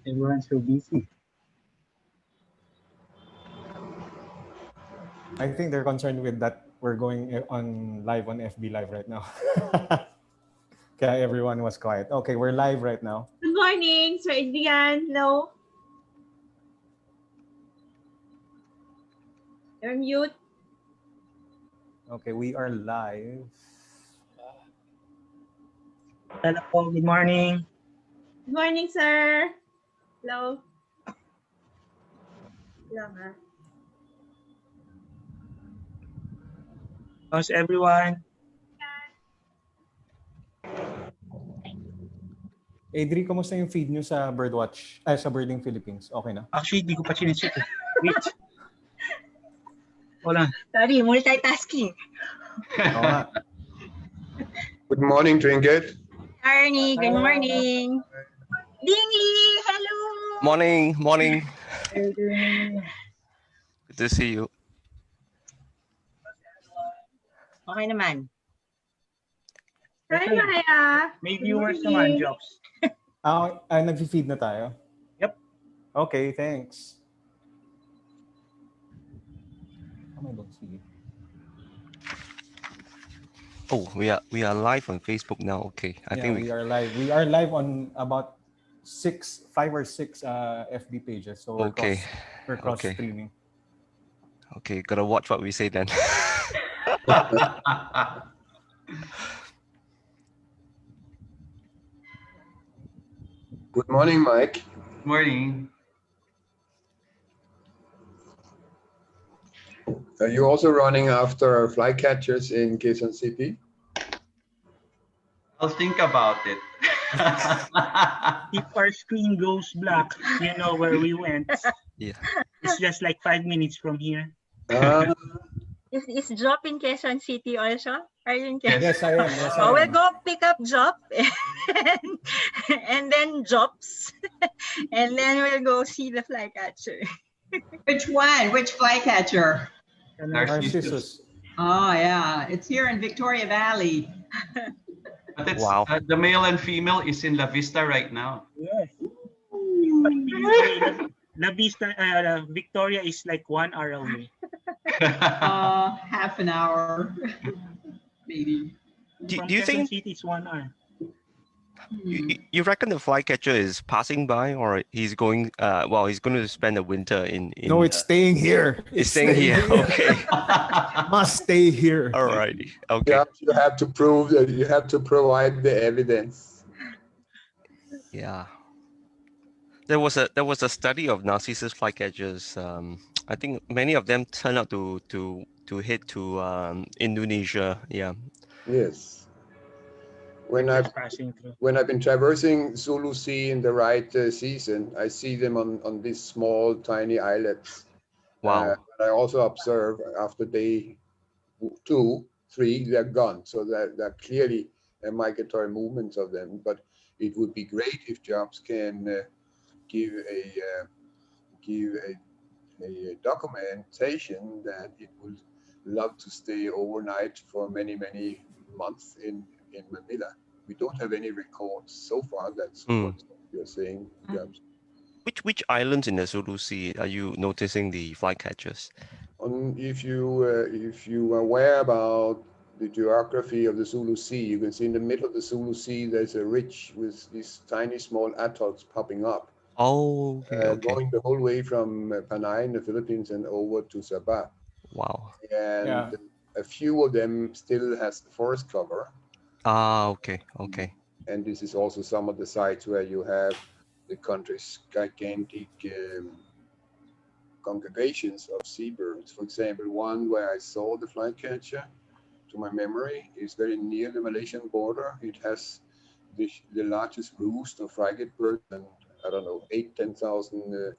Everyone's so busy. I think they're concerned with that we're going on live on FB Live right now. Kaya everyone was quiet. Okay, we're live right now. Good morning, Sir Adrian. Hello. You're mute. Okay, we are live. Hello, good morning. Good morning, sir. Hello. Hello, ha. How's everyone? Adri, kumusta yung feed nyo sa Birdwatch? Sa Birding Philippines? Okay na? Actually, di ko pa chinecheck. Wait. Hold on. Sorry, multitasking. Oo nga. Good morning, Trinket. Arnie, good morning. Dingy, hello. Morning. Hey, Good to see you. Okay naman. Hi, Maya. may Good viewers morning. naman, Jobs. Nag-feed na tayo? Yep. Okay, thanks. I don't see it. Oh, we are live on Facebook now. Okay, I think we are live. We are live on about 5 or 6 FB pages. So we're cross streaming. Okay, gotta watch what we say then. Good morning, Mike. Good morning. Are you also running after flycatchers in Quezon City? I'll think about it. If our screen goes black, you know where we went. Yeah. It's just like 5 minutes from here. Is Job in Quezon City also? Are you in Quezon? Yes, I am. Yes, I Oh, am. we'll go pick up Job and then Jobs, and then we'll go see the flycatcher. Which one? Which flycatcher? Narcissus. Oh, yeah. It's here in Victoria Valley. But it's, Wow. The male and female is in La Vista right now. Yes. But usually, La Vista, Victoria is like 1 hour away. Half an hour, maybe. Do From you Quezon think City, it's 1 hour. you reckon the flycatcher is passing by, or he's going? He's going to spend the winter in. No, it's staying here. It's staying here. Okay. Must stay here. Alrighty. Okay. You have to prove that you have to provide the evidence. Yeah. There was a study of Narcissus flycatchers. I think many of them turn out to hit to Indonesia. Yeah. Yes. When I've been traversing Zulu Sea in the right season, I see them on these small, tiny islets. Wow. I also observe after day 2, 3, they're gone. So they're clearly migratory movements of them. But it would be great if Jobs can give a documentation that it would love to stay overnight for many months in Manila. We don't have any records so far. That's what you're saying, Jobs. Which islands in the Zulu Sea are you noticing the flycatchers? If you are aware about the geography of the Zulu Sea, you can see in the middle of the Zulu Sea there's a ridge with these tiny small atolls popping up. Oh, okay. Going the whole way from Panay in the Philippines and over to Sabah. Wow. And a few of them still has forest cover. Okay. And this is also some of the sites where you have the country's gigantic congregations of seabirds. For example, one where I saw the flycatcher, to my memory, is very near the Malaysian border. It has the largest roost of frigate birds, and I don't know, 10,000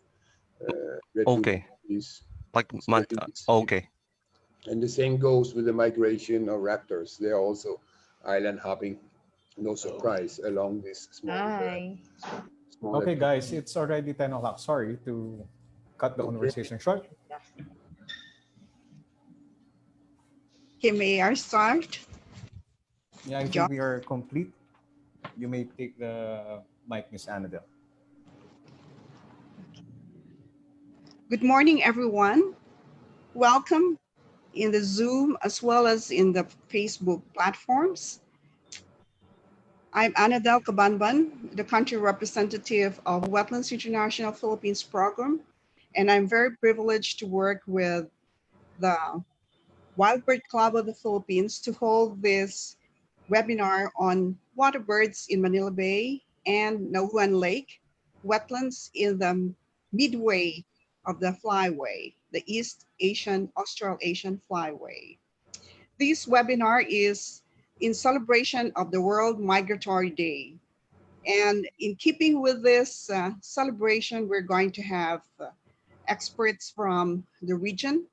okay. Like okay. And the same goes with the migration of raptors. They are also island hopping, no surprise, along this small. Okay, guys, it's already 10 o'clock. Sorry to cut the conversation short. Okay, may I start? Yeah, I think we are complete. You may take the mic, Ms. Annabelle. Good morning, everyone. Welcome in the Zoom as well as in the Facebook platforms. I'm Annabelle Cabanban, the country representative of Wetlands International Philippines program, and I'm very privileged to work with the Wild Bird Club of the Philippines to hold this webinar on waterbirds in Manila Bay and Naujan Lake, wetlands in the midway of the Flyway, the East Asian, Australasian Flyway. This webinar is in celebration of the World Migratory Day. And in keeping with this celebration, we're going to have experts from the region,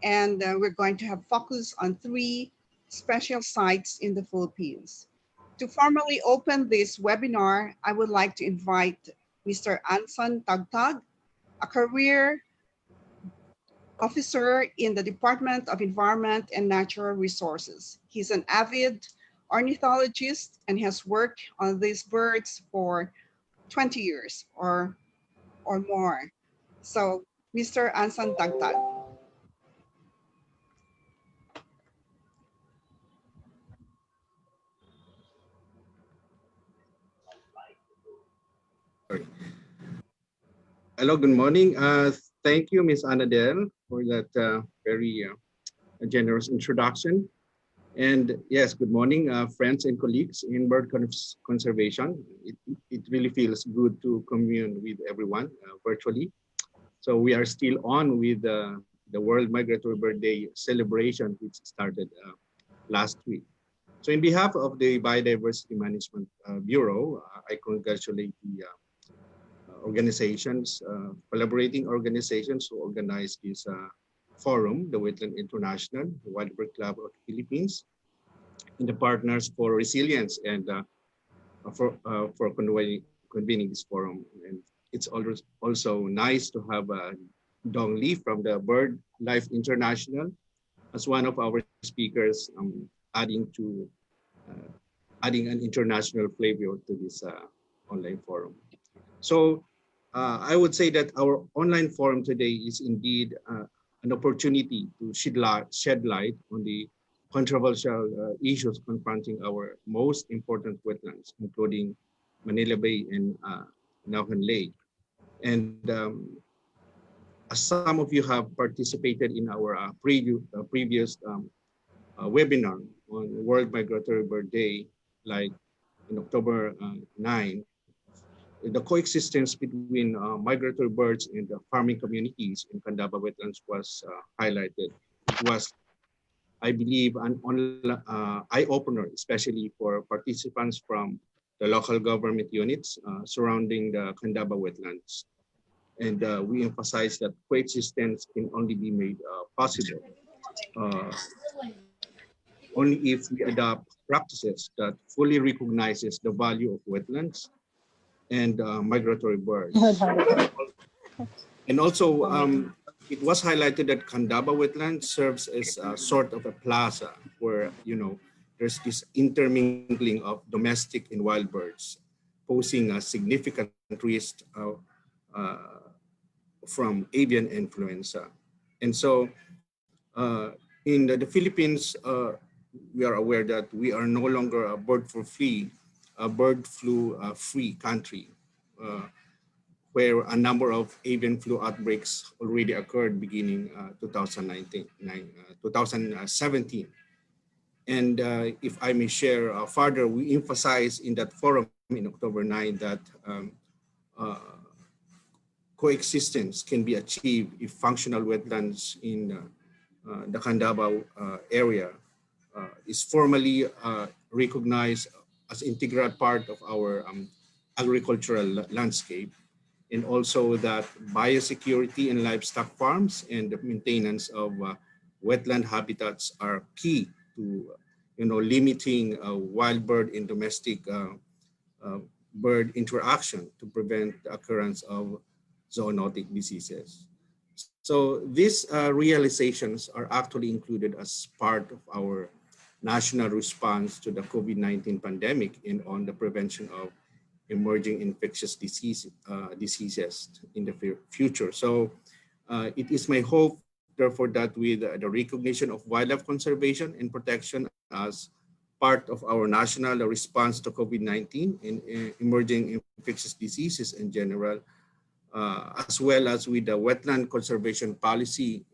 and we're going to have focus on 3 special sites in the Philippines. To formally open this webinar, I would like to invite Mr. Anson Tagtag, a career officer in the Department of Environment and Natural Resources. He's an avid ornithologist and has worked on these birds for 20 years or more. So, Mr. Anson Tagtag. Hello, good morning. Thank you, Ms. Annabelle, for that very generous introduction. And yes, good morning, friends and colleagues in bird conservation. It really feels good to commune with everyone virtually. So we are still on with the World Migratory Bird Day celebration, which started last week. So in behalf of the Biodiversity Management Bureau, I congratulate the organizations, collaborating organizations who organize this forum, the Wetlands International, the Wild Bird Club of the Philippines, and the Partners for Resilience and for convening this forum. And it's also nice to have Dong Lee from the BirdLife International as one of our speakers, adding an international flavor to this online forum. So I would say that our online forum today is indeed an opportunity to shed light on the controversial issues confronting our most important wetlands, including Manila Bay and Naujan Lake. And as some of you have participated in our previous webinar on World Migratory Bird Day, like in October 9, the coexistence between migratory birds and the farming communities in Candaba wetlands was highlighted. It was, I believe, an eye-opener, especially for participants from the local government units surrounding the Candaba wetlands. And we emphasize that coexistence can only be made possible only if we adopt practices that fully recognizes the value of wetlands and migratory birds. And also, it was highlighted that Candaba wetland serves as a sort of a plaza where, there's this intermingling of domestic and wild birds, posing a significant risk from avian influenza. And so in the Philippines, we are aware that we are no longer a bird flu free country, where a number of avian flu outbreaks already occurred beginning 2017. And if I may share further, we emphasize in that forum in October 9 that coexistence can be achieved if functional wetlands in the Candaba area is formally recognized as integral part of our agricultural landscape, and also that biosecurity in livestock farms and the maintenance of wetland habitats are key to limiting wild bird and domestic bird interaction to prevent the occurrence of zoonotic diseases. So these realizations are actually included as part of our national response to the COVID-19 pandemic and on the prevention of emerging infectious diseases in the future. So it is my hope, therefore, that with the recognition of wildlife conservation and protection as part of our national response to COVID-19 and emerging infectious diseases in general, as well as with the wetland conservation policy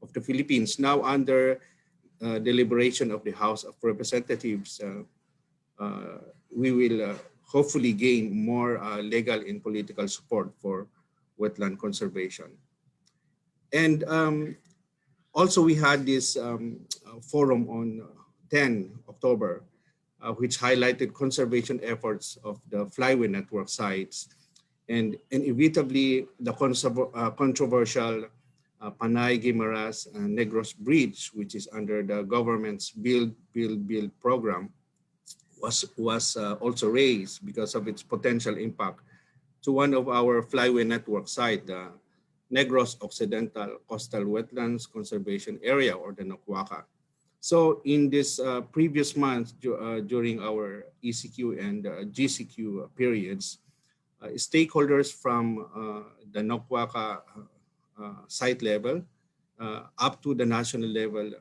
of the Philippines, now under deliberation of the House of Representatives, we will hopefully gain more legal and political support for wetland conservation. And also we had this forum on 10 October, which highlighted conservation efforts of the Flyway network sites, and inevitably the controversial Panay-Guimaras Negros Bridge, which is under the government's Build program, was also raised because of its potential impact to one of our Flyway network site, the Negros Occidental Coastal Wetlands Conservation Area, or the NOCWACA. So in this previous month, during our ECQ and GCQ periods, stakeholders from the NOCWACA site level up to the national level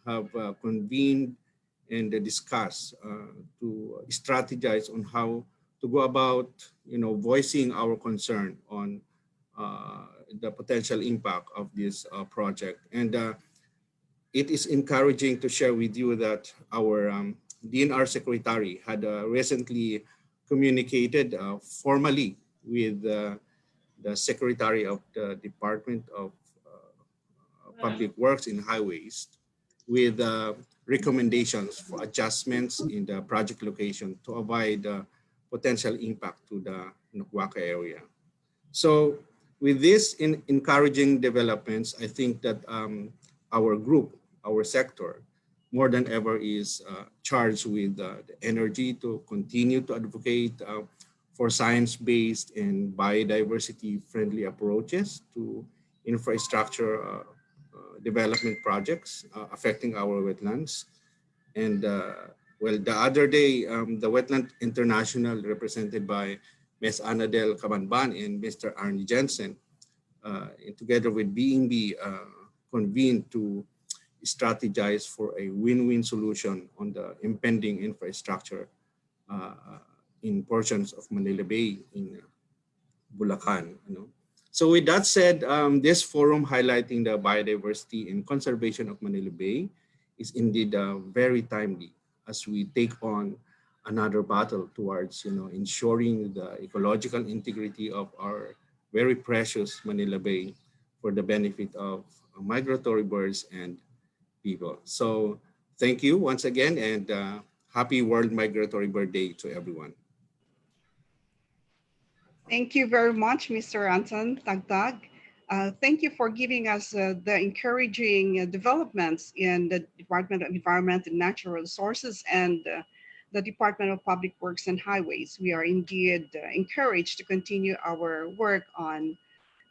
have convened and discussed to strategize on how to go about, voicing our concern on the potential impact of this project. And it is encouraging to share with you that our DNR secretary had recently communicated formally with the secretary of the Department of Public Works and Highways with recommendations for adjustments in the project location to avoid potential impact to the NOCWACA area. So with this encouraging developments, I think that our group, our sector, more than ever is charged with the energy to continue to advocate for science-based and biodiversity-friendly approaches to infrastructure development projects affecting our wetlands. And well, the other day, the Wetland International, represented by Ms. Anadel Cabanban and Mr. Arnie Jensen, together with BMB, convened to strategize for a win-win solution on the impending infrastructure in portions of Manila Bay in Bulacan. So with that said, this forum highlighting the biodiversity and conservation of Manila Bay is indeed very timely as we take on another battle towards ensuring the ecological integrity of our very precious Manila Bay for the benefit of migratory birds and people. So thank you once again, and happy World Migratory Bird Day to everyone. Thank you very much, Mr. Anson Tagtag. Thank you for giving us the encouraging developments in the Department of Environment and Natural Resources and the Department of Public Works and Highways. We are indeed encouraged to continue our work on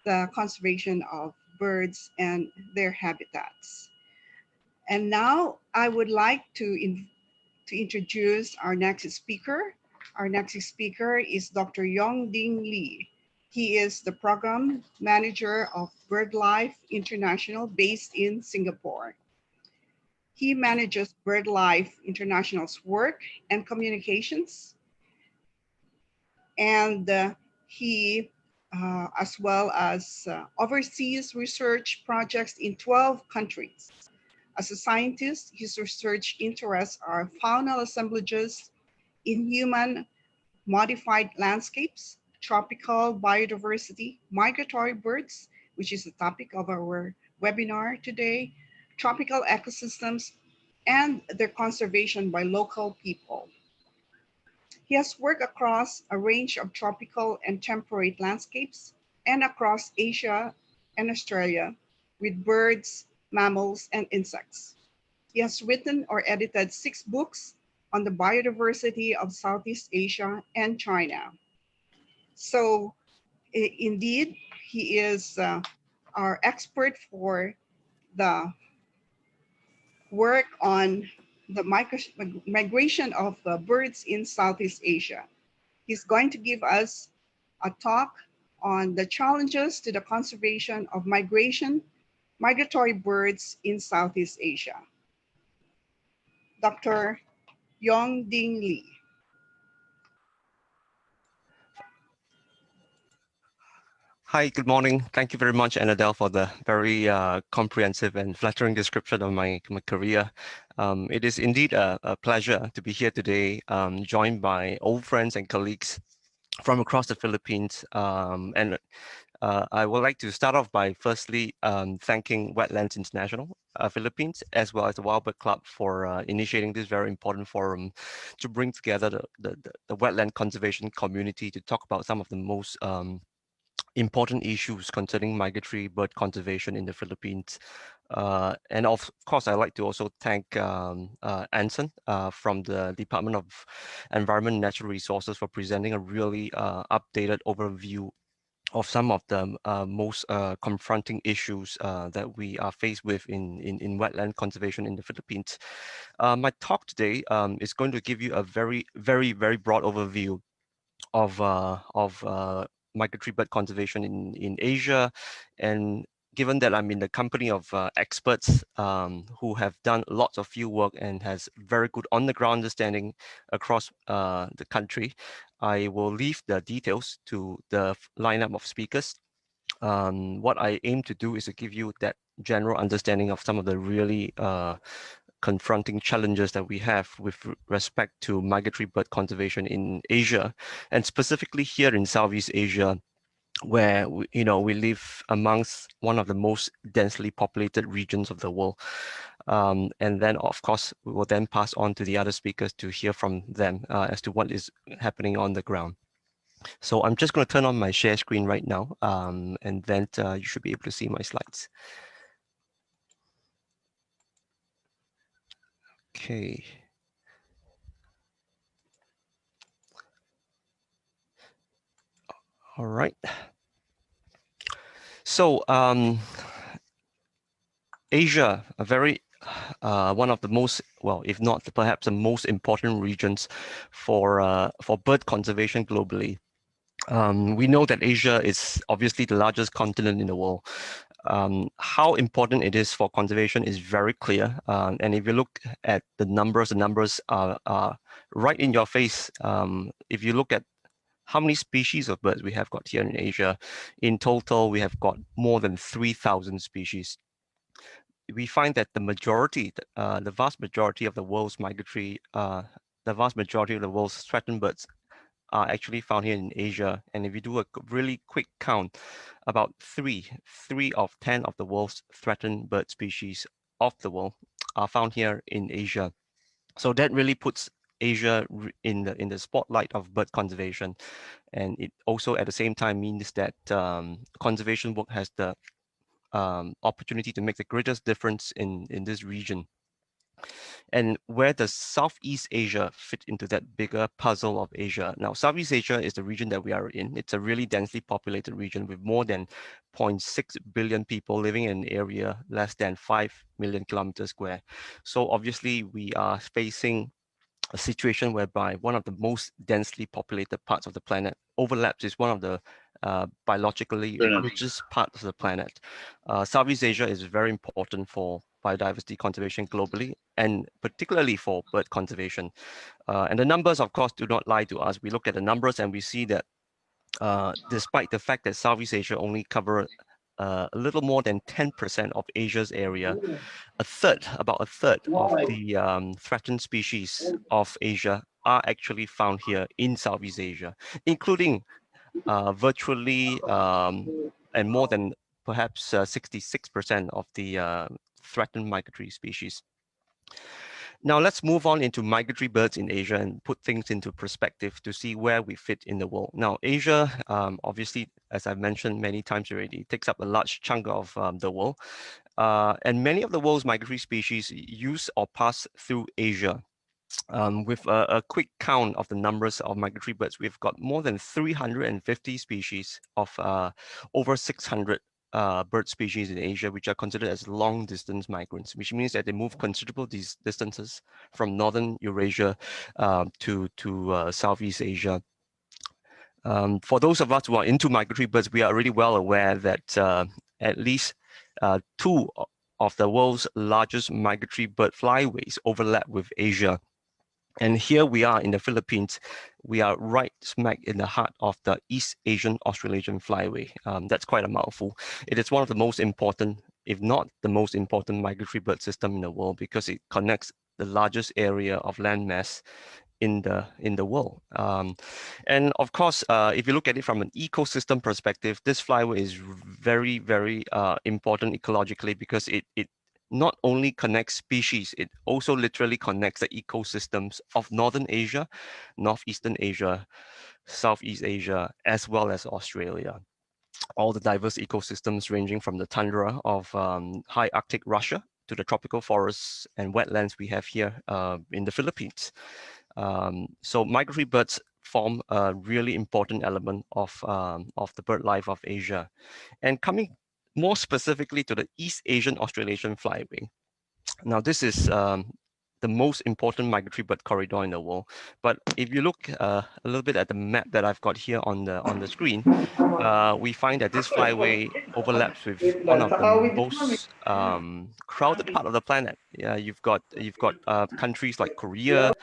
the conservation of birds and their habitats. And now I would like to introduce our next speaker. Our next speaker is Dr. Yongding Lee. He is the program manager of BirdLife International based in Singapore. He manages BirdLife International's work and communications. And he, as well as oversees research projects in 12 countries. As a scientist, his research interests are faunal assemblages in human modified landscapes, tropical biodiversity, migratory birds, which is the topic of our webinar today, tropical ecosystems, and their conservation by local people. He has worked across a range of tropical and temperate landscapes and across Asia and Australia with birds, mammals, and insects. He has written or edited 6 books on the biodiversity of Southeast Asia and China. So indeed, he is our expert for the work on the migration of birds in Southeast Asia. He's going to give us a talk on the challenges to the conservation of migratory birds in Southeast Asia. Dr. Yongding Lee. Hi, good morning. Thank you very much, Annadelle, for the very comprehensive and flattering description of my career. It is indeed a pleasure to be here today, joined by old friends and colleagues from across the Philippines. I would like to start off by firstly thanking Wetlands International Philippines, as well as the Wildbird Club for initiating this very important forum to bring together the wetland conservation community to talk about some of the most important issues concerning migratory bird conservation in the Philippines. And of course, I'd like to also thank Anson from the Department of Environment and Natural Resources for presenting a really updated overview of some of the most confronting issues that we are faced with in wetland conservation in the Philippines. My talk today is going to give you a very broad overview of migratory bird conservation in Asia. And given that I'm in the company of experts who have done lots of field work and has very good on-the-ground understanding across the country, I will leave the details to the lineup of speakers. What I aim to do is to give you that general understanding of some of the really confronting challenges that we have with respect to migratory bird conservation in Asia, and specifically here in Southeast Asia, where we live amongst one of the most densely populated regions of the world. And then, of course, we will then pass on to the other speakers to hear from them as to what is happening on the ground. So I'm just going to turn on my share screen right now, and then you should be able to see my slides. Okay. All right. So Asia, a very one of the most, well, if not perhaps the most important regions for bird conservation globally. We know that Asia is obviously the largest continent in the world. How important it is for conservation is very clear. And if you look at the numbers are right in your face. If you look at how many species of birds we have got here in Asia, in total, we have got more than 3,000 species. We find that the vast majority of the world's migratory, the vast majority of the world's threatened birds are actually found here in Asia. And if you do a really quick count, about 3 of 10 of the world's threatened bird species of the world are found here in Asia. So that really puts Asia in the spotlight of bird conservation. And it also at the same time means that conservation work has the opportunity to make the greatest difference in this region. And where does Southeast Asia fit into that bigger puzzle of Asia? Now, Southeast Asia is the region that we are in. It's a really densely populated region with more than 0.6 billion people living in an area less than 5 million kilometers square. So obviously we are facing a situation whereby one of the most densely populated parts of the planet overlaps is one of the biologically richest parts of the planet. Southeast Asia is very important for biodiversity conservation globally, and particularly for bird conservation. And the numbers, of course, do not lie to us. We look at the numbers and we see that despite the fact that Southeast Asia only covers a little more than 10% of Asia's area, about a third of the threatened species of Asia are actually found here in Southeast Asia, including virtually and more than perhaps 66% of the threatened migratory species. Now let's move on into migratory birds in Asia and put things into perspective to see where we fit in the world. Now Asia, obviously, as I've mentioned many times already, takes up a large chunk of the world. And many of the world's migratory species use or pass through Asia. With a quick count of the numbers of migratory birds, we've got more than 350 species of over 600 bird species in Asia, which are considered as long distance migrants, which means that they move considerable distances from northern Eurasia to Southeast Asia. For those of us who are into migratory birds, we are already well aware that at least two of the world's largest migratory bird flyways overlap with Asia. And here we are in the Philippines. We are right smack in the heart of the East Asian Australasian Flyway. That's quite a mouthful. It is one of the most important, if not the most important, migratory bird system in the world because it connects the largest area of landmass in the world. And of course, if you look at it from an ecosystem perspective, this flyway is very, very important ecologically because it not only connects species, it also literally connects the ecosystems of Northern Asia, Northeastern Asia, Southeast Asia, as well as Australia. All the diverse ecosystems ranging from the tundra of high Arctic Russia to the tropical forests and wetlands we have here in the Philippines. So migratory birds form a really important element of the bird life of Asia. And coming more specifically to the East Asian Australasian Flyway. Now, this is the most important migratory bird corridor in the world. But if you look a little bit at the map that I've got here on the screen, we find that this flyway overlaps with one of the most crowded part of the planet. You've got countries like Korea,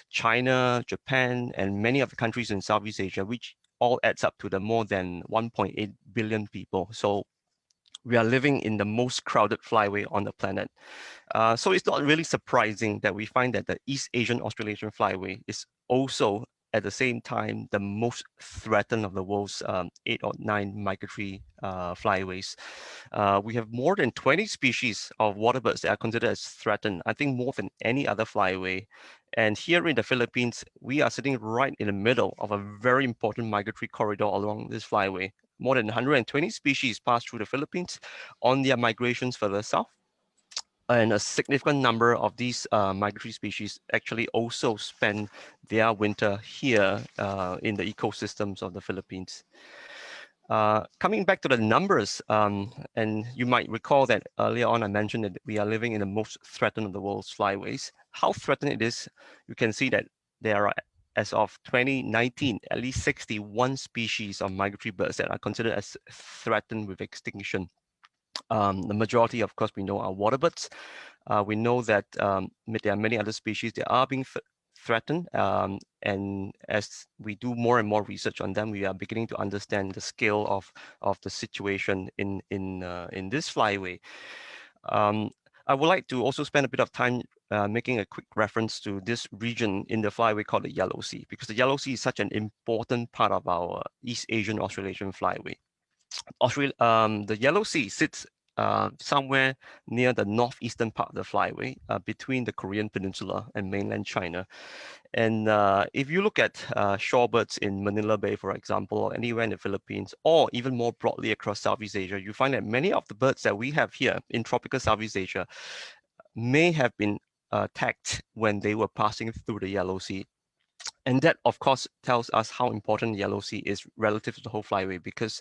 China, Japan, and many of the countries in Southeast Asia, which all adds up to the more than 1.8 billion people. So we are living in the most crowded flyway on the planet. So it's not really surprising that we find that the East Asian Australasian Flyway is also at the same time the most threatened of the world's 8 or 9 migratory flyways. We have more than 20 species of waterbirds that are considered as threatened, I think more than any other flyway. And here in the Philippines, we are sitting right in the middle of a very important migratory corridor along this flyway. More than 120 species pass through the Philippines on their migrations further south. And a significant number of these migratory species actually also spend their winter here in the ecosystems of the Philippines. Coming back to the numbers, and you might recall that earlier on I mentioned that we are living in the most threatened of the world's flyways. How threatened it is, you can see that there are, as of 2019, at least 61 species of migratory birds that are considered as threatened with extinction. The majority, of course, we know are waterbirds. We know that there are many other species that are being threatened, and as we do more and more research on them, we are beginning to understand the scale of the situation in this flyway. I would like to also spend a bit of time making a quick reference to this region in the flyway called the Yellow Sea, because the Yellow Sea is such an important part of our East Asian Australasian Flyway. The Yellow Sea sits somewhere near the northeastern part of the flyway, between the Korean Peninsula and mainland China. And if you look at shorebirds in Manila Bay, for example, or anywhere in the Philippines, or even more broadly across Southeast Asia, you find that many of the birds that we have here in tropical Southeast Asia may have been tagged when they were passing through the Yellow Sea. And that, of course, tells us how important the Yellow Sea is relative to the whole flyway, because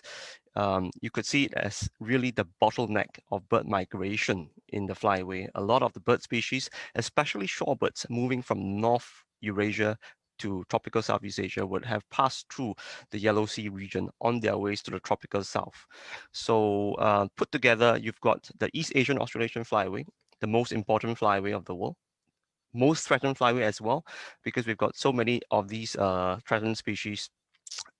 you could see it as really the bottleneck of bird migration in the flyway. A lot of the bird species, especially shorebirds, moving from North Eurasia to tropical Southeast Asia would have passed through the Yellow Sea region on their ways to the tropical south. So put together, you've got the East Asian Australasian Flyway, the most important flyway of the world, most threatened flyway as well, because we've got so many of these threatened species.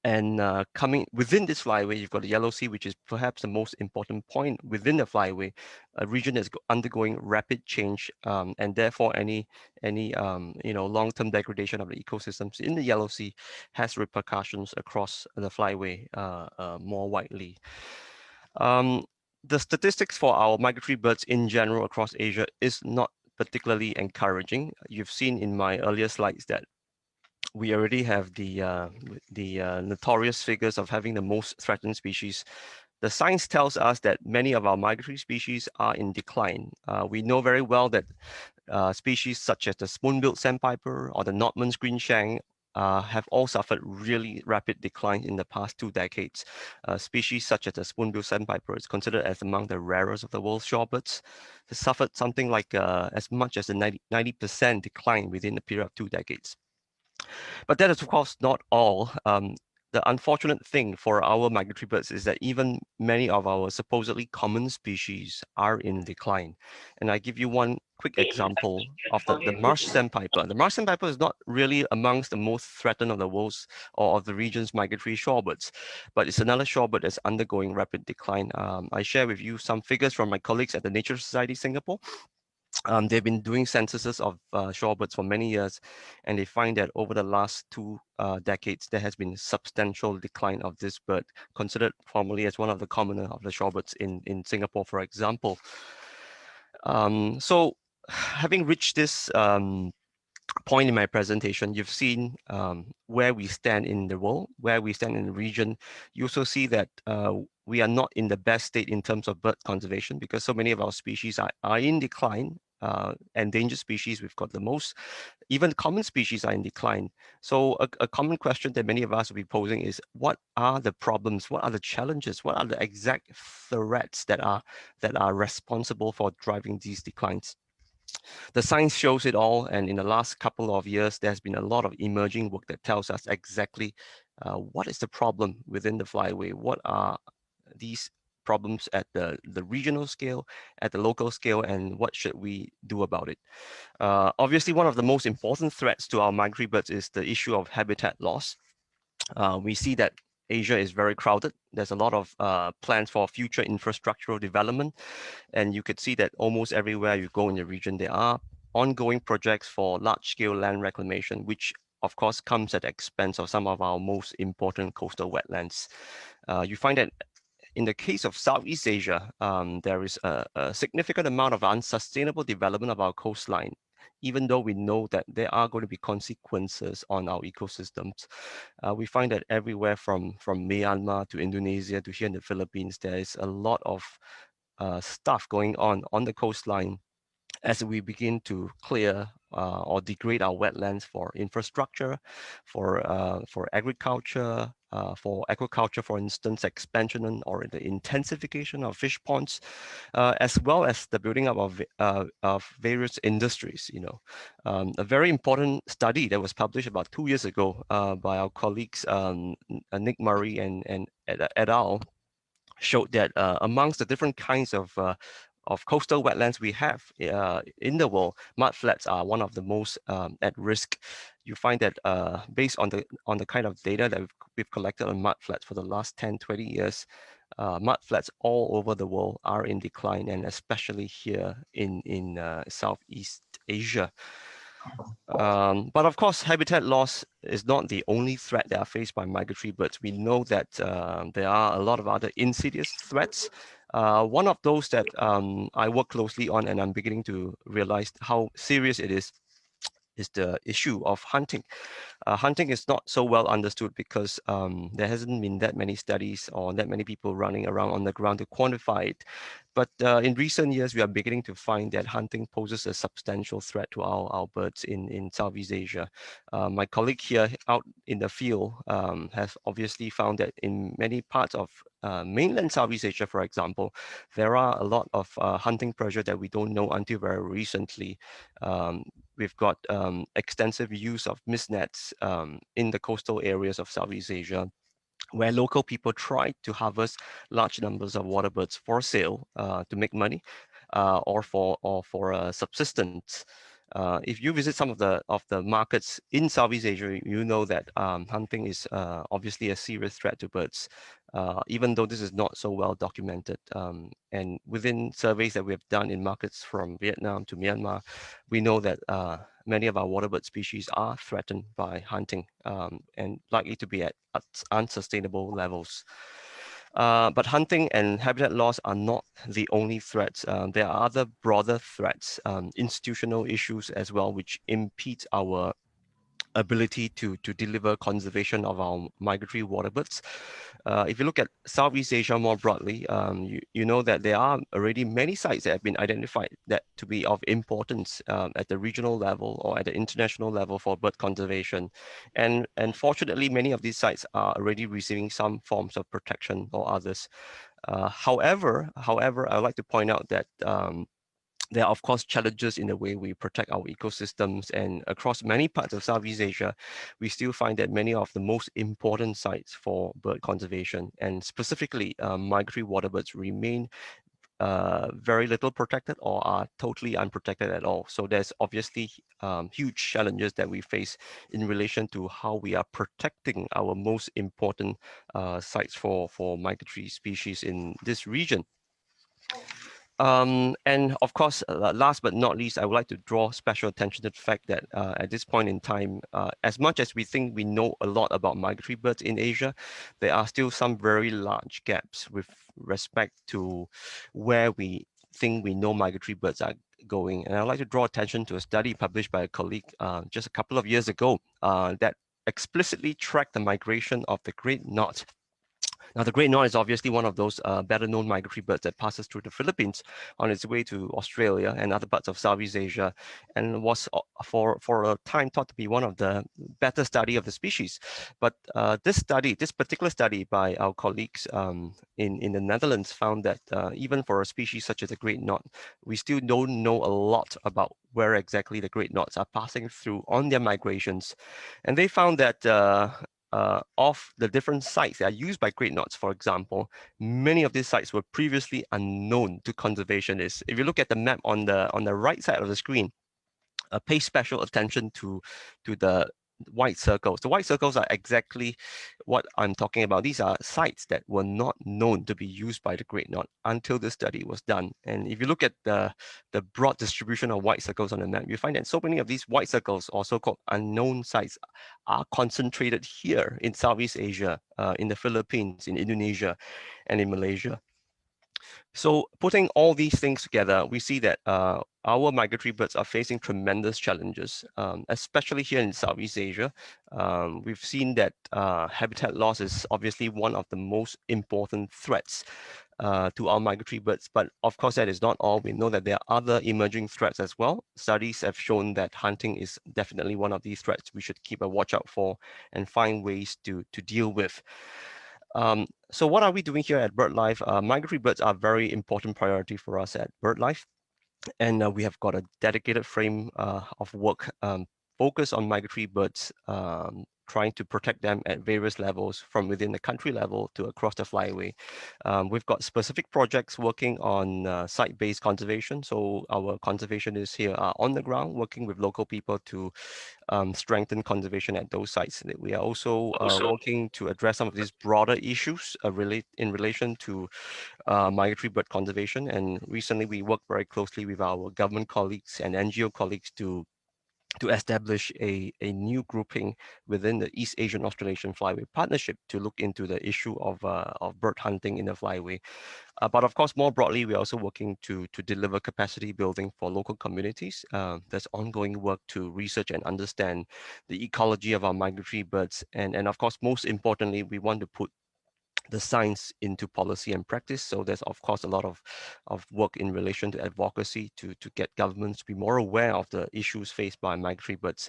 And coming within this flyway, you've got the Yellow Sea, which is perhaps the most important point within the flyway, a region that's undergoing rapid change, and therefore any long-term degradation of the ecosystems in the Yellow Sea has repercussions across the flyway more widely. The statistics for our migratory birds in general across Asia is not particularly encouraging. You've seen in my earlier slides that we already have the notorious figures of having the most threatened species. The science tells us that many of our migratory species are in decline. We know very well that species such as the spoon-billed sandpiper or the Nordmann's greenshank have all suffered really rapid decline in the past 2 decades. Species such as the spoon-billed sandpiper is considered as among the rarest of the world's shorebirds. It suffered something like as much as a 90% decline within a period of 2 decades. But that is, of course, not all. the unfortunate thing for our migratory birds is that even many of our supposedly common species are in decline. And I give you one quick example of the marsh sandpiper. The marsh sandpiper is not really amongst the most threatened of the world's or of the region's migratory shorebirds, but it's another shorebird that's undergoing rapid decline. I share with you some figures from my colleagues at the Nature Society Singapore. They've been doing censuses of shorebirds for many years, and they find that over the last two decades, there has been substantial decline of this bird, considered formerly as one of the commoner of the shorebirds in Singapore, for example. So having reached this point in my presentation, you've seen where we stand in the world, where we stand in the region. You also see that we are not in the best state in terms of bird conservation because so many of our species are in decline. Endangered species, we've got the most. Even common species are in decline. So a common question that many of us will be posing is, what are the problems? What are the challenges? What are the exact threats that are responsible for driving these declines? The science shows it all, and in the last couple of years, there's been a lot of emerging work that tells us exactly what is the problem within the flyway. What are these problems at the regional scale, at the local scale, and what should we do about it? Obviously, one of the most important threats to our migratory birds is the issue of habitat loss. We see that Asia is very crowded. There's a lot of plans for future infrastructural development. And you could see that almost everywhere you go in the region, there are ongoing projects for large-scale land reclamation, which of course comes at the expense of some of our most important coastal wetlands. You find that in the case of Southeast Asia, there is a significant amount of unsustainable development of our coastline, even though we know that there are going to be consequences on our ecosystems. We find that everywhere from Myanmar to Indonesia to here in the Philippines, there is a lot of stuff going on the coastline as we begin to clear or degrade our wetlands for infrastructure, for agriculture, for aquaculture, for instance, expansion or the intensification of fish ponds, as well as the building up of various industries. You know, a very important study that was published about 2 years ago by our colleagues Nick Murray and et al. Showed that amongst the different kinds of coastal wetlands we have in the world, mudflats are one of the most at risk. You find that based on the kind of data that we've collected on mudflats for the last 10, 20 years, mudflats all over the world are in decline, and especially here in Southeast Asia. But of course, habitat loss is not the only threat that are faced by migratory birds. We know that there are a lot of other insidious threats. One of those that I work closely on, and I'm beginning to realize how serious it is the issue of hunting. Hunting is not so well understood because there hasn't been that many studies or that many people running around on the ground to quantify it. But in recent years, we are beginning to find that hunting poses a substantial threat to our birds in Southeast Asia. My colleague here out in the field has obviously found that in many parts of mainland Southeast Asia, for example, there are a lot of hunting pressure that we don't know until very recently. We've got extensive use of mist nets in the coastal areas of Southeast Asia, where local people try to harvest large numbers of waterbirds for sale to make money or for subsistence. If you visit some of the markets in Southeast Asia, you know that hunting is obviously a serious threat to birds, even though this is not so well documented. And within surveys that we have done in markets from Vietnam to Myanmar, we know that many of our waterbird species are threatened by hunting and likely to be at unsustainable levels. But hunting and habitat loss are not the only threats. There are other broader threats, institutional issues as well, which impede our ability to deliver conservation of our migratory waterbirds. If you look at Southeast Asia more broadly, you know that there are already many sites that have been identified that to be of importance at the regional level or at the international level for bird conservation. And fortunately, many of these sites are already receiving some forms of protection or others. However, I would like to point out that there are, of course, challenges in the way we protect our ecosystems, and across many parts of Southeast Asia, we still find that many of the most important sites for bird conservation, and specifically migratory waterbirds, remain very little protected or are totally unprotected at all. So there's obviously huge challenges that we face in relation to how we are protecting our most important sites for migratory species in this region. And of course, last but not least, I would like to draw special attention to the fact that at this point in time, as much as we think we know a lot about migratory birds in Asia, there are still some very large gaps with respect to where we think we know migratory birds are going. And I'd like to draw attention to a study published by a colleague just a couple of years ago that explicitly tracked the migration of the great knot. Now, the great knot is obviously one of those better-known migratory birds that passes through the Philippines on its way to Australia and other parts of Southeast Asia, and was for a time thought to be one of the better study of the species. But this particular study by our colleagues in the Netherlands found that even for a species such as the great knot, we still don't know a lot about where exactly the great knots are passing through on their migrations. And they found that of the different sites that are used by great knots, for example, many of these sites were previously unknown to conservationists. If you look at the map on the right side of the screen, pay special attention to the white circles. The white circles are exactly what I'm talking about. These are sites that were not known to be used by the great knot until the study was done. And if you look at the broad distribution of white circles on the map, you find that so many of these white circles, or so-called unknown sites, are concentrated here in Southeast Asia, in the Philippines, in Indonesia, and in Malaysia. So putting all these things together, we see that our migratory birds are facing tremendous challenges, especially here in Southeast Asia. We've seen that habitat loss is obviously one of the most important threats to our migratory birds. But of course, that is not all. We know that there are other emerging threats as well. Studies have shown that hunting is definitely one of these threats we should keep a watch out for and find ways to deal with. So what are we doing here at BirdLife? Migratory birds are a very important priority for us at BirdLife. And we have got a dedicated frame of work focused on migratory birds, trying to protect them at various levels, from within the country level to across the flyway. We've got specific projects working on site-based conservation. So our conservationists here are on the ground working with local people to strengthen conservation at those sites. We are also working to address some of these broader issues in relation to migratory bird conservation. And recently we worked very closely with our government colleagues and NGO colleagues to establish a new grouping within the East Asian Australasian Flyway Partnership to look into the issue of bird hunting in the flyway. But of course, more broadly, we're also working to deliver capacity building for local communities. There's ongoing work to research and understand the ecology of our migratory birds. And of course, most importantly, we want to put the science into policy and practice. So there's of course a lot of work in relation to advocacy to get governments to be more aware of the issues faced by migratory birds.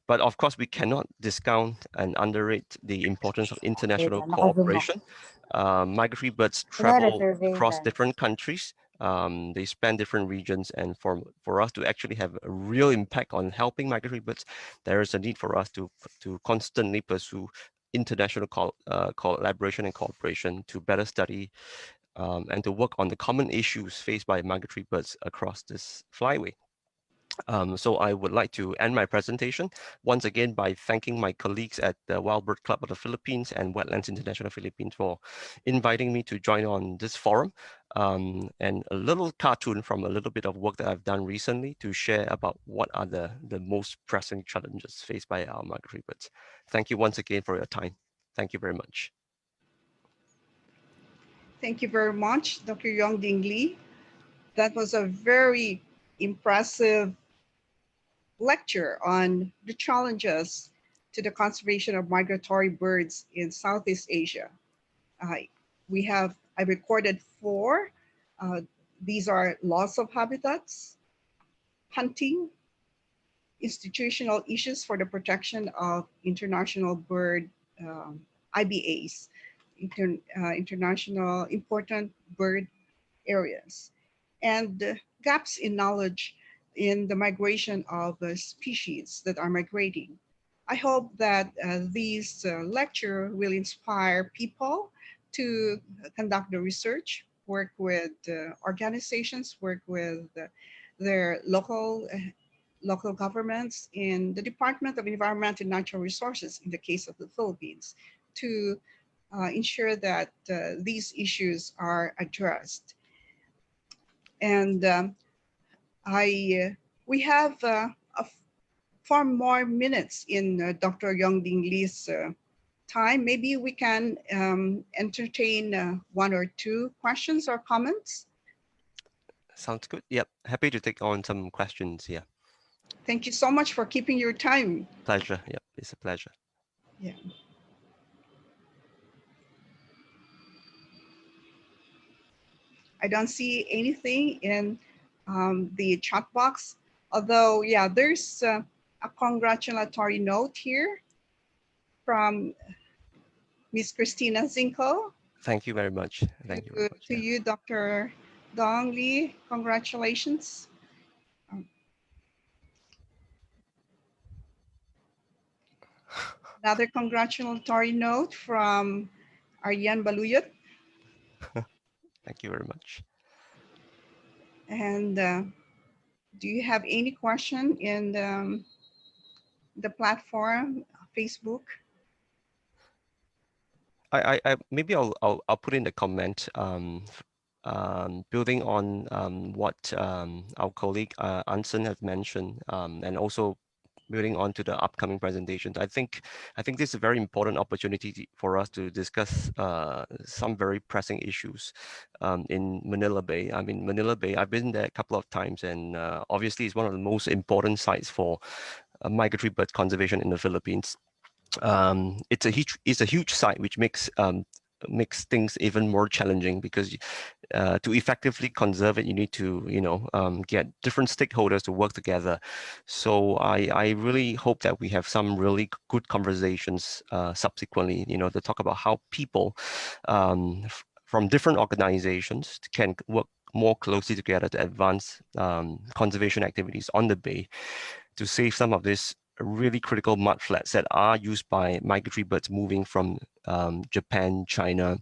But of course, we cannot discount and underrate the importance of international cooperation. Migratory birds travel across different countries. They span different regions, and for us to actually have a real impact on helping migratory birds, there is a need for us to constantly pursue international collaboration and cooperation to better study and to work on the common issues faced by migratory birds across this flyway. So I would like to end my presentation once again by thanking my colleagues at the Wild Bird Club of the Philippines and Wetlands International Philippines for inviting me to join on this forum, and a little cartoon from a little bit of work that I've done recently to share about what are the most pressing challenges faced by our migratory birds. Thank you once again for your time. Thank you very much. Thank you very much, Dr. Yong Ding Lee. That was a very impressive lecture on the challenges to the conservation of migratory birds in Southeast Asia. I recorded 4. These are loss of habitats, hunting, institutional issues for the protection of international bird IBAs, international important bird areas, and gaps in knowledge in the migration of species that are migrating. I hope that this lecture will inspire people to conduct the research, work with organizations, work with their local governments in the Department of Environment and Natural Resources, in the case of the Philippines, to ensure that these issues are addressed. And we have far more minutes in Dr. Yongding Lee's time. Maybe we can entertain one or two questions or comments. Sounds good. Yep. Happy to take on some questions. Yeah. Thank you so much for keeping your time. Pleasure. Yep. It's a pleasure. Yeah. I don't see anything in the chat box, although, yeah, there's a congratulatory note here from Miss Christina Zinko. Thank you very much. Thank you very much. To you, Dr. Dong Lee, congratulations. Another congratulatory note from Aryan Baluyot. Thank you very much. And do you have any question in the platform, Facebook? I maybe I'll put in the comment, building on what our colleague Anson has mentioned, and also building on to the upcoming presentations. I think this is a very important opportunity for us to discuss some very pressing issues in Manila Bay. I mean, Manila Bay, I've been there a couple of times, and obviously it's one of the most important sites for migratory bird conservation in the Philippines. It's a huge site, which makes things even more challenging, because to effectively conserve it, you need to get different stakeholders to work together. So I really hope that we have some really good conversations subsequently, to talk about how people from different organizations can work more closely together to advance conservation activities on the bay, to save some of these really critical mud flats that are used by migratory birds moving from Japan, China,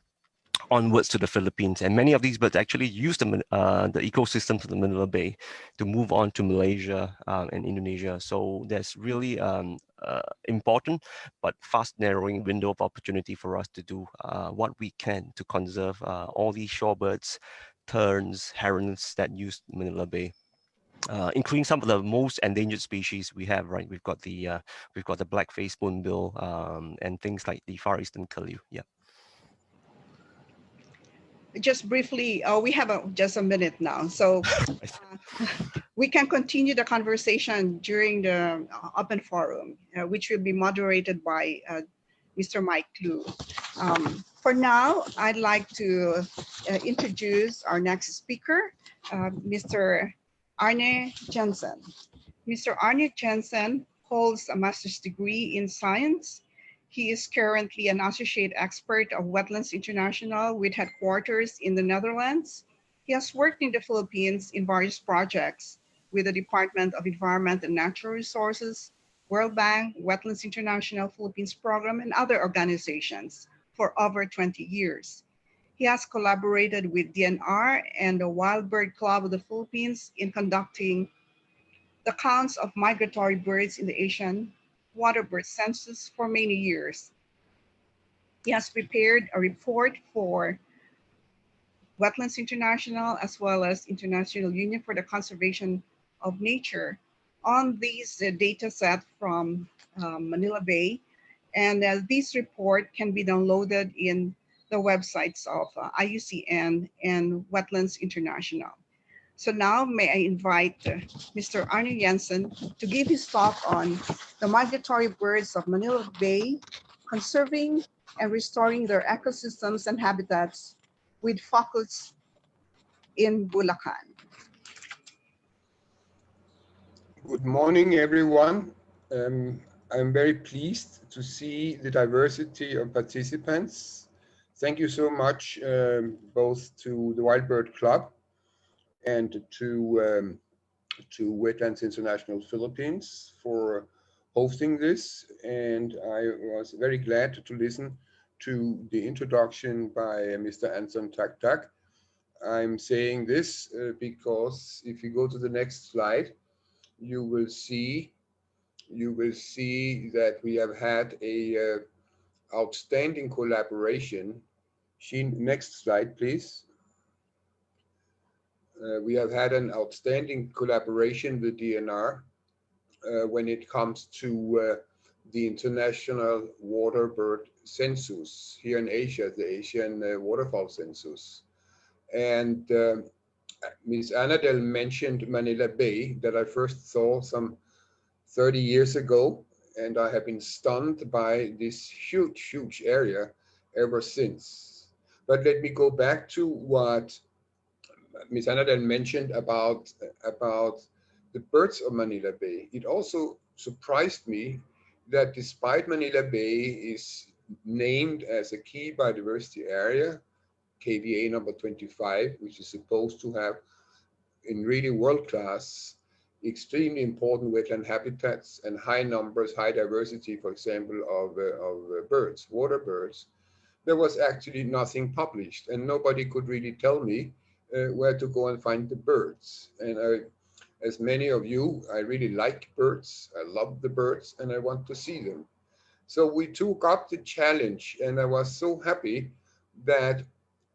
onwards to the Philippines. And many of these birds actually use the ecosystems of the Manila Bay to move on to Malaysia and Indonesia. So there's really important but fast narrowing window of opportunity for us to do what we can to conserve all these shorebirds, terns, herons that use Manila Bay. Including some of the most endangered species we have, right? We've got the black-faced spoonbill and things like the far eastern curlew. Yeah. Just briefly, we have just a minute now, so we can continue the conversation during the open forum, which will be moderated by Mr. Mike Liu. For now, I'd like to introduce our next speaker, Mr. Arne Jensen. Mr. Arne Jensen holds a master's degree in science. He is currently an associate expert of Wetlands International with headquarters in the Netherlands. He has worked in the Philippines in various projects with the Department of Environment and Natural Resources, World Bank, Wetlands International Philippines Program, and other organizations for over 20 years. He has collaborated with DNR and the Wild Bird Club of the Philippines in conducting the counts of migratory birds in the Asian waterbird census for many years. He has prepared a report for Wetlands International as well as International Union for the Conservation of Nature on these data set from Manila Bay. And this report can be downloaded in the websites of IUCN and Wetlands International. So now may I invite Mr. Arne Jensen to give his talk on the migratory birds of Manila Bay, conserving and restoring their ecosystems and habitats with focus in Bulacan. Good morning, everyone. I'm very pleased to see the diversity of participants. Thank you so much, both to the Wild Bird Club and to Wetlands International Philippines for hosting this. And I was very glad to listen to the introduction by Mr. Anson Tagtag. I'm saying this because if you go to the next slide, you will see that we have had a outstanding collaboration. Next slide, please. We have had an outstanding collaboration with DNR when it comes to the international waterbird census here in Asia, the Asian waterfowl census. And Ms. Annadel mentioned Manila Bay, that I first saw some 30 years ago, and I have been stunned by this huge, huge area ever since. But let me go back to what Ms. Annadel mentioned about the birds of Manila Bay. It also surprised me that despite Manila Bay is named as a key biodiversity area, KVA number 25, which is supposed to have in really world-class, extremely important wetland habitats and high numbers, high diversity, for example, of birds, water birds, there was actually nothing published, and nobody could really tell me where to go and find the birds. And as many of you, I really like birds, I love the birds, and I want to see them. So we took up the challenge, and I was so happy that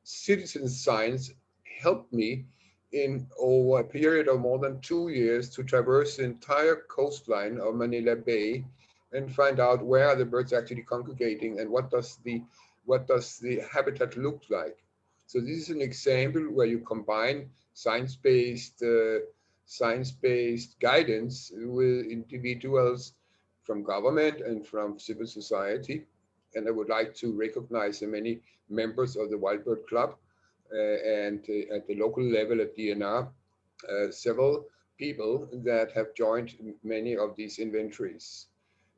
citizen science helped me in over a period of more than 2 years to traverse the entire coastline of Manila Bay and find out where are the birds actually congregating and what does the habitat look like. So this is an example where you combine science-based guidance with individuals from government and from civil society. And I would like to recognize the many members of the Wild Bird Club and at the local level at DNR, several people that have joined many of these inventories.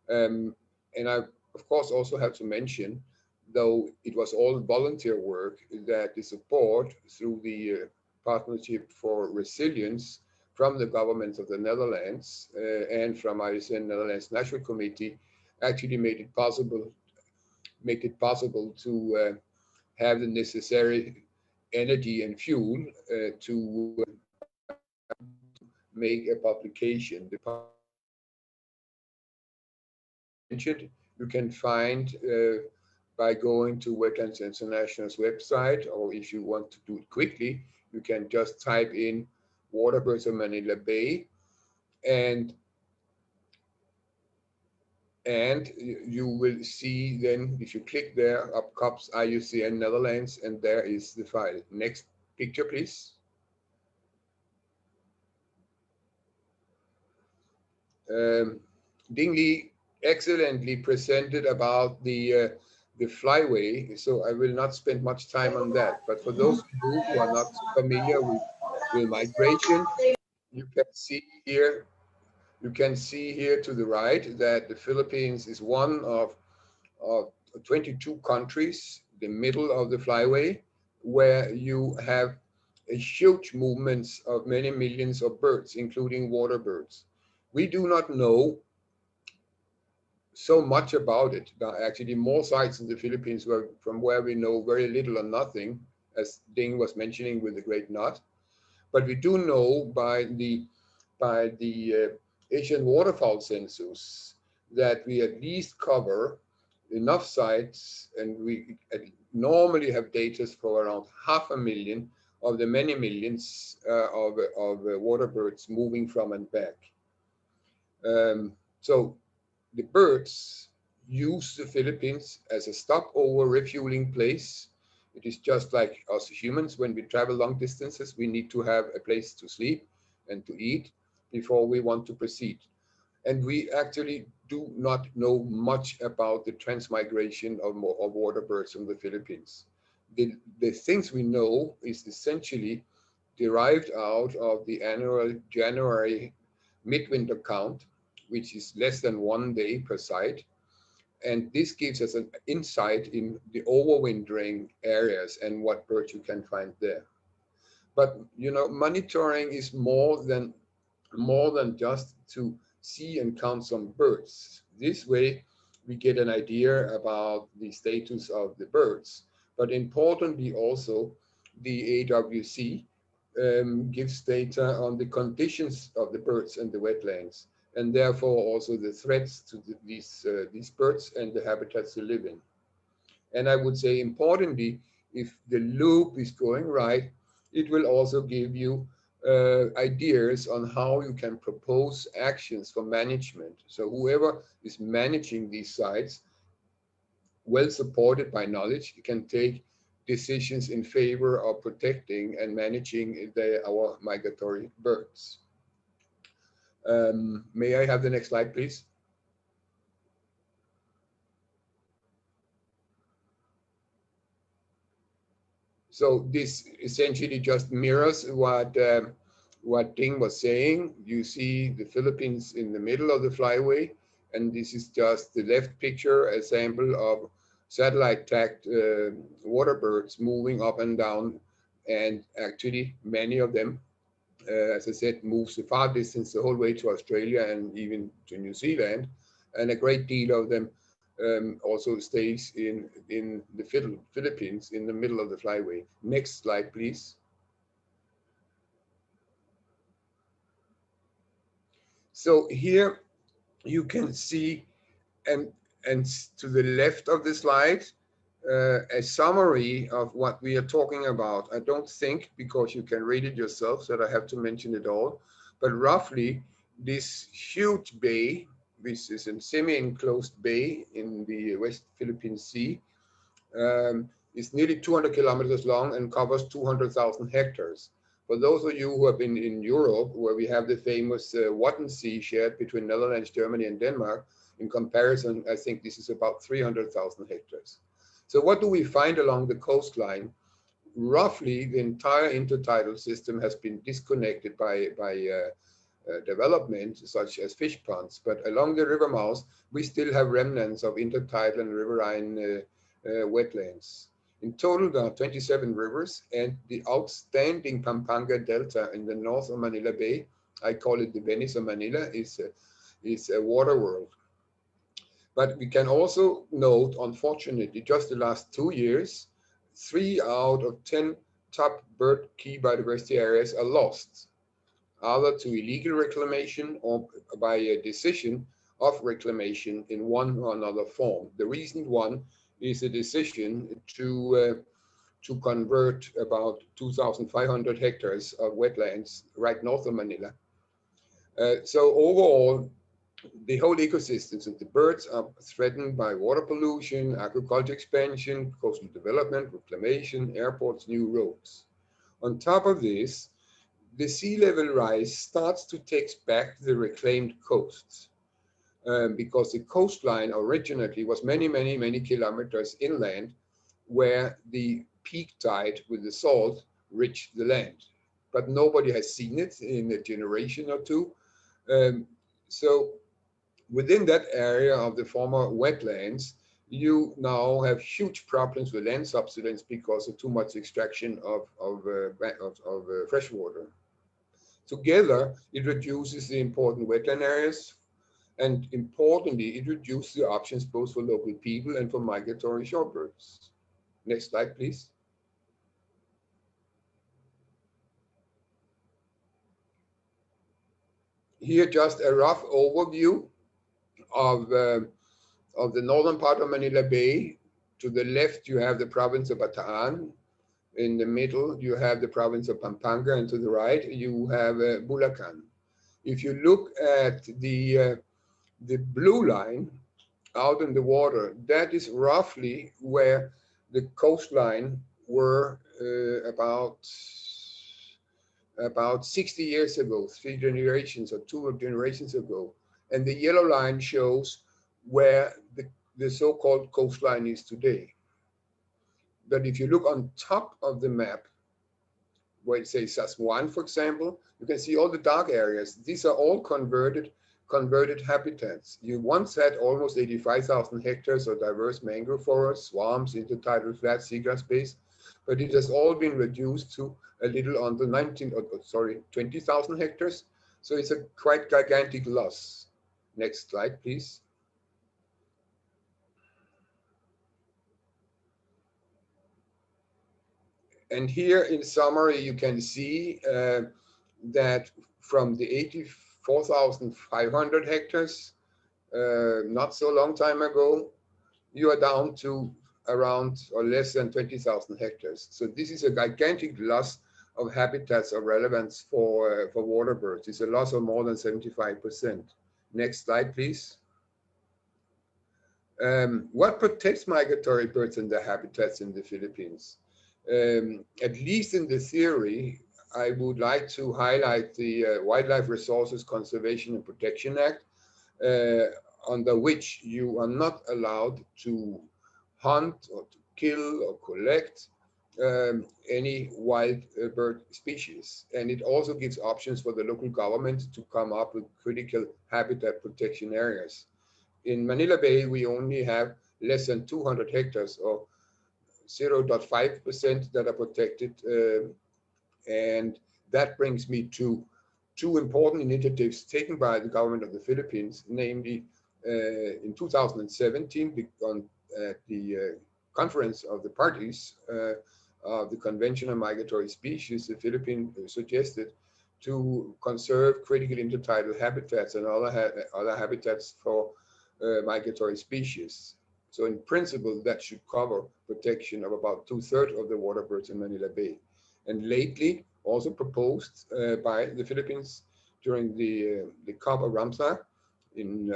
And I, of course, also have to mention, though it was all volunteer work, that the support through the Partnership for Resilience from the governments of the Netherlands and from IUCN Netherlands National Committee actually made it possible to have the necessary energy and fuel to make a publication. You can find by going to Wetlands International's website, or if you want to do it quickly, you can just type in Waterbirds of Manila Bay, and you will see then, if you click there, up comes IUCN Netherlands, and there is the file. Next picture, please. Dingley excellently presented about the Flyway, so I will not spend much time on that. But for those of you who are not familiar with migration, you can see here to the right that the Philippines is one of 22 countries, the middle of the Flyway, where you have a huge movements of many millions of birds, including water birds. We do not know so much about it. There are actually more sites in the Philippines from where we know very little or nothing, as Ding was mentioning with the great knot. But we do know by the Asian waterfowl census that we at least cover enough sites, and we normally have data for around 500,000 of the many millions of water birds moving from and back. So the birds use the Philippines as a stopover refueling place. It is just like us humans, when we travel long distances, we need to have a place to sleep and to eat before we want to proceed. And we actually do not know much about the transmigration of water birds from the Philippines. The things we know is essentially derived out of the annual January midwinter count, which is less than 1 day per site. And this gives us an insight in the overwintering areas and what birds you can find there. But you know, monitoring is more than just to see and count some birds. This way, we get an idea about the status of the birds. But importantly, also, the AWC gives data on the conditions of the birds and the wetlands, and therefore also the threats to these birds and the habitats they live in. And I would say, importantly, if the loop is going right, it will also give you ideas on how you can propose actions for management. So whoever is managing these sites, well supported by knowledge, can take decisions in favor of protecting and managing our migratory birds. May I have the next slide, please? So this essentially just mirrors what Ding was saying. You see the Philippines in the middle of the flyway, and this is just the left picture, a sample of satellite tagged waterbirds moving up and down, and actually many of them, as I said, moves a far distance the whole way to Australia and even to New Zealand, and a great deal of them also stays in the Philippines in the middle of the flyway. Next slide, please. So here you can see, and to the left of the slide, a summary of what we are talking about. I don't think, because you can read it yourself, that I have to mention it all, but roughly this huge bay, which is a semi-enclosed bay in the West Philippine Sea, is nearly 200 kilometers long and covers 200,000 hectares. For those of you who have been in Europe, where we have the famous Wadden Sea shared between Netherlands, Germany, and Denmark, in comparison, I think this is about 300,000 hectares. So what do we find along the coastline? Roughly, the entire intertidal system has been disconnected by development, such as fish ponds, but along the river mouths, we still have remnants of intertidal and riverine wetlands. In total, there are 27 rivers, and the outstanding Pampanga Delta in the north of Manila Bay, I call it the Venice of Manila, is a water world. But we can also note, unfortunately, just the last 2 years, 3 out of 10 top bird key biodiversity areas are lost, either to illegal reclamation or by a decision of reclamation in one or another form. The recent one is a decision to convert about 2,500 hectares of wetlands right north of Manila. So overall, the whole ecosystems of the birds are threatened by water pollution, agriculture expansion, coastal development, reclamation, airports, new roads. On top of this, the sea level rise starts to take back the reclaimed coasts, because the coastline originally was many kilometers inland, where the peak tide with the salt reached the land. But nobody has seen it in a generation or two. So within that area of the former wetlands, you now have huge problems with land subsidence because of too much extraction of fresh water. Together, it reduces the important wetland areas, and importantly, it reduces the options both for local people and for migratory shorebirds. Next slide, please. Here, just a rough overview of the northern part of Manila Bay. To the left, you have the province of Bataan. In the middle, you have the province of Pampanga, and to the right, you have Bulacan. If you look at the blue line out in the water, that is roughly where the coastline were about 60 years ago, 3 generations or 2 generations ago. And the yellow line shows where the so-called coastline is today. But if you look on top of the map, where it says SAS1, for example, you can see all the dark areas. These are all converted habitats. You once had almost 85,000 hectares of diverse mangrove forests, swamps, intertidal flats, seagrass base. but it has all been reduced to a little under 20,000 hectares. So it's a quite gigantic loss. Next slide, please. And here in summary, you can see that from the 84,500 hectares, not so long time ago, you are down to around or less than 20,000 hectares. So this is a gigantic loss of habitats of relevance for waterbirds. It's a loss of more than 75%. Next slide, please. What protects migratory birds and their habitats in the Philippines? At least in the theory, I would like to highlight the Wildlife Resources Conservation and Protection Act, under which you are not allowed to hunt or to kill or collect any wild bird species. And it also gives options for the local government to come up with critical habitat protection areas. In Manila Bay, we only have less than 200 hectares or 0.5% that are protected. And that brings me to two important initiatives taken by the government of the Philippines, namely in 2017 at the conference of the parties of the Convention on Migratory Species, the Philippines suggested to conserve critical intertidal habitats and other habitats for migratory species. So in principle, that should cover protection of about 2/3 of the waterbirds in Manila Bay. And lately, also proposed by the Philippines during the COP of Ramsar in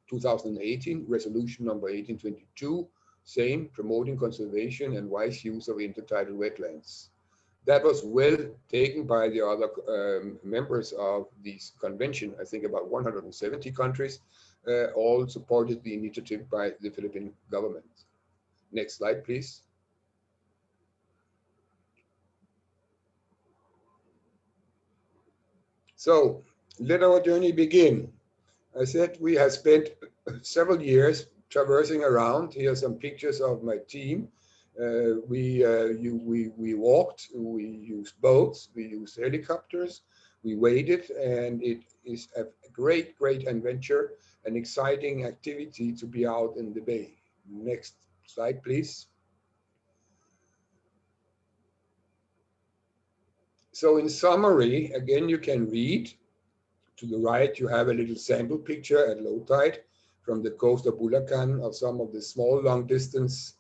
2018, resolution number 1822, same, promoting conservation and wise use of intertidal wetlands. That was well taken by the other members of this convention. I think about 170 countries all supported the initiative by the Philippine government. Next slide, please. So let our journey begin. I said we have spent several years traversing around. Here are some pictures of my team. We walked, we used boats, we used helicopters, we waded, and it is a great adventure, an exciting activity to be out in the bay. Next slide, please. So in summary, again, you can read. To the right, you have a little sample picture at low tide from the coast of Bulacan of some of the small long distance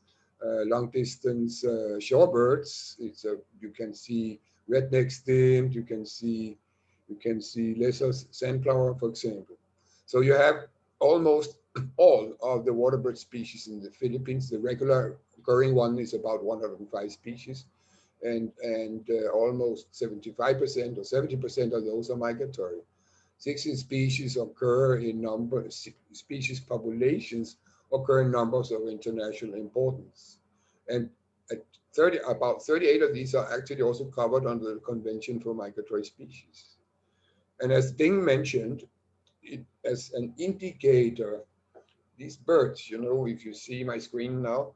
shorebirds. You can see redneck stimped, you can see lesser sandflower, for example. So you have almost all of the waterbird species in the Philippines. The regular occurring one is about 105 species, and almost 75% or 70% of those are migratory. 16 species occur in species populations occur in numbers of international importance. And about 38 of these are actually also covered under the Convention for Migratory Species. And as Ding mentioned, as an indicator, these birds, you know, if you see my screen now,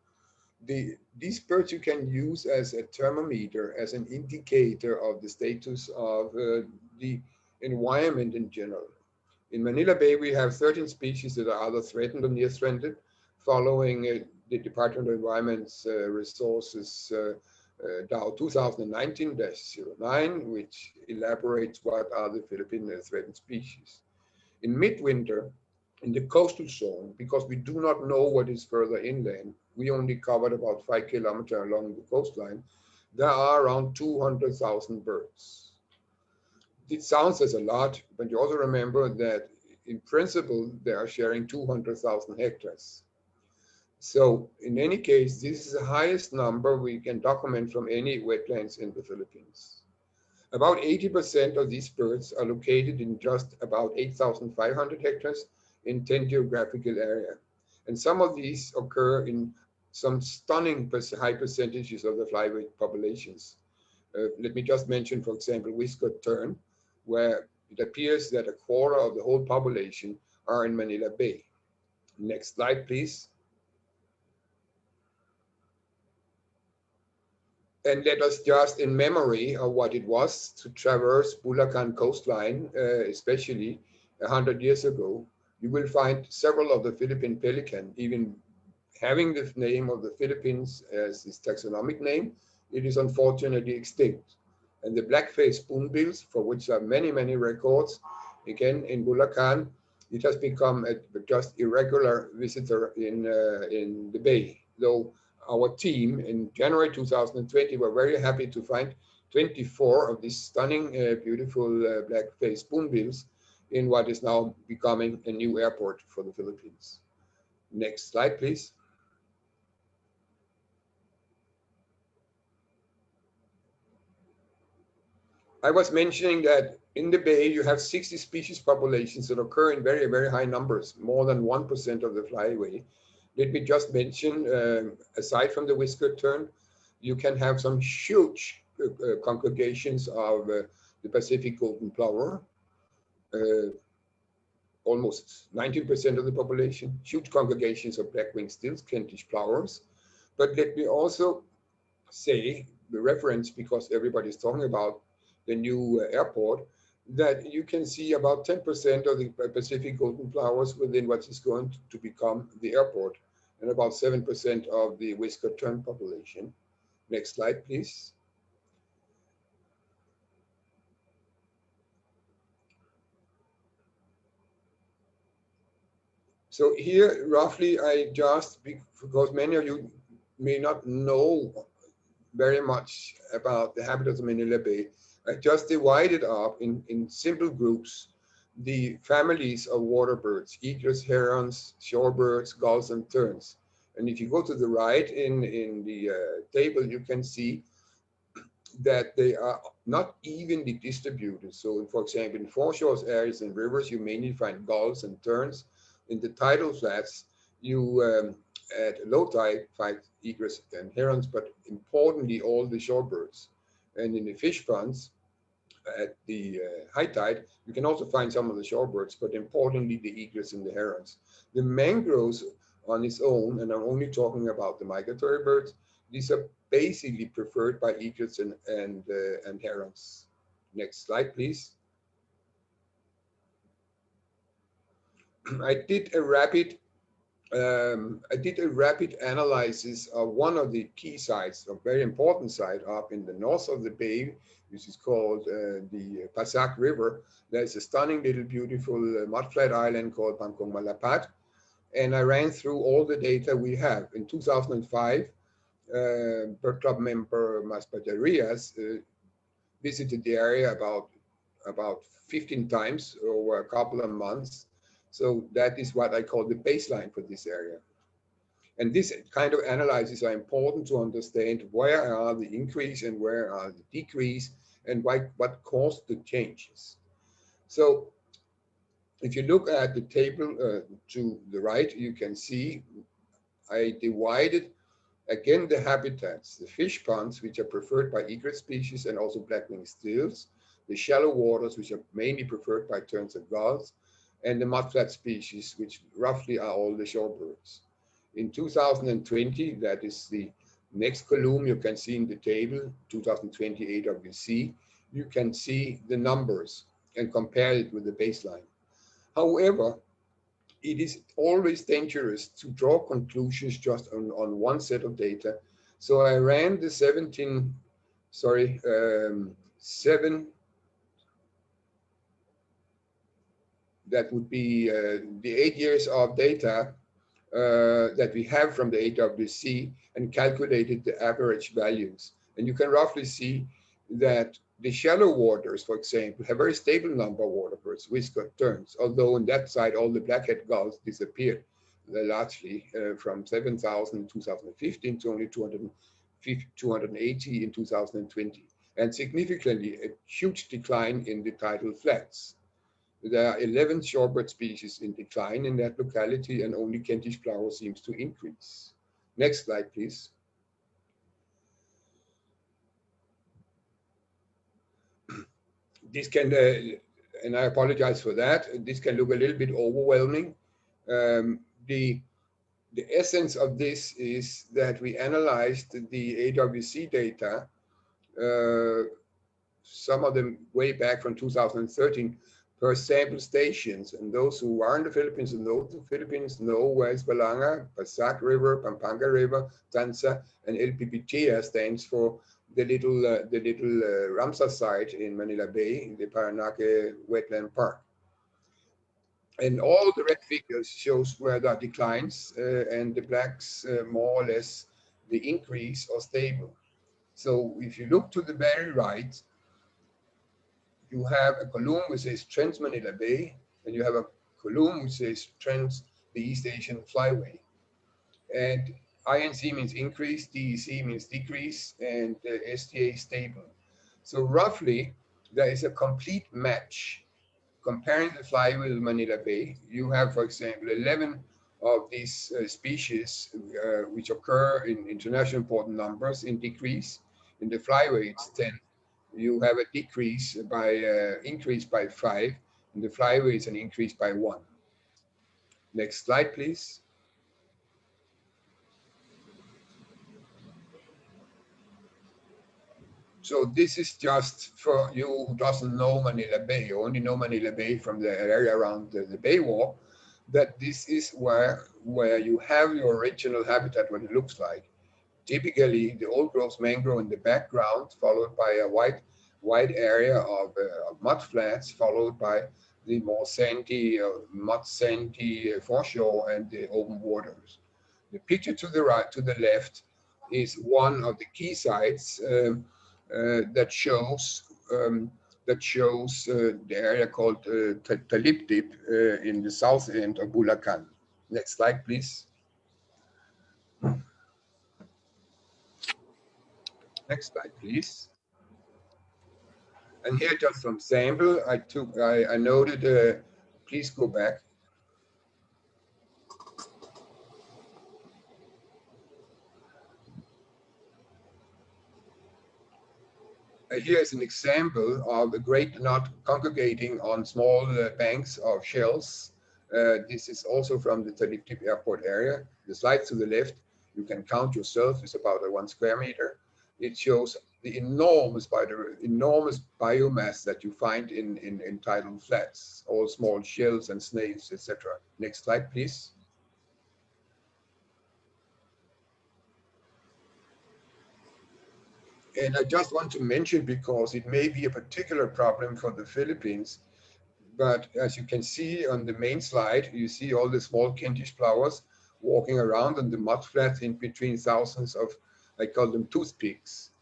these birds you can use as a thermometer, as an indicator of the status of the environment in general. In Manila Bay, we have 13 species that are either threatened or near threatened, following the Department of Environment's Resources DAO 2019-09, which elaborates what are the Philippine threatened species. In midwinter, in the coastal zone, because we do not know what is further inland, we only covered about 5 kilometers along the coastline, there are around 200,000 birds. It sounds as a lot, but you also remember that in principle, they are sharing 200,000 hectares. So in any case, this is the highest number we can document from any wetlands in the Philippines. About 80% of these birds are located in just about 8,500 hectares in 10 geographical area. And some of these occur in some stunning high percentages of the flyway populations. Let me just mention, for example, whiskered tern, where it appears that a quarter of the whole population are in Manila Bay. Next slide, please. And let us just in memory of what it was to traverse Bulacan coastline, especially 100 years ago, you will find several of the Philippine pelican, even having the name of the Philippines as its taxonomic name, it is unfortunately extinct. And the black-faced spoonbills, for which there are many, many records, again in Bulacan, it has become a just irregular visitor in the bay. Though our team in January 2020 were very happy to find 24 of these stunning, beautiful black-faced spoonbills in what is now becoming a new airport for the Philippines. Next slide, please. I was mentioning that in the bay, you have 60 species populations that occur in very, very high numbers, more than 1% of the flyway. Let me just mention, aside from the whiskered tern, you can have some huge congregations of the Pacific golden plover, almost 19% of the population, huge congregations of black-winged stilts, Kentish plovers. But let me also say, the reference, because everybody's talking about the new airport, that you can see about 10% of the Pacific golden plovers within what is going to become the airport, and about 7% of the whiskered tern population. Next slide, please. So here, roughly, I just, because many of you may not know very much about the habitats of Manila Bay, I just divided up in simple groups the families of waterbirds, egrets, herons, shorebirds, gulls, and terns. And if you go to the right in the table, you can see that they are not evenly distributed. So, for example, in foreshores areas and rivers, you mainly find gulls and terns. In the tidal flats, you at low tide find egrets and herons, but importantly, all the shorebirds. And in the fish ponds, at the high tide, you can also find some of the shorebirds, but importantly, the egrets and the herons. The mangroves on its own, and I'm only talking about the migratory birds, these are basically preferred by egrets and herons. Next slide, please. I did a rapid analysis of one of the key sites, a very important site up in the north of the bay, which is called the Pasak River. There's a stunning little beautiful mudflat island called Bangkong Malapat. And I ran through all the data we have. In 2005, Bird Club member Mas Pajarias visited the area about 15 times over a couple of months. So that is what I call the baseline for this area. And this kind of analyses are important to understand where are the increase and where are the decrease and what caused the changes. So if you look at the table to the right, you can see I divided again the habitats, the fish ponds, which are preferred by egret species and also black-winged stilts, the shallow waters, which are mainly preferred by terns and gulls, and the mudflat species, which roughly are all the shorebirds. In 2020, that is the next column you can see in the table, 2020 AWC, you can see the numbers and compare it with the baseline. However, it is always dangerous to draw conclusions just on one set of data. So I ran the 7, that would be the 8 years of data that we have from the AWC and calculated the average values. And you can roughly see that the shallow waters, for example, have a very stable number of waterbirds, whiskered terns, although on that side, all the blackhead gulls disappeared largely from 7,000 in 2015 to only 280 in 2020. And significantly, a huge decline in the tidal flats. There are 11 shorebird species in decline in that locality, and only Kentish plover seems to increase. Next slide, please. This can, and I apologize for that, this can look a little bit overwhelming. The the essence of this is that we analyzed the AWC data, some of them way back from 2013, per sample stations. And those who are in the Philippines and know the Philippines know where is Balanga, Pasak River, Pampanga River, Tansa, and LPPTA stands for the little Ramsar site in Manila Bay in the Paranaque Wetland Park. And all the red figures shows where there are declines, and the blacks more or less the increase or stable. So if you look to the very right, you have a column which says Trans Manila Bay, and you have a column which says Trans the East Asian Flyway. And INC means increase, DEC means decrease, and STA stable. So roughly, there is a complete match. Comparing the flyway with Manila Bay, you have, for example, 11 of these species which occur in international important numbers in decrease. In the flyway, it's 10. You have a decrease by increase by 5. In the flyway, it's an increase by 1. Next slide, please. So this is just for you who doesn't know Manila Bay, you only know Manila Bay from the area around the Bay Walk, that this is where you have your original habitat, what it looks like. Typically, the old growth mangrove in the background, followed by a wide area of mud flats, followed by the more sandy, mud sandy foreshore and the open waters. The picture to the right, to the left, is one of the key sites that shows the area called Taliptip in the south end of Bulacan. Next slide, please. Next slide, please. And here just some sample I noted, please go back. Here is an example of a great knot congregating on small banks of shells. This is also from the Taliptip airport area. The slide to the left, you can count yourself, it's about 1 square meter. It shows the enormous biomass that you find in tidal flats, all small shells and snails, etc. Next slide, please. And I just want to mention, because it may be a particular problem for the Philippines, but as you can see on the main slide, you see all the small Kentish flowers walking around on the mud flats in between thousands of, I call them toothpicks.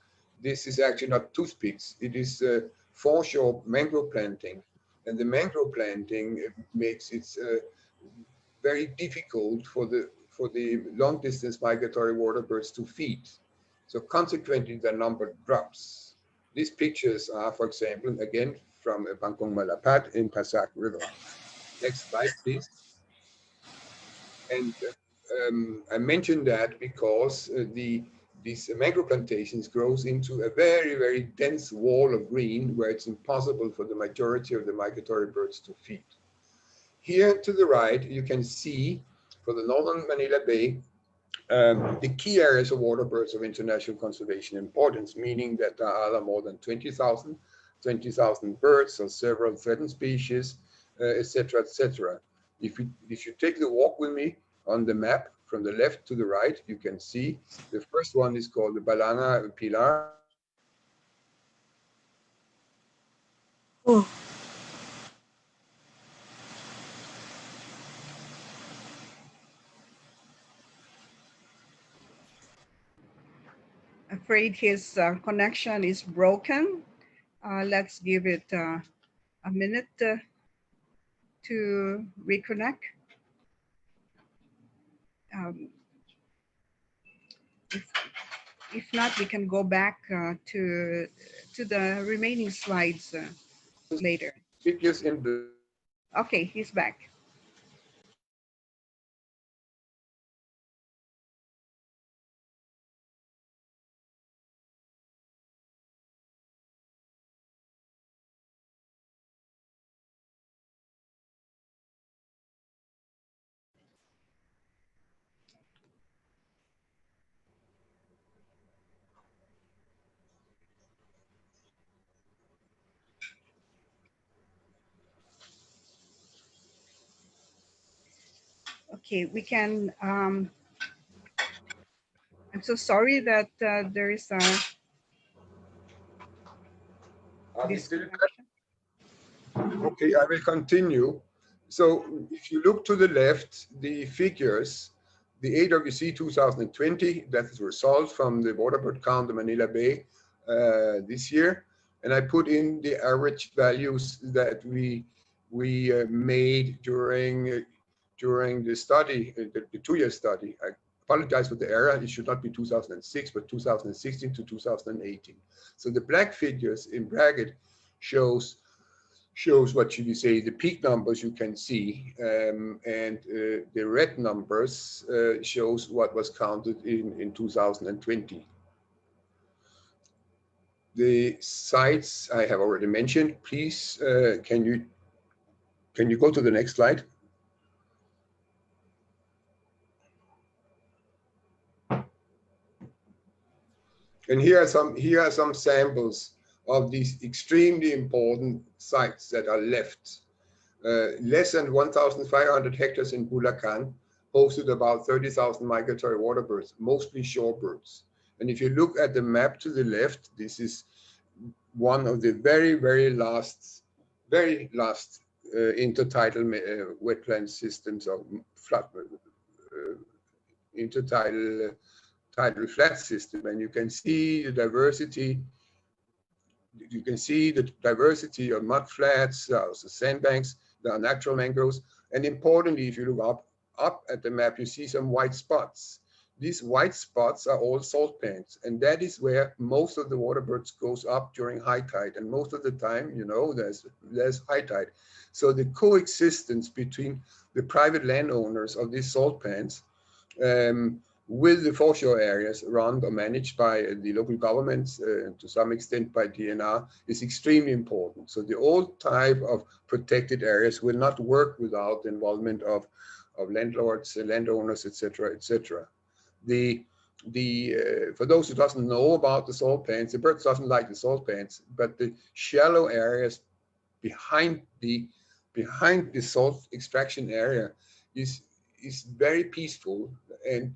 This is actually not toothpicks, it is foreshore mangrove planting. And the mangrove planting makes it very difficult for the long distance migratory waterbirds to feed. So consequently, the number drops. These pictures are, for example, again, from Bangkong Malapat in Pasak River. Next slide, please. And I mentioned that because these mangrove plantations grows into a very, very dense wall of green where it's impossible for the majority of the migratory birds to feed. Here to the right, you can see for the northern Manila Bay, the key areas of waterbirds of international conservation importance, meaning that there are more than 20,000 birds or several threatened species, etc., etc. If you take the walk with me on the map from the left to the right, you can see the first one is called the Balanga Pilar. Oh. Afraid his connection is broken. Let's give it a minute to reconnect. If not, we can go back to the remaining slides later. Okay, he's back. Okay, we can, I'm so sorry that there is a Are we still disconnection. Okay, I will continue. So if you look to the left, the figures, the AWC 2020, that is results from the waterbird count in Manila Bay this year. And I put in the average values that we made during the study, the 2-year study. I apologize for the error. It should not be 2006, but 2016 to 2018. So the black figures in bracket shows what should you say, the peak numbers you can see, and the red numbers shows what was counted in 2020. The sites I have already mentioned. Please, can you go to the next slide? And here are some samples of these extremely important sites that are left. Less than 1,500 hectares in Bulacan hosted about 30,000 migratory waterbirds, mostly shorebirds. And if you look at the map to the left, this is one of the very last intertidal wetland systems of intertidal tidal flat system, and you can see the diversity. You can see the diversity of mud flats, also sandbanks. There are natural mangroves, and importantly, if you look up at the map, you see some white spots. These white spots are all salt pans, and that is where most of the waterbirds goes up during high tide. And most of the time, you know, there's high tide. So the coexistence between the private landowners of these salt pans with the foreshore areas run or managed by the local governments, to some extent by DNR, is extremely important. So the old type of protected areas will not work without the involvement of landlords, landowners, etc., etc. For those who doesn't know about the salt pans, the birds doesn't like the salt pans, but the shallow areas behind the salt extraction area is very peaceful, and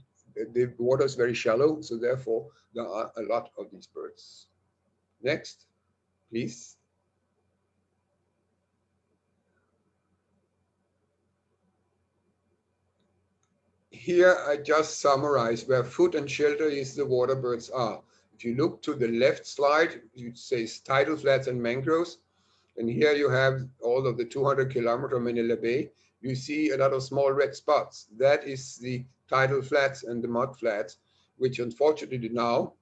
the water is very shallow, so therefore there are a lot of these birds. Next, please. Here I just summarize where food and shelter is the waterbirds are. If you look to the left slide, it says tidal flats and mangroves. And here you have all of the 200-kilometer Manila Bay. You see a lot of small red spots. That is the tidal flats and the mud flats, which unfortunately now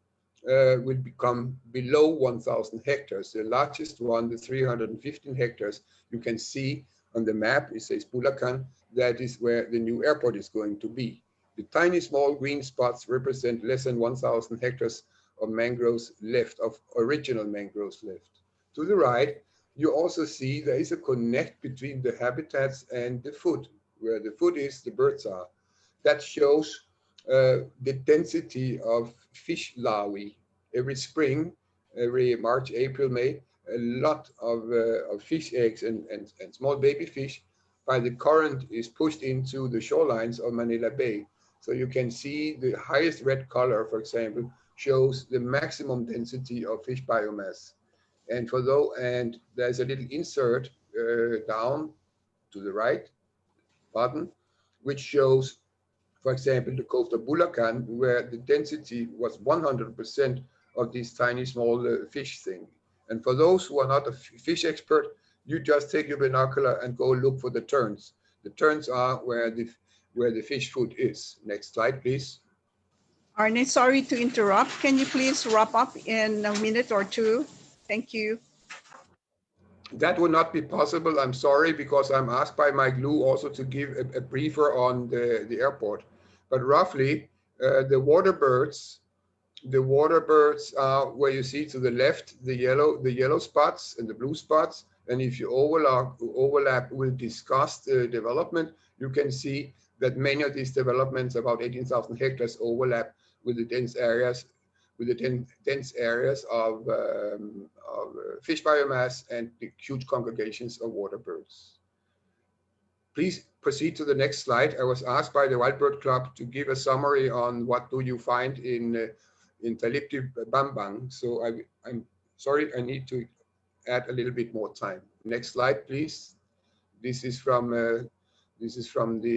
will become below 1,000 hectares. The largest one, the 315 hectares, you can see on the map, it says Bulacan. That is where the new airport is going to be. The tiny small green spots represent less than 1,000 hectares of mangroves left, of original mangroves left. To the right, you also see there is a connect between the habitats and the food. Where the food is, the birds are. That shows the density of fish larvae. Every spring, every March, April, May, a lot of fish eggs and small baby fish by the current is pushed into the shorelines of Manila Bay. So you can see the highest red color, for example, shows the maximum density of fish biomass. And there's a little insert down to the right button, which shows, for example, the coast of Bulacan, where the density was 100% of this tiny small fish thing. And for those who are not a fish expert, you just take your binocular and go look for the terns. The terns are where the fish food is. Next slide, please. Arne, sorry to interrupt. Can you please wrap up in a minute or two? Thank you. That would not be possible. I'm sorry, because I'm asked by my GLU also to give a briefer on the airport. But roughly, the waterbirds are where you see to the left the yellow spots and the blue spots. And if you overlap with discussed development, you can see that many of these developments, about 18,000 hectares, overlap with the dense areas of fish biomass and the huge congregations of waterbirds. Please proceed to the next slide. I was asked by the Wild Bird Club to give a summary on what do you find in Taliptip Bambang. So I'm sorry, I need to add a little bit more time. Next slide, please. This is from the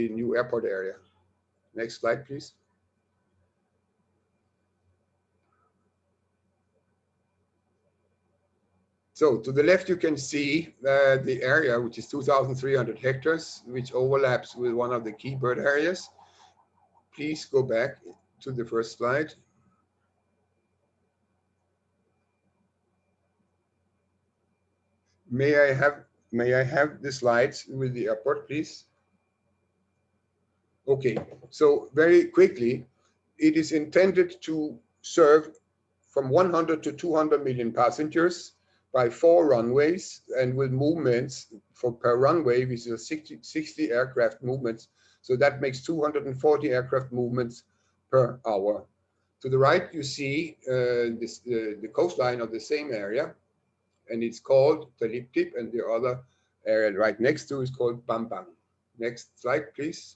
new airport area. Next slide, please. So to the left, you can see the area, which is 2,300 hectares, which overlaps with one of the key bird areas. Please go back to the first slide. May I have the slides with the airport, please? Okay, so very quickly, it is intended to serve from 100 to 200 million passengers by 4 runways, and with movements per runway, which is 60 aircraft movements. So that makes 240 aircraft movements per hour. To the right, you see the coastline of the same area, and it's called Taliptip, and the other area right next to is called Bambang. Next slide, please.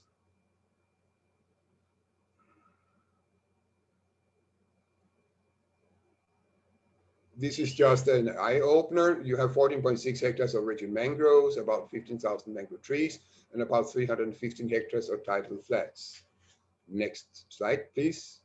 This is just an eye-opener. You have 14.6 hectares of rigid mangroves, about 15,000 mangrove trees, and about 315 hectares of tidal flats. Next slide, please.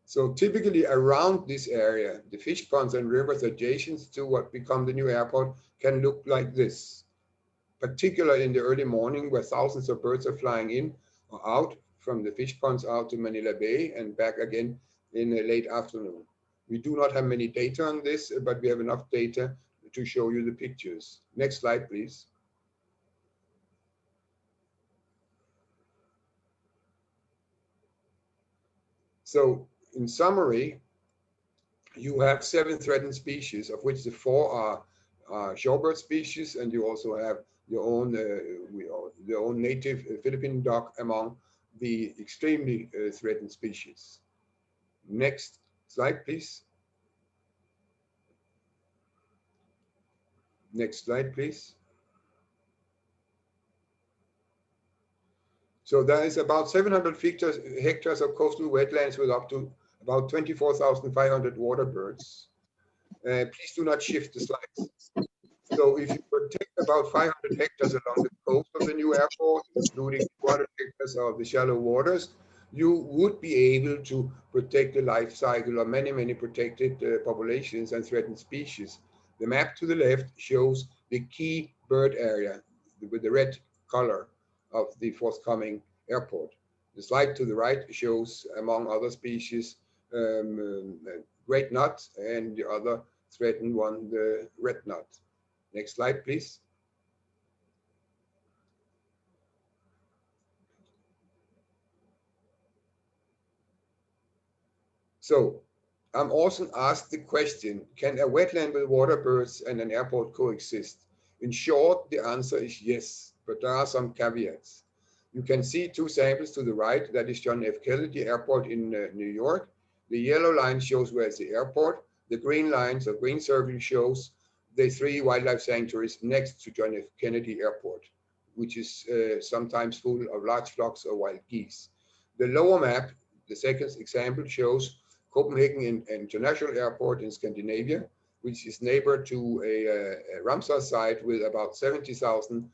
So typically around this area, the fish ponds and rivers adjacent to what become the new airport can look like this, particularly in the early morning where thousands of birds are flying in or out from the fish ponds out to Manila Bay and back again in the late afternoon. We do not have many data on this, but we have enough data to show you the pictures. Next slide, please. So in summary, you have 7 threatened species, of which the 4 are shorebird species, and you also have your own native Philippine duck among the extremely threatened species. Next slide, please. Next slide, please. So there is about 700 hectares of coastal wetlands with up to about 24,500 waterbirds. Please do not shift the slides. So if you protect about 500 hectares along the coast of the new airport, including 200 hectares of the shallow waters, you would be able to protect the life cycle of many, many protected populations and threatened species. The map to the left shows the key bird area with the red color of the forthcoming airport. The slide to the right shows, among other species, great nut, and the other threatened one, the red nut. Next slide, please. So I'm often asked the question, can a wetland with waterbirds and an airport coexist? In short, the answer is yes, but there are some caveats. You can see 2 samples to the right. That is John F. Kennedy Airport in New York. The yellow line shows where it's the airport. The green lines or green circle shows the 3 wildlife sanctuaries next to John F. Kennedy Airport, which is sometimes full of large flocks of wild geese. The lower map, the second example, shows Copenhagen International Airport in Scandinavia, which is neighbor to a Ramsar site with about 70,000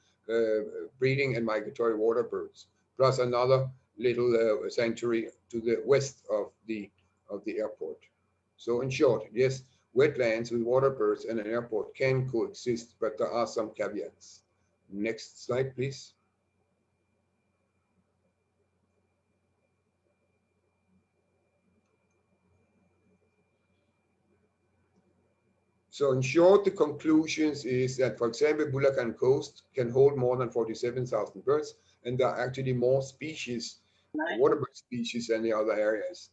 breeding and migratory waterbirds, plus another little sanctuary to the west of the airport. So in short, yes, wetlands with waterbirds and an airport can coexist, but there are some caveats. Next slide, please. So in short, the conclusions is that, for example, Bulacan Coast can hold more than 47,000 birds, and there are actually more species, waterbird species, than the other areas.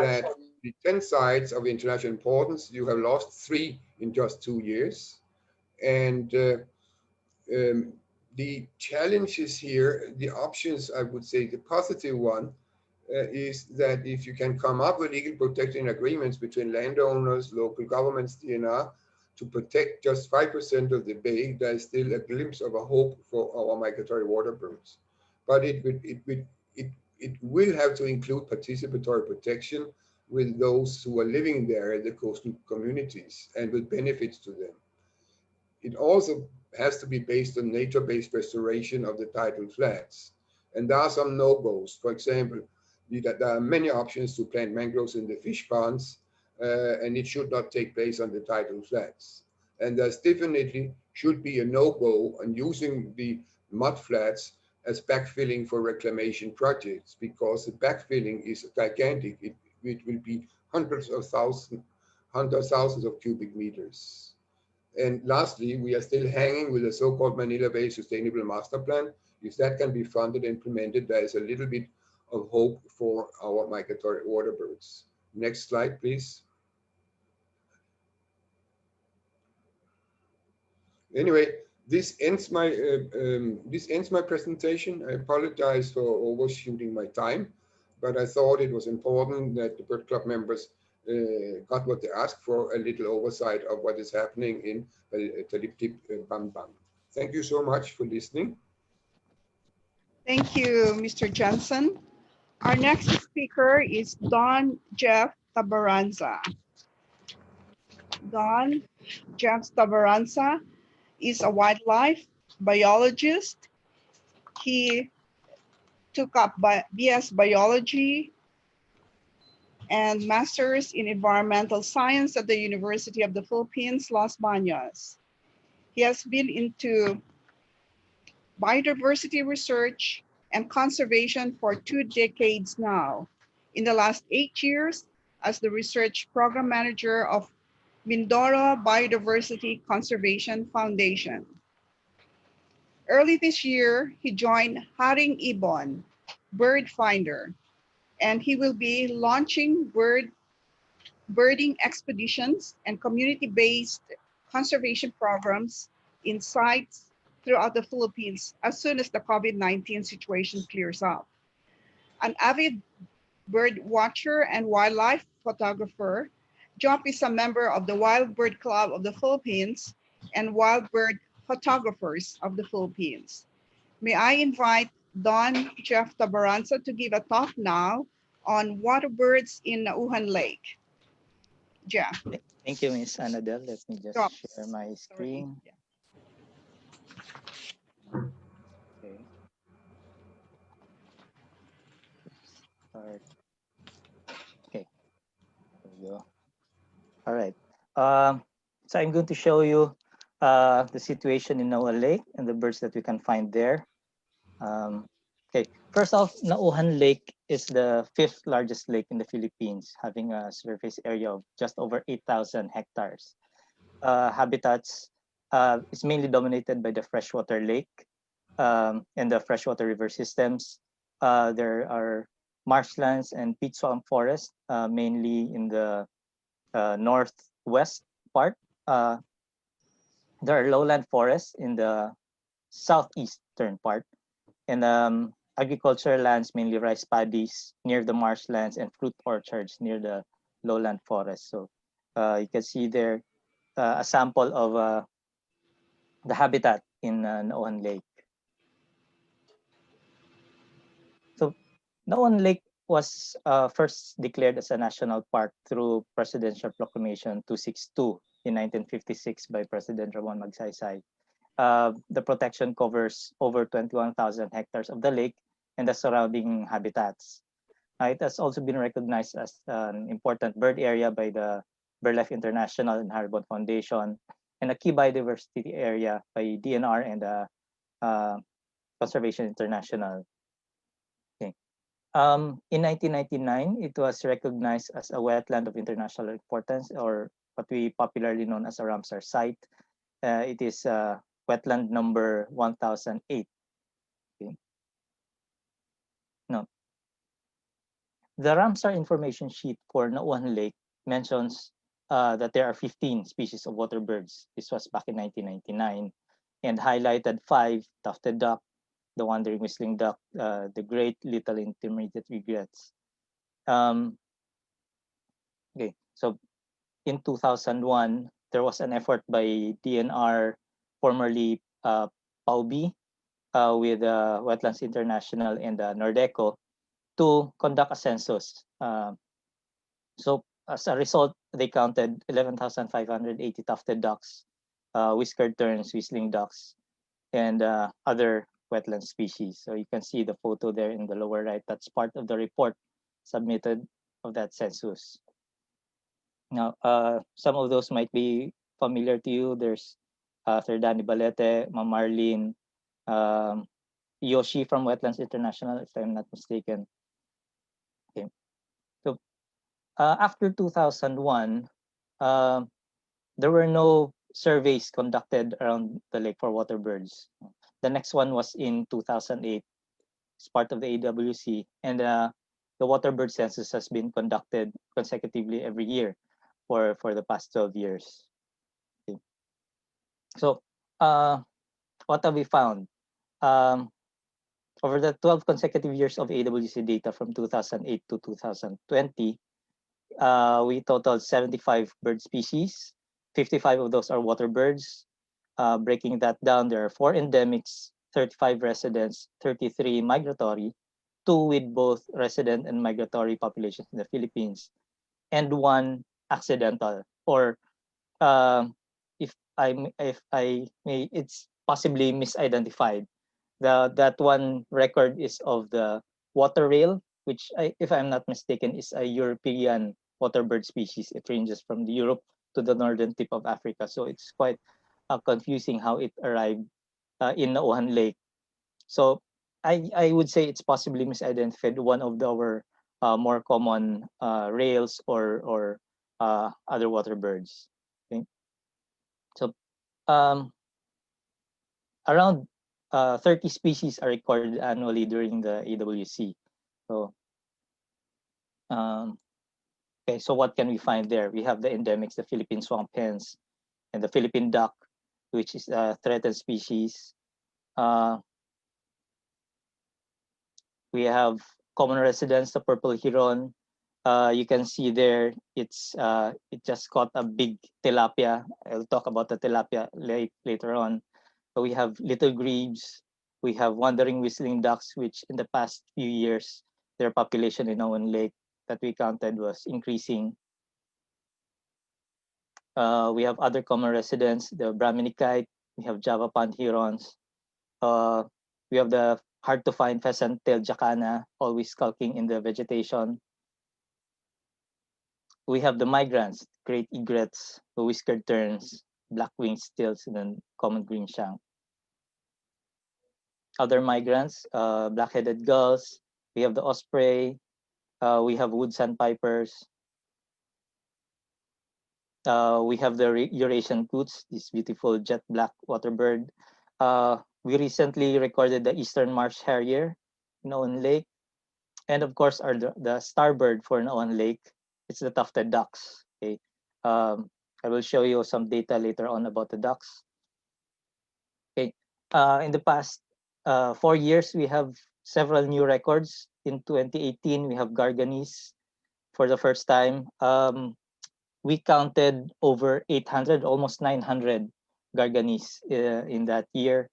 That the 10 sites of international importance, you have lost 3 in just 2 years. And the challenges here, the options, I would say, the positive one is that if you can come up with legal protecting agreements between landowners, local governments, DNR, to protect just 5% of the bay, there is still a glimpse of a hope for our migratory waterbirds. But it will have to include participatory protection with those who are living there in the coastal communities and with benefits to them. It also has to be based on nature-based restoration of the tidal flats. And there are some no-goes. For example, there are many options to plant mangroves in the fish ponds, and it should not take place on the tidal flats. And there's definitely should be a no-go on using the mud flats as backfilling for reclamation projects, because the backfilling is gigantic. It will be hundreds of thousands of cubic meters. And lastly, we are still hanging with the so-called Manila Bay Sustainable Master Plan. If that can be funded and implemented, there is a little bit of hope for our migratory waterbirds. Next slide, please. Anyway, this ends my presentation. I apologize for overshooting my time, but I thought it was important that the Bird Club members got what they asked for, a little oversight of what is happening in Taliptip Bambang. Thank you so much for listening. Thank you, Mr. Johnson. Our next speaker is Don Jeff Tabaranza. Don Jeff Tabaranza is a wildlife biologist. He took up BS Biology and Masters in Environmental Science at the University of the Philippines, Los Baños. He has been into biodiversity research and conservation for 2 decades now. In the last 8 years, as the research program manager of Mindoro Biodiversity Conservation Foundation. Early this year, he joined Haring Ibon, Bird Finder, and he will be launching birding expeditions and community-based conservation programs in sites throughout the Philippines as soon as the COVID-19 situation clears up. An avid bird watcher and wildlife photographer, Jop is a member of the Wild Bird Club of the Philippines and Wild Bird Photographers of the Philippines. May I invite Don Jeff Tabaranza to give a talk now on waterbirds in Naujan Lake. Jeff. Thank you, Ms. Annabelle. Let me just Drop. share my screen. Okay. Start. Okay. There we go. All right. So I'm going to show you the situation in Naujan Lake and the birds that we can find there. Okay. First off, Naujan Lake is the 5th largest lake in the Philippines, having a surface area of just over 8,000 hectares. Habitats is mainly dominated by the freshwater lake and the freshwater river systems. There are marshlands and peat swamp forests, mainly in the northwest part. There are lowland forests in the southeastern part, and agricultural lands, mainly rice paddies near the marshlands and fruit orchards near the lowland forest. So you can see there a sample of the habitat in Naujan Lake. So Naujan Lake was first declared as a national park through Presidential Proclamation 262 in 1956 by President Ramon Magsaysay. The protection covers over 21,000 hectares of the lake and the surrounding habitats. It has also been recognized as an important bird area by the BirdLife International and Harbon Foundation, and a key biodiversity area by DNR and Conservation International. Okay. In 1999, it was recognized as a wetland of international importance, or what we popularly known as a Ramsar site. It is wetland number 1008. Okay. No. The Ramsar information sheet for Naujan Lake mentions that there are 15 species of waterbirds. This was back in 1999, and highlighted 5 tufted duck, the wandering whistling duck, the great little intermediate regrets. Okay, so in 2001, there was an effort by DNR, formerly PAUB, with Wetlands International and Nordeco, to conduct a census. So as a result, they counted 11,580 tufted ducks, whiskered terns, whistling ducks, and other wetland species. So you can see the photo there in the lower right. That's part of the report submitted of that census. Now, some of those might be familiar to you. There's Sir Danny Balete, Ma'am Marlene, Yoshi from Wetlands International, if I'm not mistaken. Okay. So after 2001, there were no surveys conducted around the lake for waterbirds. The next one was in 2008. It's part of the AWC, and the waterbird census has been conducted consecutively every year for the past 12 years. Okay. So what have we found? Over the 12 consecutive years of AWC data from 2008 to 2020, we totaled 75 bird species. 55 of those are water birds. Breaking that down, there are 4 endemics, 35 residents, 33 migratory, 2 with both resident and migratory populations in the Philippines, and 1 accidental, or if I may, it's possibly misidentified. That one record is of the water rail, which, if I'm not mistaken, is a European waterbird species. It ranges from Europe to the northern tip of Africa. So it's quite confusing how it arrived in Naujan Lake. So I would say it's possibly misidentified, one of our more common rails or other water birds. Okay. So around 30 species are recorded annually during the AWC. So okay, so what can we find there? We have the endemics, the Philippine swamp hens, and the Philippine duck, which is a threatened species. We have common residents, the purple heron. You can see there, it just caught a big tilapia. I'll talk about the tilapia later on. But we have little grebes. We have wandering whistling ducks, which in the past few years, their population in Naujan Lake that we counted was increasing. We have other common residents, the Brahminic kite. We have Java pond herons. We have the hard to find pheasant-tailed jacana, always skulking in the vegetation. We have the migrants, great egrets, the whiskered terns, black-winged stilts, and then common green shank. Other migrants, black-headed gulls. We have the osprey. We have wood sandpipers. We have the Eurasian coots, this beautiful jet black waterbird. We recently recorded the eastern marsh harrier in Naujan Lake. And of course, the starbird for Naujan Lake. It's the tufted ducks. Okay, I will show you some data later on about the ducks. Okay, in the past 4 years, we have several new records. In 2018, we have garganese for the first time. We counted over 800, almost 900 garganese in that year.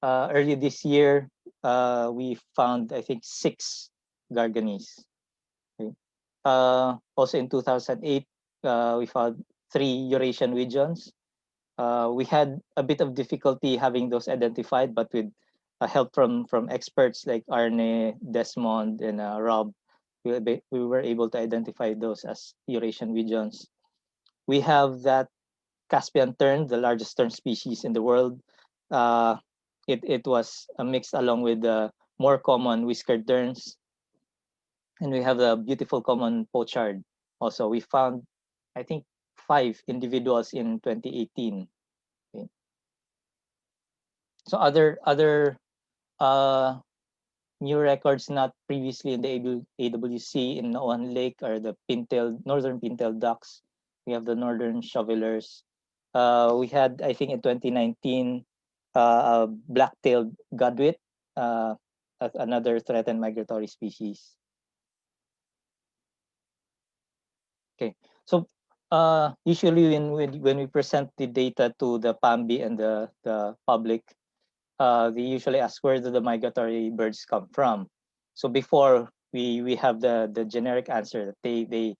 Early this year, we found, I think, 6 garganese. Okay. Also in 2008, we found 3 Eurasian widgeons. We had a bit of difficulty having those identified, but with help from experts like Arne, Desmond, and Rob, we were able to identify those as Eurasian widgeons. We have that Caspian tern, the largest tern species in the world. It was mixed along with the more common whiskered terns. And we have the beautiful common pochard. Also, we found, I think, 5 individuals in 2018. Okay. So other new records not previously in the AWC in Naujan Lake are the northern pin-tailed ducks. We have the northern shovelers. We had, I think, in 2019, a black-tailed godwit, another threatened migratory species. Okay, so usually when we present the data to the PAMB and the public, they usually ask where do the migratory birds come from. So before we have the generic answer that they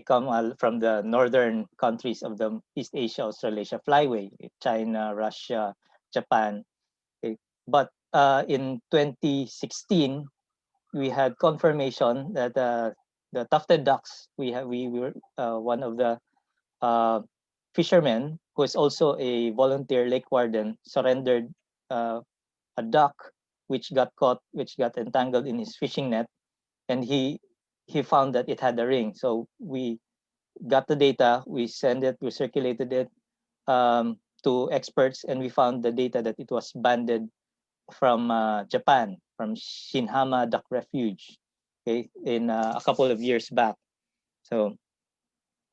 come from the northern countries of the East Asia, Australasia Flyway, China, Russia, Japan. Okay. But in 2016, we had confirmation that the tufted ducks, we were one of the fishermen who is also a volunteer lake warden surrendered a duck which got caught, which got entangled in his fishing net, and he found that it had a ring. So we got the data, we sent it, we circulated it to experts, and we found the data that it was banded from Japan, from Shinhama Duck Refuge, okay, in a couple of years back. So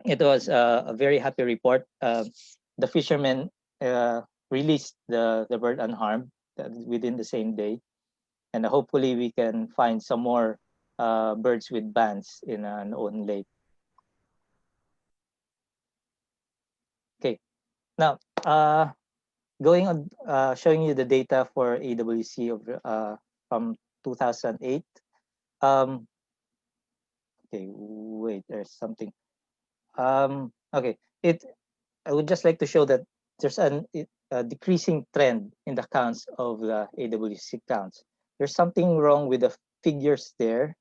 it was a very happy report. The fishermen released the bird unharmed within the same day, and hopefully we can find some more birds with bands in Naujan Lake. Okay, now going on, showing you the data for AWC from 2008. Okay, wait, there's something. Okay, I would just like to show that there's a decreasing trend in the counts of the AWC counts. There's something wrong with the figures there.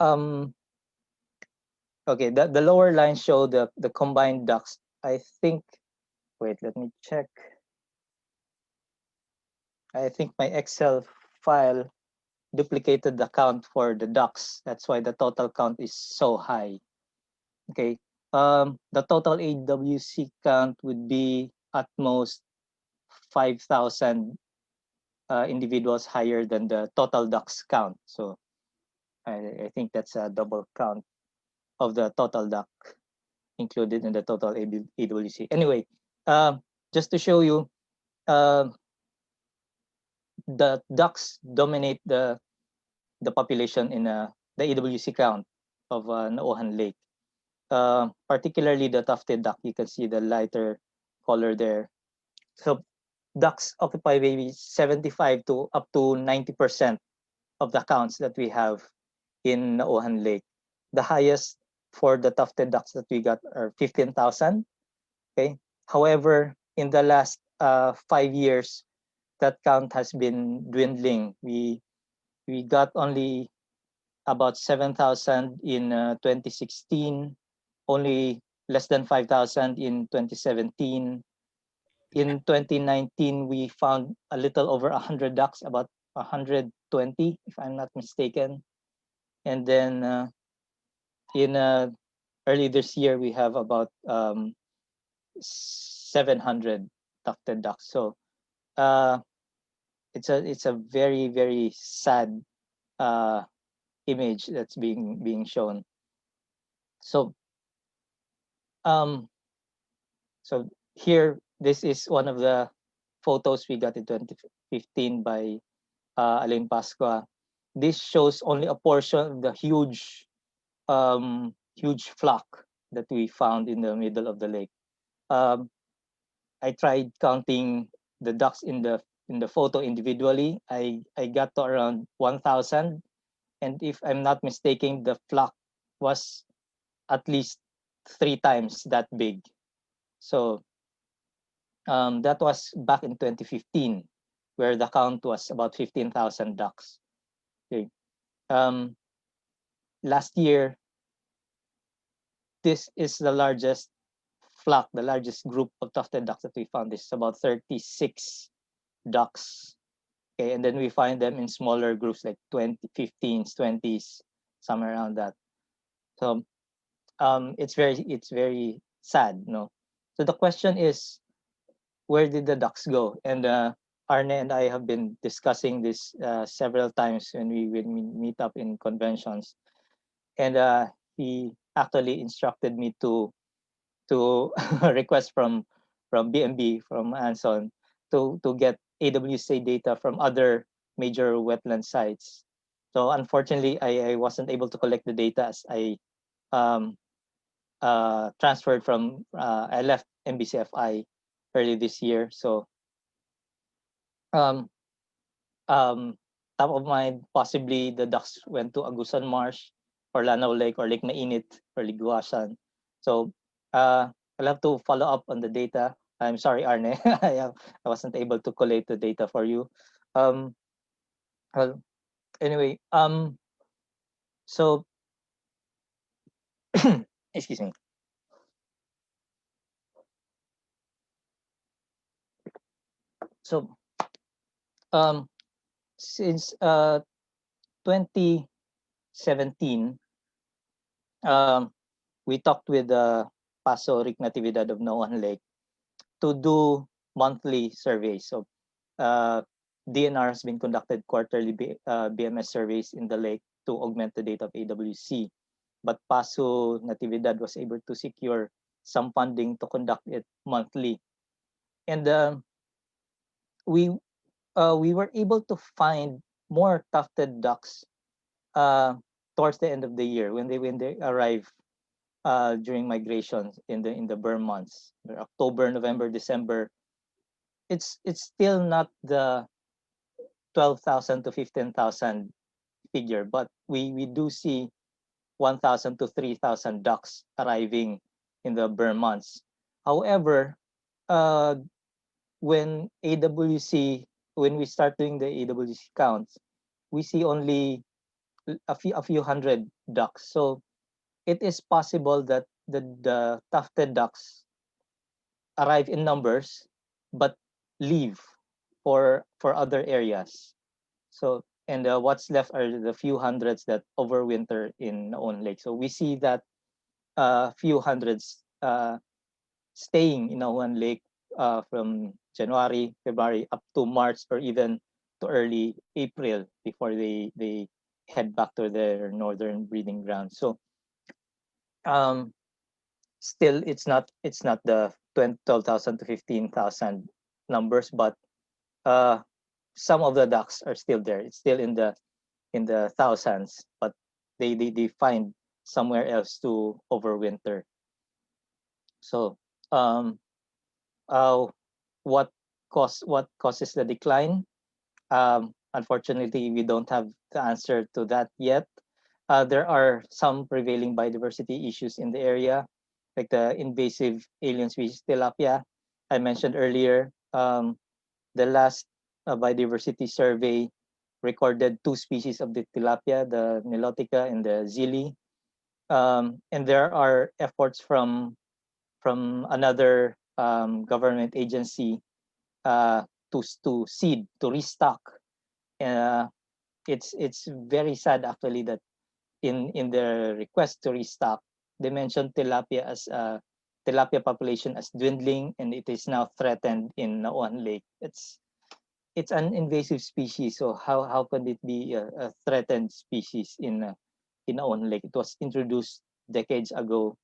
Okay, the lower line show the combined ducks. I think, wait, let me check. I think my Excel file duplicated the count for the ducks. That's why the total count is so high. Okay, the total AWC count would be at most 5,000 individuals higher than the total ducks count. So I think that's a double count of the total duck included in the total AWC. Anyway, just to show you, the ducks dominate the population in the AWC count of Naujan Lake. Particularly the tufted duck, you can see the lighter color there. So ducks occupy maybe 75 to up to 90% of the counts that we have in Naujan Lake. The highest for the tufted ducks that we got are 15,000. Okay. However, in the last 5 years, that count has been dwindling. We got only about 7,000 in 2016, only less than 5,000 in 2017. In 2019, we found a little over 100 ducks, about 120, if I'm not mistaken. And then in early this year, we have about 700 tufted ducks. So it's a very, very sad image that's being shown. So so here, this is one of the photos we got in 2015 by Alain Pasqua. This shows only a portion of the huge flock that we found in the middle of the lake. I tried counting the ducks in the photo individually. I got to around 1,000, and if I'm not mistaken, the flock was at least 3 times that big. So that was back in 2015, where the count was about 15,000 ducks. Okay. Last year, this is the largest flock, the largest group of tufted ducks that we found. This is about 36 ducks. Okay, and then we find them in smaller groups like 20, 15s, 20s, somewhere around that. So it's very sad, no? So the question is, where did the ducks go? And Arne and I have been discussing this several times when we meet up in conventions, and he actually instructed me to request from BMB, from Anson, to get AWC data from other major wetland sites. So unfortunately, I wasn't able to collect the data as I transferred from, I left MBCFI early this year. So um, top of mind, possibly the ducks went to Agusan Marsh or Lanao Lake or Lake Mainit or Liguasan. So I'll have to follow up on the data. I'm sorry, Arne. I wasn't able to collate the data for you. Well, anyway, so excuse me. So since 2017, we talked with Paso Ric Natividad of Naujan Lake to do monthly surveys. So DNR has been conducted quarterly BMS surveys in the lake to augment the data of AWC. But Paso Natividad was able to secure some funding to conduct it monthly. And we were able to find more tufted ducks towards the end of the year when they arrive during migrations in the burn months, October, November, December. It's still not the 12,000 to 15,000 figure, but we do see 1,000 to 3,000 ducks arriving in the burn months. However, when we start doing the AWC counts, we see only a few hundred ducks. So it is possible that the tufted ducks arrive in numbers but leave for other areas. So and what's left are the few hundreds that overwinter in Naujan Lake. So we see that few hundreds staying in Naujan Lake from January, February up to March or even to early April before they head back to their northern breeding ground. So still it's not the 12,000 to 15,000 numbers, but some of the ducks are still there. It's still in the thousands, but they find somewhere else to overwinter. So what causes the decline? Unfortunately, we don't have the answer to that yet. There are some prevailing biodiversity issues in the area, like the invasive alien species tilapia I mentioned earlier. The last biodiversity survey recorded 2 species of the tilapia, the nilotica and the zili. And there are efforts from another government agency to seed, to restock. It's very sad actually that in the request to restock, they mentioned tilapia as tilapia population as dwindling, and it is now threatened in Naujan Lake. It's an invasive species, so how could it be a threatened species in Naujan Lake? It was introduced decades ago,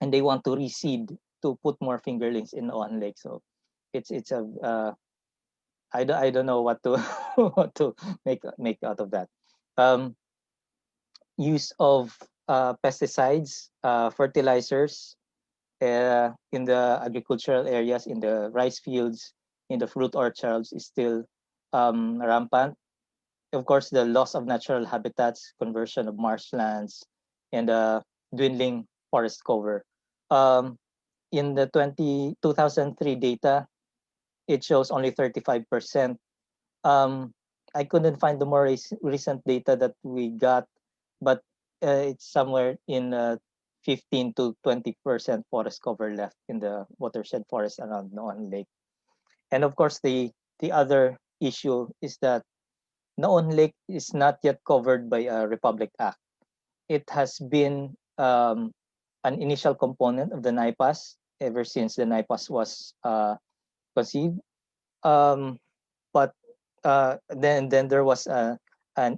and they want to reseed to put more fingerlings in Naujan Lake. So it's a I don't know what to what to make out of that. Use of pesticides, fertilizers in the agricultural areas, in the rice fields, in the fruit orchards is still rampant. Of course, the loss of natural habitats, conversion of marshlands, and dwindling forest cover. In the 2003 data, it shows only 35%. I couldn't find the more recent data that we got, but it's somewhere in 15 to 20% forest cover left in the watershed forest around Naujan Lake. And of course, the other issue is that Naujan Lake is not yet covered by a Republic Act. It has been an initial component of the NIPAS ever since the NIPAS was conceived. But then there was an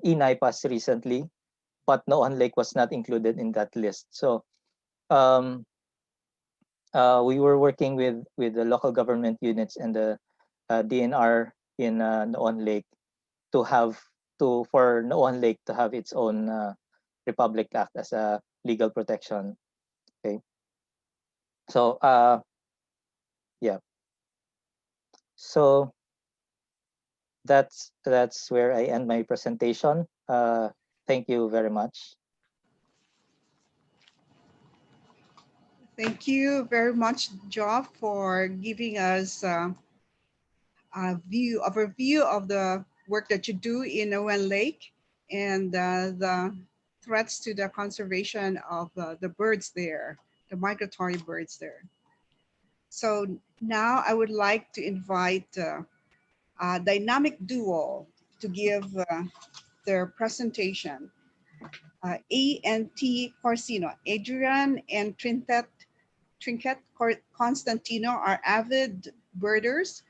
e-NIPAS recently, but Naujan Lake was not included in that list. So we were working with the local government units and the DNR in Naujan Lake for Naujan Lake to have its own Republic Act as a legal protection. Okay. So yeah. So that's where I end my presentation. Thank you very much. Thank you very much, Job, for giving us a overview of the work that you do in Naujan Lake and the threats to the conservation of the birds there, the migratory birds there. So now I would like to invite a dynamic duo to give their presentation. A&T Corsino, Adrian and Trinket Constantino are avid birders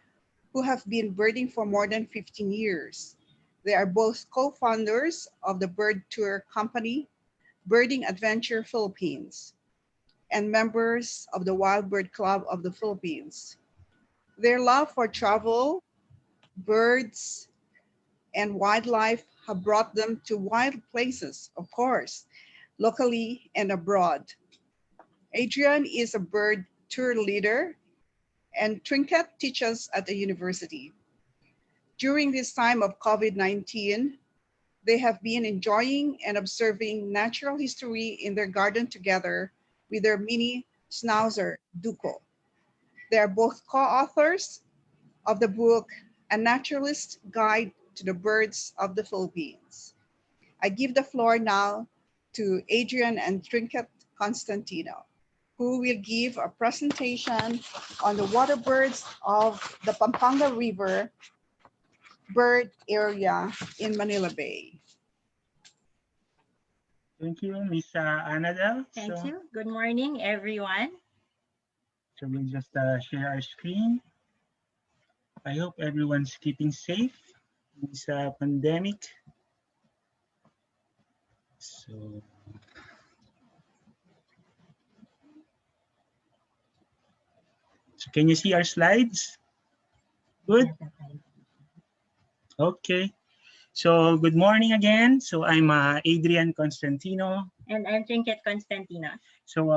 who have been birding for more than 15 years. They are both co-founders of the bird tour company, Birding Adventure Philippines, and members of the Wild Bird Club of the Philippines. Their love for travel, birds, and wildlife have brought them to wild places, of course, locally and abroad. Adrian is a bird tour leader, and Trinket teaches at the university. During this time of COVID-19, they have been enjoying and observing natural history in their garden together with their mini schnauzer, Duco. They are both co-authors of the book, A Naturalist's Guide to the Birds of the Philippines. I give the floor now to Adrian and Trinket Constantino, who will give a presentation on the waterbirds of the Pampanga River bird area in Manila Bay. Thank you, Miss Annabelle. Thank So, you. Good morning, everyone. So we'll just share our screen. I hope everyone's keeping safe in this pandemic. So can you see our slides? Good. Okay. So good morning again. So I'm Adrian Constantino. And I'm Trinket Constantino. So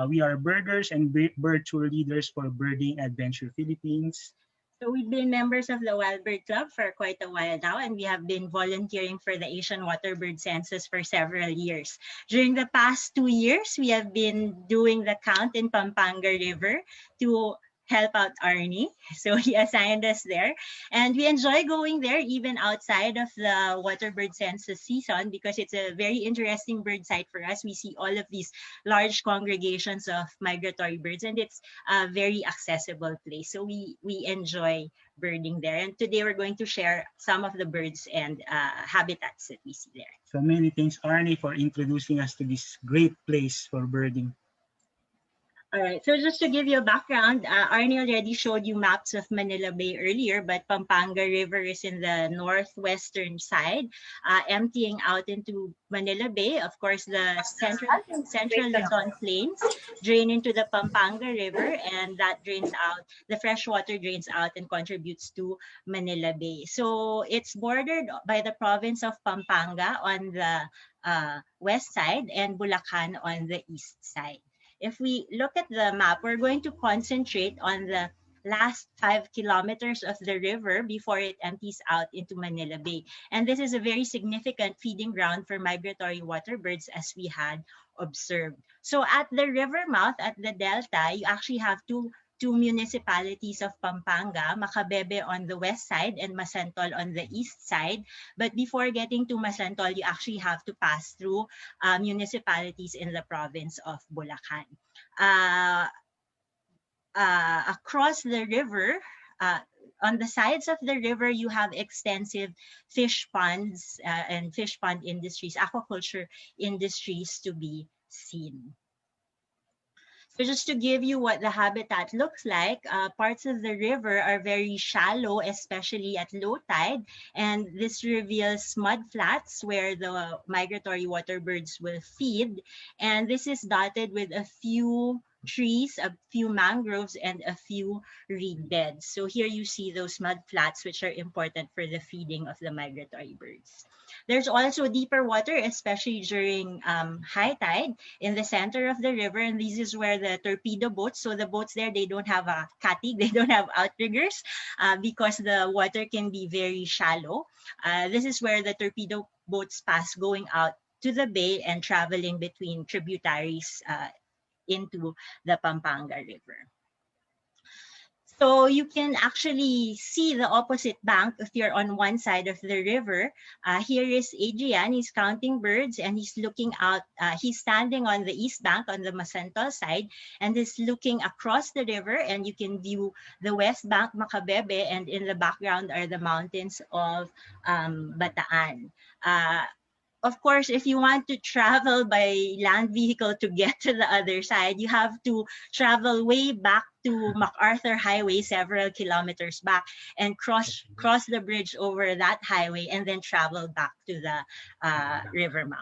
we are birders and bird tour leaders for Birding Adventure Philippines. So we've been members of the Wild Bird Club for quite a while now, and we have been volunteering for the Asian Waterbird Census for several years. During the past 2 years, we have been doing the count in Pampanga River to help out Arnie. So he assigned us there. And we enjoy going there even outside of the Waterbird Census season because it's a very interesting bird site for us. We see all of these large congregations of migratory birds, and it's a very accessible place. So we enjoy birding there. And today we're going to share some of the birds and habitats that we see there. So many thanks, Arnie, for introducing us to this great place for birding. All right, so just to give you a background, Arnie already showed you maps of Manila Bay earlier, but Pampanga River is in the northwestern side, emptying out into Manila Bay. Of course, the central Luzon plains drain into the Pampanga River, and that drains out, the fresh water drains out and contributes to Manila Bay. So it's bordered by the province of Pampanga on the west side and Bulacan on the east side. If we look at the map, we're going to concentrate on the last 5 kilometers of the river before it empties out into Manila Bay. And this is a very significant feeding ground for migratory waterbirds as we had observed. So at the river mouth, at the delta, you actually have two municipalities of Pampanga, Macabebe on the west side and Masantol on the east side. But before getting to Masantol, you actually have to pass through municipalities in the province of Bulacan. Across the river, on the sides of the river, you have extensive fish ponds and fish pond industries, aquaculture industries to be seen. So just to give you what the habitat looks like, parts of the river are very shallow, especially at low tide, and this reveals mud flats where the migratory waterbirds will feed. And this is dotted with a few trees, a few mangroves, and a few reed beds. So here you see those mud flats, which are important for the feeding of the migratory birds. There's also deeper water, especially during high tide in the center of the river. And this is where the torpedo boats, so the boats there, they don't have a katig, they don't have outriggers because the water can be very shallow. This is where the torpedo boats pass, going out to the bay and traveling between tributaries into the Pampanga River. So you can actually see the opposite bank if you're on one side of the river. Here is Adrian, he's counting birds and he's looking out, he's standing on the east bank on the Masantol side and is looking across the river, and you can view the west bank, Macabebe, and in the background are the mountains of Bataan. Of course, if you want to travel by land vehicle to get to the other side, you have to travel way back to MacArthur Highway, several kilometers back, and cross the bridge over that highway and then travel back to the river mouth.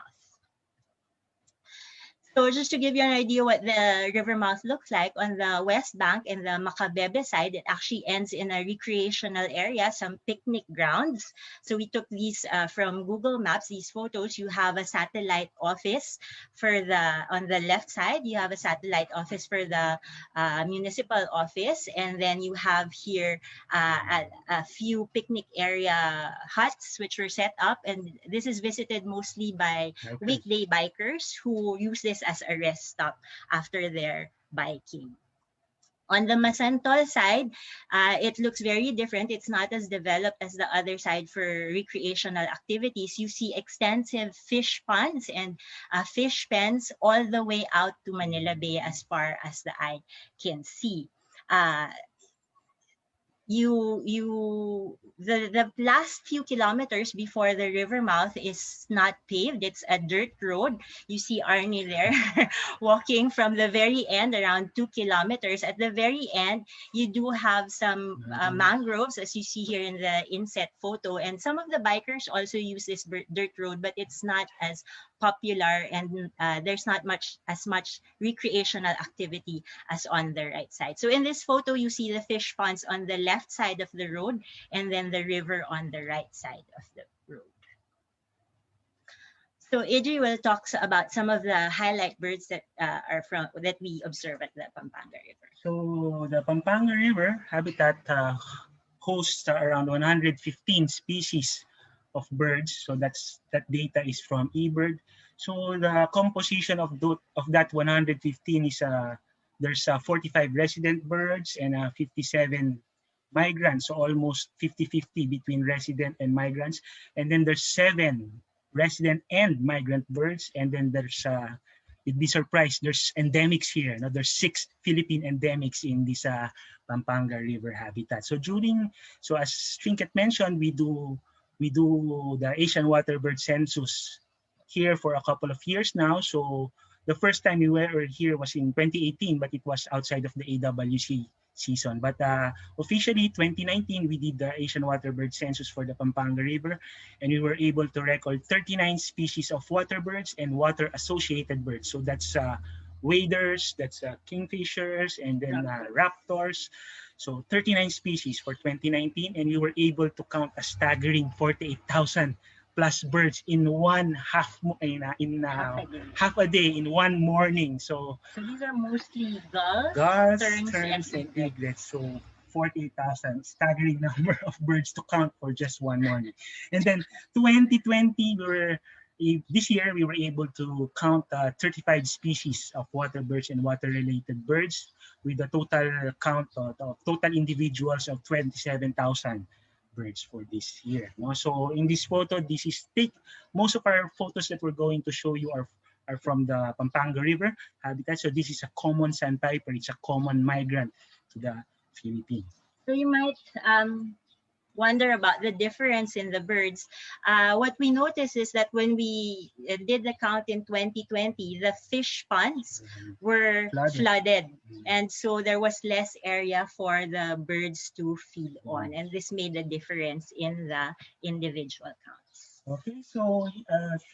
So just to give you an idea what the river mouth looks like, on the west bank and the Macabebe side, it actually ends in a recreational area, some picnic grounds. So we took these from Google Maps, these photos. You have a satellite office for on the left side, you have a satellite office for the municipal office. And then you have here a few picnic area huts which were set up. And this is visited mostly by weekday bikers who use this as a rest stop after their biking. On the Masantol side, it looks very different. It's not as developed as the other side for recreational activities. You see extensive fish ponds and fish pens all the way out to Manila Bay as far as the eye can see. The last few kilometers before the river mouth is not paved. It's a dirt road. You see Arnie there walking from the very end, around 2 kilometers. At the very end, you do have some mangroves, as you see here in the inset photo. And some of the bikers also use this dirt road, but it's not as popular, and there's not as much recreational activity as on the right side. So in this photo, you see the fish ponds on the left side of the road and then the river on the right side of the road. So Adri will talk about some of the highlight birds that that we observe at the Pampanga River. So the Pampanga River habitat hosts around 115 species of birds. So that data is from eBird. So the composition of that 115 is there's 45 resident birds and 57 migrants, so almost 50-50 between resident and migrants. And then there's 7 resident and migrant birds. And then there's you'd be surprised, there's endemics here. Now there's 6 Philippine endemics in this Pampanga River habitat. So as Trinket mentioned, we do the Asian Waterbird Census here for a couple of years now. So the first time we were here was in 2018, but it was outside of the AWC season. But officially 2019, we did the Asian Waterbird Census for the Pampanga River, and we were able to record 39 species of waterbirds and water-associated birds. So that's waders, that's kingfishers, and then raptors. So 39 species for 2019, and we were able to count a staggering 48,000 plus birds in half a day in one morning. So these are mostly gulls, terns and egrets. So 48,000, staggering number of birds to count for just one morning. And then 2020, this year we were able to count 35 species of water birds and water-related birds, with a total count of total individuals of 27,000 birds for this year. So in this photo, most of our photos that we're going to show you are from the Pampanga River habitat. So this is a common sandpiper. It's a common migrant to the Philippines. So you might wonder about the difference in the birds. What we noticed is that when we did the count in 2020, the fish ponds were flooded. And so there was less area for the birds to feed on. And this made a difference in the individual counts. Okay, so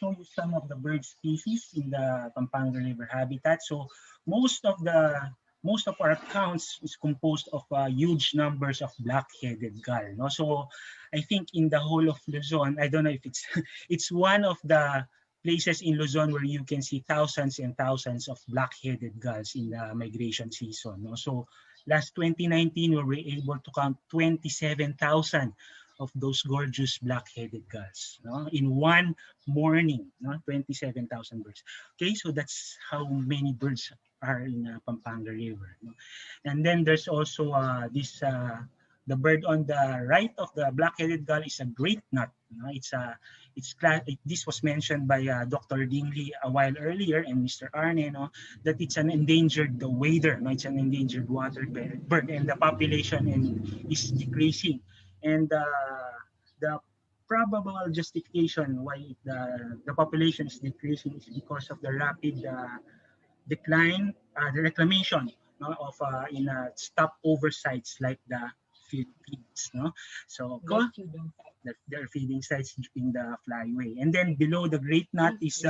show you some of the bird species in the Pampanga River habitat. So most of our accounts is composed of huge numbers of black-headed gull. No? So I think in the whole of Luzon, I don't know if it's it's one of the places in Luzon where you can see thousands and thousands of black-headed gulls in the migration season. No? So last 2019, we were able to count 27,000 of those gorgeous black-headed gulls, no? In one morning, no? 27,000 birds. Okay, so that's how many birds are in Pampanga River. No? And then there's also the bird on the right of the black-headed gull is a great nut. No? This was mentioned by Dr. Dingley a while earlier and Mr. Arne, no? That it's an endangered wader, no? It's an endangered water bird, and the population is decreasing. And the probable justification why the population is decreasing is because of the rapid decline, the reclamation, no, of in stopover sites like the Philippines. No? So their feeding sites in the Flyway. And then below the great nut is,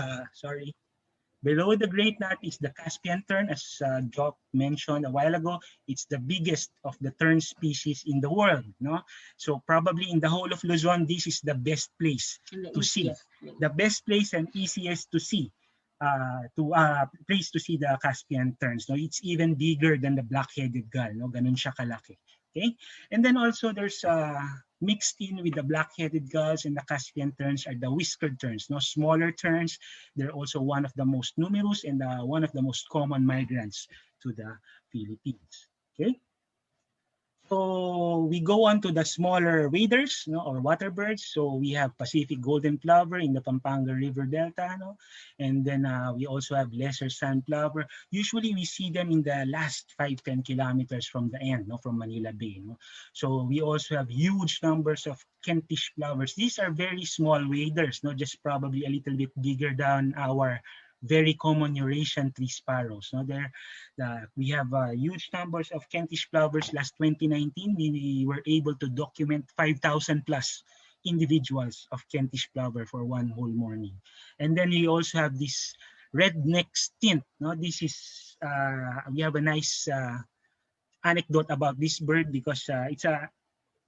below the great nut is the Caspian tern, as Jock mentioned a while ago. It's the biggest of the tern species in the world. No? So probably in the whole of Luzon, this is the best place to see. The best place and easiest to see. Place to see the Caspian terns. No? It's even bigger than the black-headed gull. No? Ganun siya kalaki. Okay? And then also there's mixed in with the black-headed gulls and the Caspian terns are the whiskered terns, no? Smaller terns. They're also one of the most numerous and one of the most common migrants to the Philippines. Okay. So we go on to the smaller waders, no, or waterbirds. So we have Pacific golden plover in the Pampanga River Delta, no? And then we also have lesser sand plover. Usually we see them in the last 5-10 kilometers from the end, no, from Manila Bay. No? So we also have huge numbers of Kentish plovers. These are very small waders, no, just probably a little bit bigger than our very common Eurasian tree sparrows. No? We have huge numbers of Kentish plovers. Last 2019, we were able to document 5,000 plus individuals of Kentish plover for one whole morning. And then we also have this red-necked stint. No? This is, we have a nice anecdote about this bird because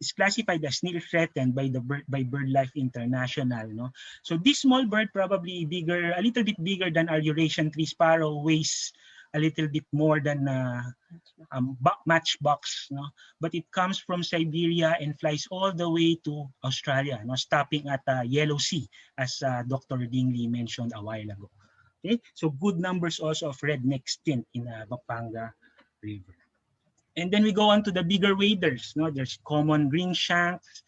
it's classified as near threatened by BirdLife International. No? So this small bird, probably bigger, a little bit bigger than our Eurasian tree sparrow, weighs a little bit more than matchbox. No? But it comes from Siberia and flies all the way to Australia, no? Stopping at Yellow Sea, as Dr. Dingley mentioned a while ago. Okay, so good numbers also of red-necked stint in Pampanga River. And then we go on to the bigger waders. No? There's common green shanks,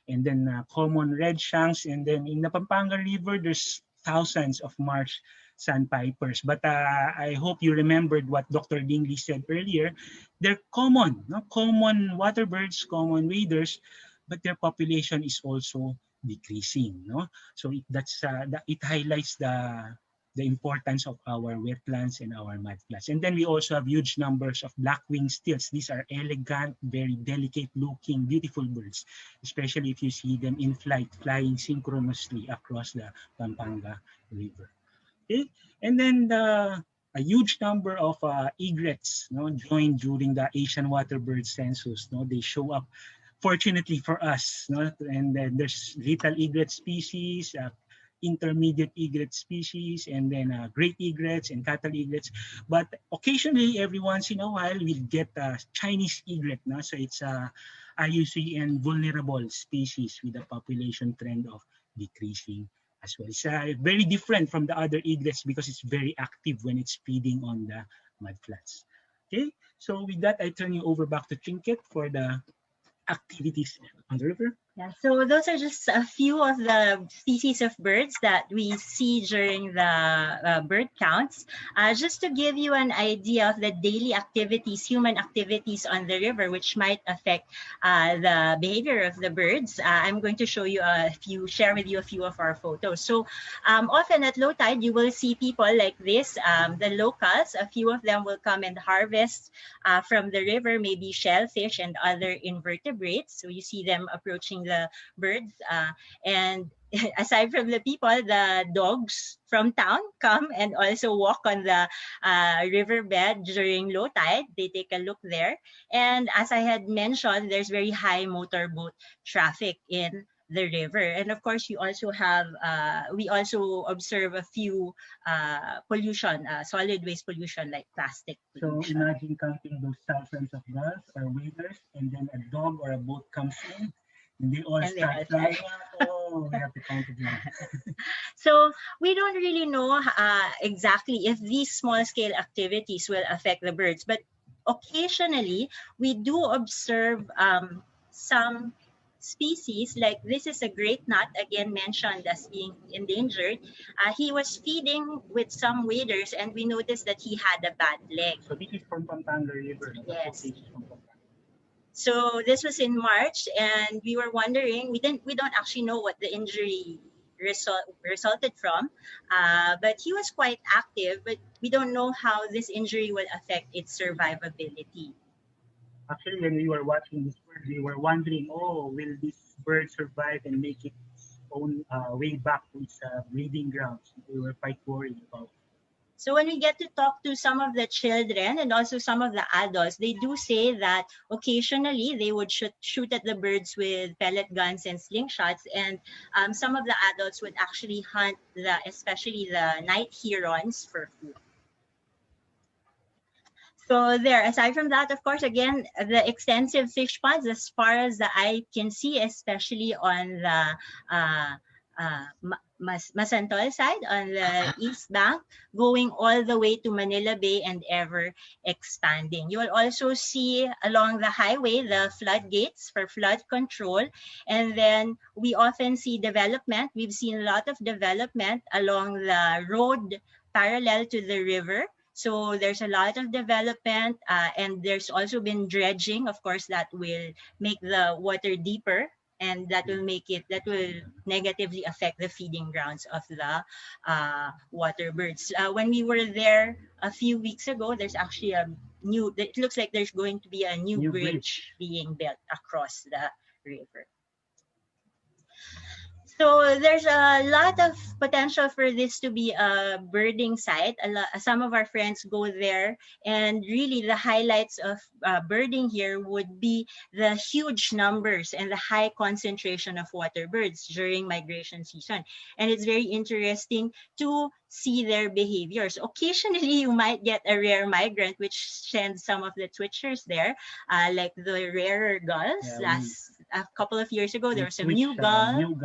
and then common red shanks. And then in the Pampanga River, there's thousands of marsh sandpipers. But I hope you remembered what Dr. Dingley said earlier. They're common, no? Common waterbirds, common waders, but their population is also decreasing. No? So it highlights the importance of our wetlands and our mudflats. And then we also have huge numbers of black-winged stilts. These are elegant, very delicate-looking, beautiful birds, especially if you see them in flight, flying synchronously across the Pampanga River. Okay? And then a huge number of egrets, no, joined during the Asian waterbird census. No? They show up, fortunately for us. No? And then there's little egret species, intermediate egret species, and then great egrets and cattle egrets. But occasionally, every once in a while, we'll get a Chinese egret. No? So it's a IUCN vulnerable species with a population trend of decreasing as well. It's very different from the other egrets because it's very active when it's feeding on the mudflats. Okay, so with that, I turn you over back to Trinket for the activities on the river. Yeah, so those are just a few of the species of birds that we see during the bird counts. Just to give you an idea of the daily activities, human activities on the river, which might affect the behavior of the birds, I'm going to show you share with you a few of our photos. So often at low tide, you will see people like this, the locals. A few of them will come and harvest from the river, maybe shellfish and other invertebrates. So you see them approaching feeding the birds. And aside from the people, the dogs from town come and also walk on the riverbed during low tide. They take a look there. And as I had mentioned, there's very high motorboat traffic in the river. And of course, you also have, we also observe a few pollution, solid waste pollution like plastic So pollution. imagine counting those thousands of gulls or waders, and then a dog or a boat comes in, and they all And they start all flying out. Oh, we have to count again. So we don't really know exactly if these small-scale activities will affect the birds, but occasionally we do observe some species, like this is a great nut, again mentioned as being endangered. He was feeding with some waders, and we noticed that he had a bad leg. So this is from Pampanga River. Yes. From Pampanga. So this was in March, and we were wondering, we don't actually know what the injury resulted from, but he was quite active, but we don't know how this injury will affect its survivability. Actually, when we were watching this bird, we were wondering, oh, will this bird survive and make its own way back to its breeding grounds? We were quite worried about it. So when we get to talk to some of the children and also some of the adults, they do say that occasionally they would shoot at the birds with pellet guns and slingshots, and some of the adults would actually hunt especially the night herons for food. So there, aside from that, of course, again, the extensive fish ponds, as far as the eye can see, especially on the Masantol side, on the east bank, going all the way to Manila Bay and ever expanding. You will also see along the highway the floodgates for flood control. And then we often see development. We've seen a lot of development along the road parallel to the river. So there's a lot of development, and there's also been dredging, of course, that will make the water deeper, and that will negatively affect the feeding grounds of the waterbirds. When we were there a few weeks ago, there's actually it looks like there's going to be a new bridge being built across the river. So there's a lot of potential for this to be a birding site. Some of our friends go there, and really the highlights of birding here would be the huge numbers and the high concentration of waterbirds during migration season. And it's very interesting to see their behaviors. Occasionally, you might get a rare migrant, which sends some of the twitchers there, like the rarer gulls. A couple of years ago, there was a new gull.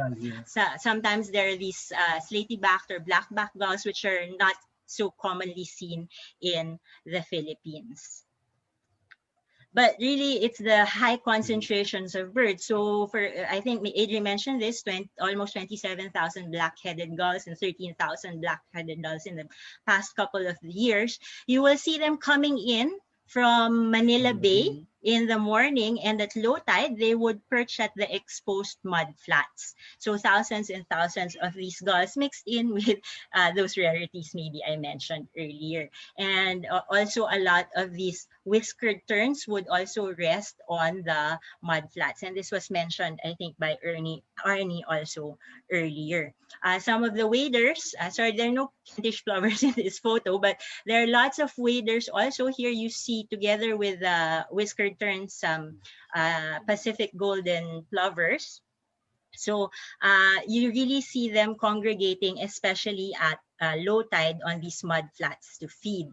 Sometimes there are these slaty-backed or black-backed gulls, which are not so commonly seen in the Philippines. But really, it's the high concentrations of birds. So I think Adrian mentioned this, almost 27,000 black-headed gulls and 13,000 black-headed gulls in the past couple of years. You will see them coming in from Manila Bay in the morning, and at low tide, they would perch at the exposed mud flats. So thousands and thousands of these gulls mixed in with those rarities maybe I mentioned earlier. And also a lot of these whiskered terns would also rest on the mud flats. And this was mentioned, I think, by Arnie also earlier. Some of the waders, sorry, there are no Kentish plovers in this photo, but there are lots of waders also. Here you see, together with the whiskered terns, some Pacific golden plovers. So you really see them congregating, especially at low tide on these mud flats to feed.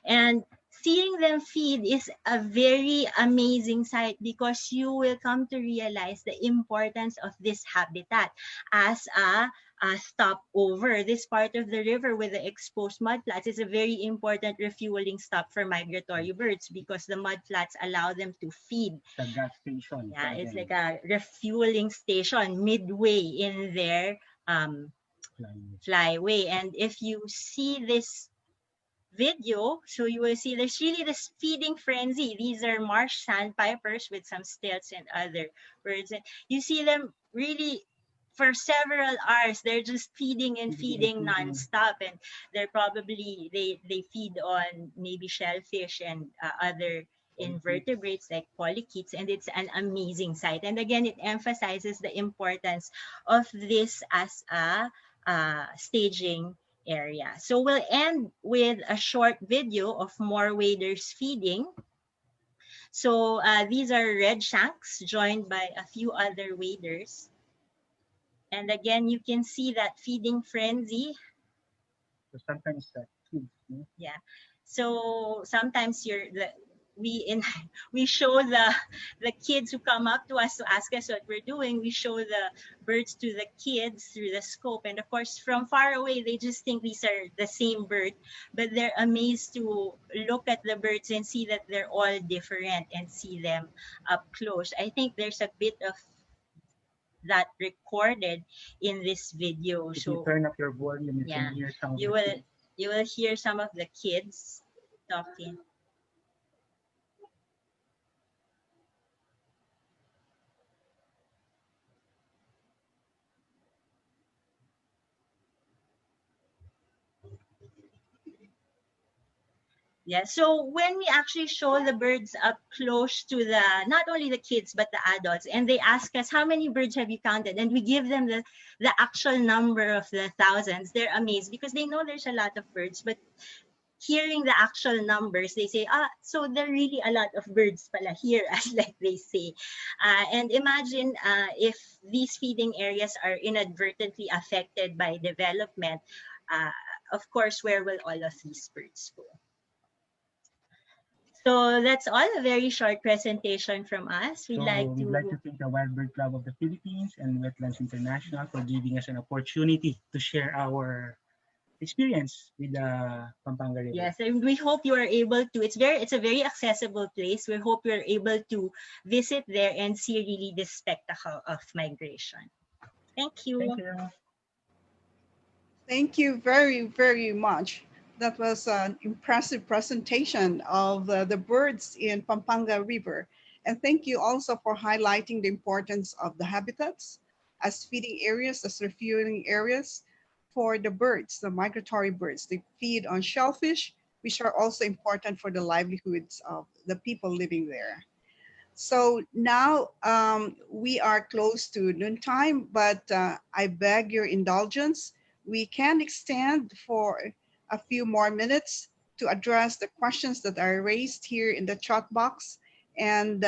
And seeing them feed is a very amazing sight, because you will come to realize the importance of this habitat as a stopover. This part of the river with the exposed mud flats is a very important refueling stop for migratory birds, because the mud flats allow them to feed. The gas station. Yeah, it's like a refueling station midway in their flyway. And if you see this video, so you will see there's really this feeding frenzy. These are marsh sandpipers with some stilts and other birds, and you see them really for several hours. They're just feeding and feeding nonstop, and they're probably they feed on maybe shellfish and other invertebrates like polychaetes, and it's an amazing sight. And again, it emphasizes the importance of this as a staging area. So we'll end with a short video of more waders feeding. So these are red shanks joined by a few other waders. And again, you can see that feeding frenzy. So sometimes kids, yeah. So sometimes we show the kids who come up to us to ask us what we're doing. We show the birds to the kids through the scope, and of course from far away they just think these are the same bird, but they're amazed to look at the birds and see that they're all different and see them up close. I think there's a bit of that recorded in this video. If so you turn up your volume, you yeah, can hear some of you the will kids. you will hear some of the kids talking. Yeah, so when we actually show the birds up close to not only the kids, but the adults, and they ask us, how many birds have you counted? And we give them the actual number of the thousands. They're amazed because they know there's a lot of birds, but hearing the actual numbers, they say, so there are really a lot of birds pala here, as like they say. And imagine if these feeding areas are inadvertently affected by development, of course, where will all of these birds go? So that's all, a very short presentation from us. We'd like to thank the Wild Bird Club of the Philippines and Wetlands International for giving us an opportunity to share our experience with the Pampanga River. Yes, and we hope you are able to. It's a very accessible place. We hope you're able to visit there and see really the spectacle of migration. Thank you. Thank you. Thank you very, very much. That was an impressive presentation of the birds in Pampanga River. And thank you also for highlighting the importance of the habitats as feeding areas, as refueling areas for the birds, the migratory birds. They feed on shellfish, which are also important for the livelihoods of the people living there. So now we are close to noontime, but I beg your indulgence. We can extend for a few more minutes to address the questions that are raised here in the chat box. And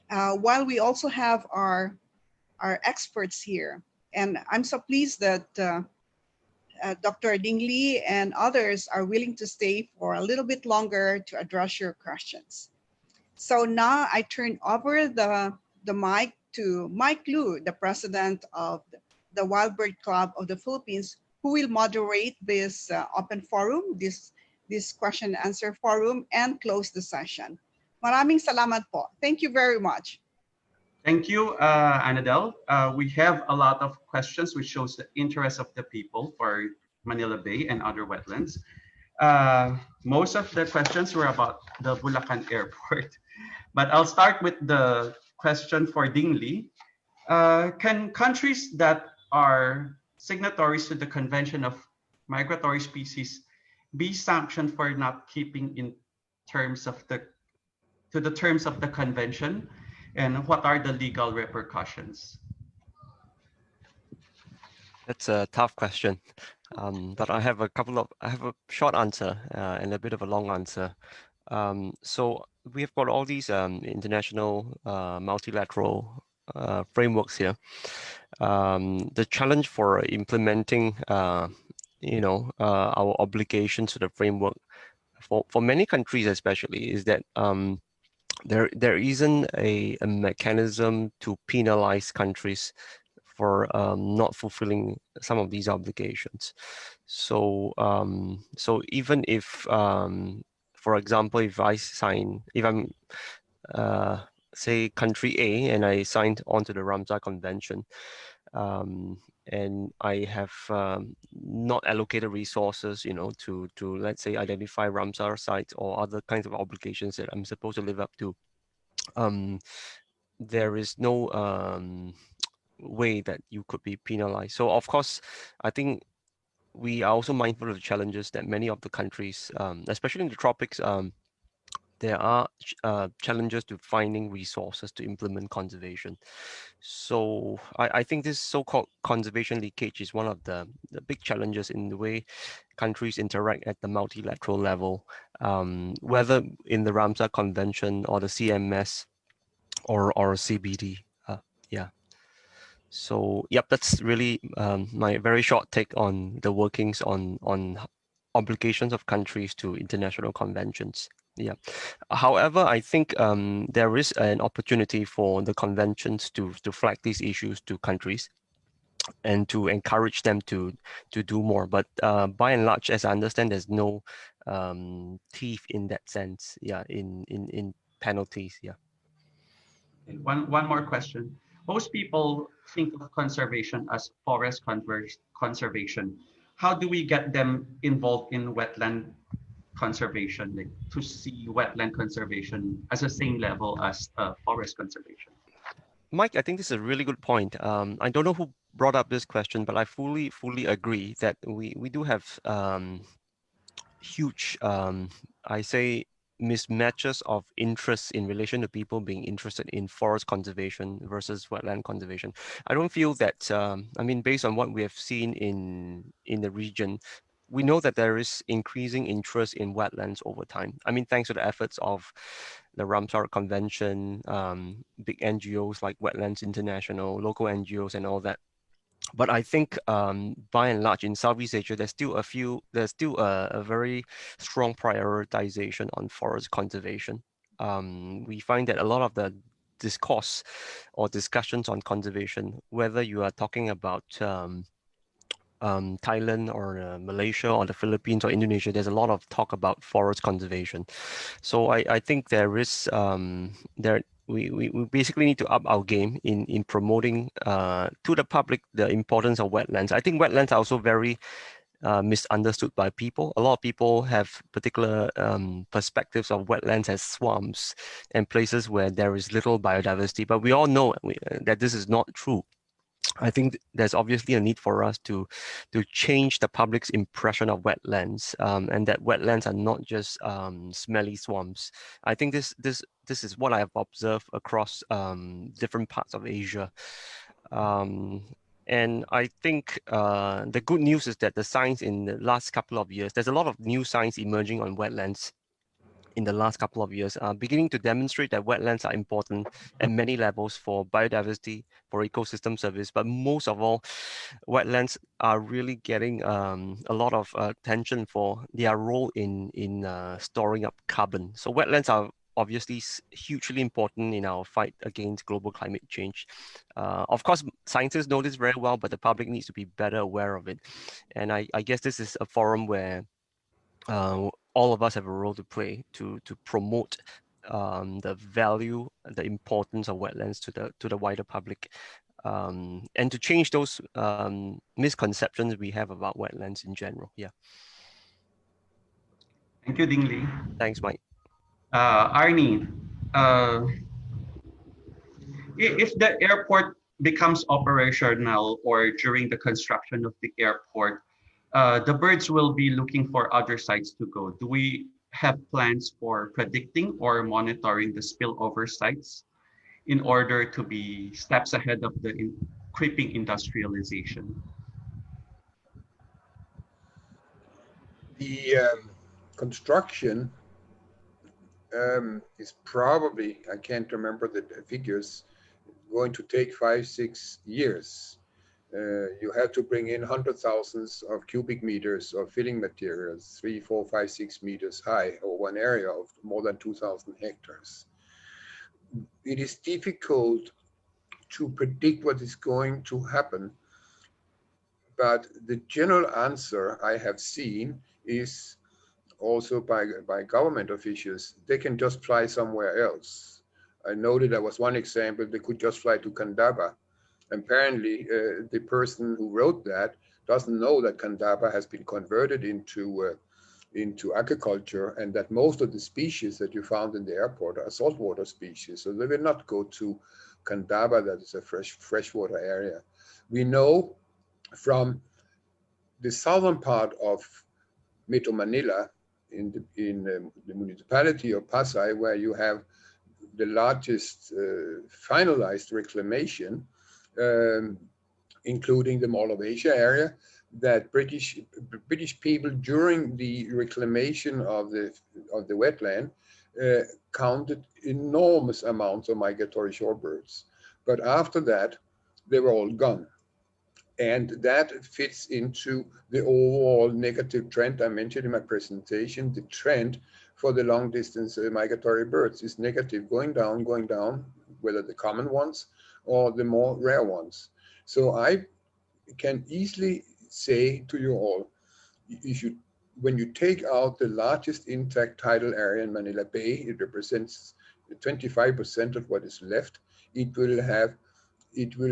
while we also have our experts here, and I'm so pleased that Dr. Ding Li and others are willing to stay for a little bit longer to address your questions. So now I turn over the mic to Mike Liu, the president of the Wild Bird Club of the Philippines, who will moderate this open forum, this question and answer forum, and close the session. Maraming salamat po. Thank you very much. Thank you, Annadelle. We have a lot of questions, which shows the interest of the people for Manila Bay and other wetlands. Most of the questions were about the Bulacan Airport, but I'll start with the question for Ding Li. Can countries that are signatories to the Convention of Migratory Species be sanctioned for not keeping in terms of the terms of the convention, and what are the legal repercussions? That's a tough question, but I have a short answer and a bit of a long answer. So we have got all these international multilateral frameworks here. The challenge for implementing, our obligations to the framework for many countries, especially, is that there isn't a mechanism to penalize countries for not fulfilling some of these obligations. So even if, for example, if I'm say country A and I signed onto the Ramsar Convention, and I have not allocated resources, to let's say identify Ramsar sites or other kinds of obligations that I'm supposed to live up to, there is no way that you could be penalized. So of course, I think we are also mindful of the challenges that many of the countries, especially in the tropics, there are challenges to finding resources to implement conservation. So I think this so-called conservation leakage is one of the big challenges in the way countries interact at the multilateral level, whether in the Ramsar Convention or the CMS or CBD. Yeah. So yep, that's really my very short take on the workings on obligations of countries to international conventions. Yeah. However, I think there is an opportunity for the conventions to flag these issues to countries and to encourage them to do more. But by and large, as I understand, there's no teeth in that sense. Yeah, in penalties. Yeah. Okay, one more question. Most people think of conservation as forest conservation. How do we get them involved in wetland conservation, like to see wetland conservation as the same level as forest conservation? Mike, I think this is a really good point. I don't know who brought up this question, but I fully agree that we do have huge, I say, mismatches of interests in relation to people being interested in forest conservation versus wetland conservation. I don't feel that, I mean, based on what we have seen in the region, we know that there is increasing interest in wetlands over time. I mean, thanks to the efforts of the Ramsar Convention, big NGOs like Wetlands International, local NGOs and all that. But I think by and large in Southeast Asia, there's still a very strong prioritization on forest conservation. We find that a lot of the discourse or discussions on conservation, whether you are talking about Thailand or Malaysia or the Philippines or Indonesia, there's a lot of talk about forest conservation. So I think there is we basically need to up our game in promoting to the public the importance of wetlands. I think wetlands are also very misunderstood by people. A lot of people have particular perspectives of wetlands as swamps and places where there is little biodiversity, but we all know that this is not true. I think there's obviously a need for us to change the public's impression of wetlands, and that wetlands are not just smelly swamps. I think this is what I have observed across different parts of Asia. And I think the good news is that the science in the last couple of years, there's a lot of new science emerging on wetlands in the last couple of years, beginning to demonstrate that wetlands are important at many levels for biodiversity, for ecosystem service, but most of all, wetlands are really getting a lot of attention for their role in storing up carbon. So wetlands are obviously hugely important in our fight against global climate change. Of course, scientists know this very well, but the public needs to be better aware of it. And I guess this is a forum where all of us have a role to play to promote the value, the importance of wetlands to the wider public, and to change those misconceptions we have about wetlands in general. Yeah. Thank you, Ding Li. Thanks, Mike. Arnie, if the airport becomes operational or during the construction of the airport, the birds will be looking for other sites to go. Do we have plans for predicting or monitoring the spillover sites in order to be steps ahead of the creeping industrialization? The construction is probably, I can't remember the figures, going to take 5-6 years. You have to bring in 100,000 of cubic meters of filling materials, 3, 4, 5, 6 meters high, or one area of more than 2,000 hectares. It is difficult to predict what is going to happen, but the general answer I have seen is also by government officials. They can just fly somewhere else. I noted there was one example, they could just fly to Candaba. Apparently, the person who wrote that doesn't know that Candaba has been converted into agriculture, and that most of the species that you found in the airport are saltwater species. So they will not go to Candaba, that is a freshwater area. We know from the southern part of Metro Manila the municipality of Pasay, where you have the largest finalized reclamation, including the Mall of Asia area, that British people during the reclamation of the wetland counted enormous amounts of migratory shorebirds. But after that, they were all gone. And that fits into the overall negative trend I mentioned in my presentation. The trend for the long distance migratory birds is negative, going down, whether the common ones or the more rare ones. So I can easily say to you all, when you take out the largest intact tidal area in Manila Bay, it represents 25% of what is left. It will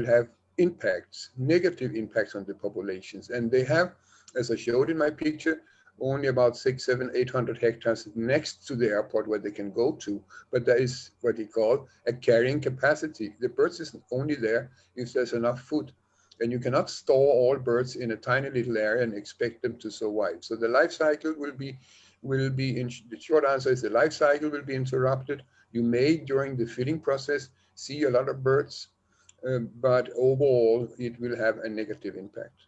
have impacts, negative impacts on the populations. And they have, as I showed in my picture, only about 600, 700, 800 hectares next to the airport where they can go to. But there is what we call a carrying capacity. The birds is only there if there's enough food. And you cannot store all birds in a tiny little area and expect them to survive. So the life cycle the short answer is the life cycle will be interrupted. You may, during the feeding process, see a lot of birds, but overall, it will have a negative impact.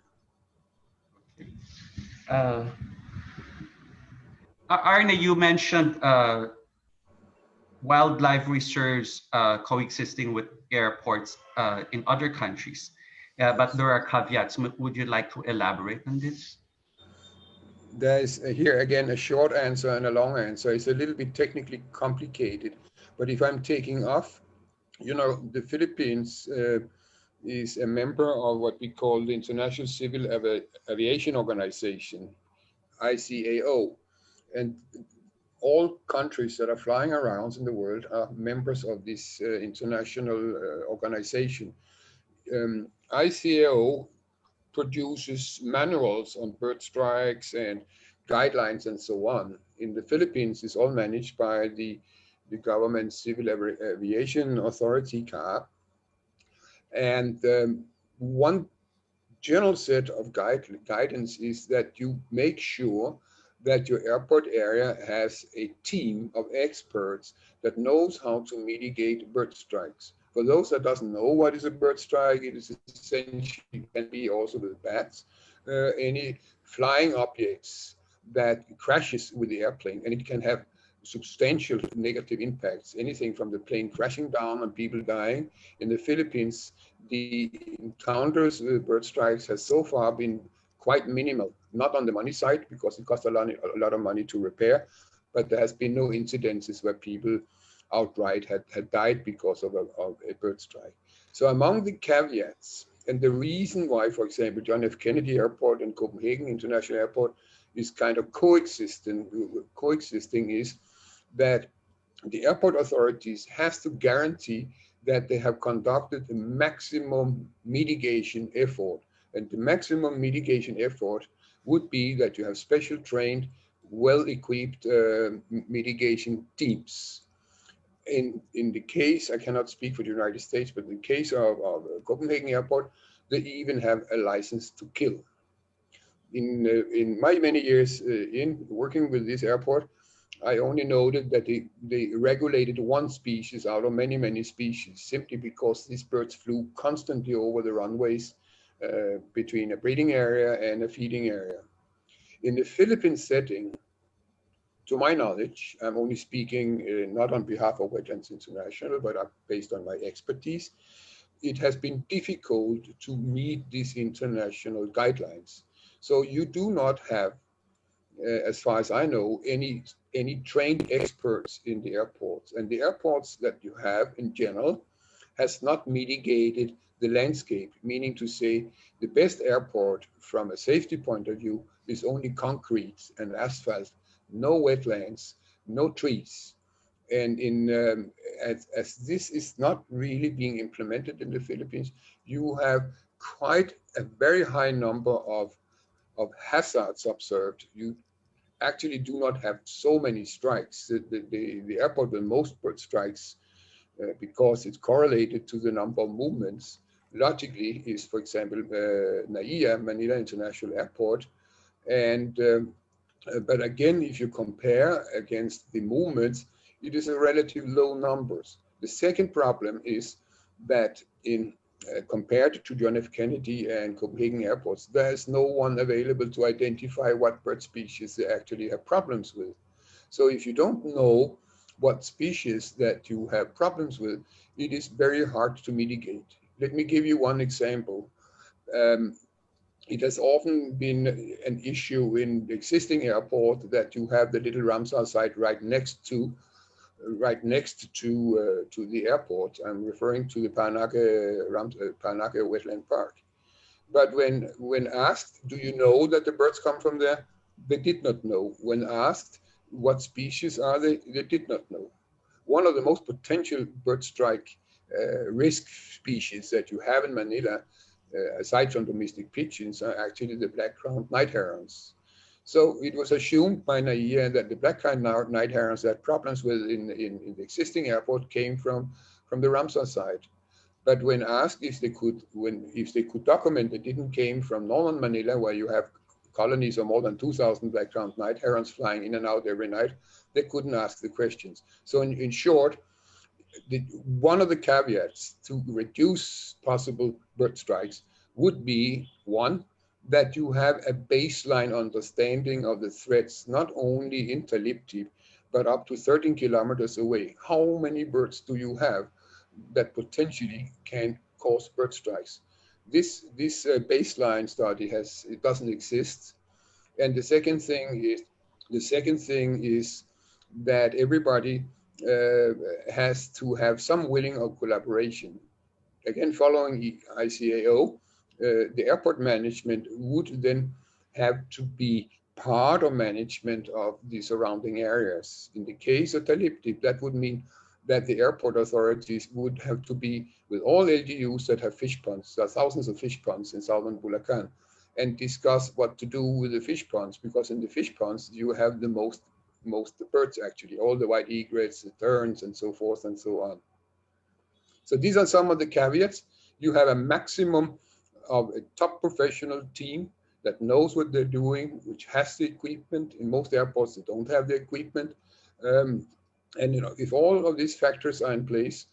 Arne, you mentioned wildlife reserves coexisting with airports in other countries, but there are caveats. Would you like to elaborate on this? There's here again a short answer and a long answer. It's a little bit technically complicated, but if I'm taking off, you know, the Philippines is a member of what we call the International Civil Aviation Organization, ICAO. And all countries that are flying around in the world are members of this international organization. ICAO produces manuals on bird strikes and guidelines and so on. In the Philippines, it's all managed by the government Civil Aviation Authority, CAA. And one general set of guidance is that you make sure that your airport area has a team of experts that knows how to mitigate bird strikes. For those that doesn't know what is a bird strike, it is essentially, can be also with bats, any flying objects that crashes with the airplane, and it can have substantial negative impacts, anything from the plane crashing down and people dying. In the Philippines, the encounters with bird strikes has so far been quite minimal, not on the money side, because it costs a lot of money to repair, but there has been no incidences where people outright had died because of a bird strike. So among the caveats, and the reason why, for example, John F. Kennedy Airport and Copenhagen International Airport is kind of coexisting is that the airport authorities has to guarantee that they have conducted a maximum mitigation effort. And the maximum mitigation effort would be that you have special trained, well-equipped mitigation teams. In the case, I cannot speak for the United States, but in the case of Copenhagen Airport, they even have a license to kill. In my many years in working with this airport, I only noted that they regulated one species out of many, many species, simply because these birds flew constantly over the runways between a breeding area and a feeding area. In the Philippine setting, to my knowledge, I'm only speaking not on behalf of Wetlands International, but based on my expertise, it has been difficult to meet these international guidelines. So you do not have, as far as I know, any trained experts in the airports. And the airports that you have in general has not mitigated the landscape, meaning to say the best airport from a safety point of view is only concrete and asphalt, no wetlands, no trees. And as this is not really being implemented in the Philippines, you have quite a very high number of hazards observed. You actually do not have so many strikes. The airport with most bird strikes, because it's correlated to the number of movements, logically is, for example, NAIA, Manila International Airport. And But again, if you compare against the movements, it is a relative low numbers. The second problem is that in compared to John F. Kennedy and Copenhagen airports, there is no one available to identify what bird species they actually have problems with. So if you don't know what species that you have problems with, it is very hard to mitigate. Let me give you one example. It has often been an issue in the existing airport that you have the little Ramsar site right next to the airport. I'm referring to the Paranaque Wetland Park. But when asked, do you know that the birds come from there? They did not know. When asked, what species are they? They did not know. One of the most potential bird strike risk species that you have in Manila, aside from domestic pigeons, are actually the black-crowned night herons. So it was assumed by NAIA that the black-crowned night herons that problems with in the existing airport came from the Ramsar side. But when asked if they could document it didn't came from northern Manila, where you have colonies of more than 2,000 black-crowned night herons flying in and out every night, they couldn't ask the questions. So in short, one of the caveats to reduce possible bird strikes would be, one, that you have a baseline understanding of the threats, not only interliptic, but up to 13 kilometers away. How many birds do you have that potentially can cause bird strikes? This baseline study doesn't exist. And the second thing is that everybody has to have some willing of collaboration. Again, following ICAO, the airport management would then have to be part of management of the surrounding areas. In the case of Taliptip, that would mean that the airport authorities would have to be with all LGUs that have fish ponds. There are thousands of fish ponds in southern Bulacan, and discuss what to do with the fish ponds, because in the fish ponds you have the most birds, actually, all the white egrets, the terns, and so forth and so on. So these are some of the caveats. You have a maximum of a top professional team that knows what they're doing, which has the equipment. In most airports, they don't have the equipment. And if all of these factors are in place,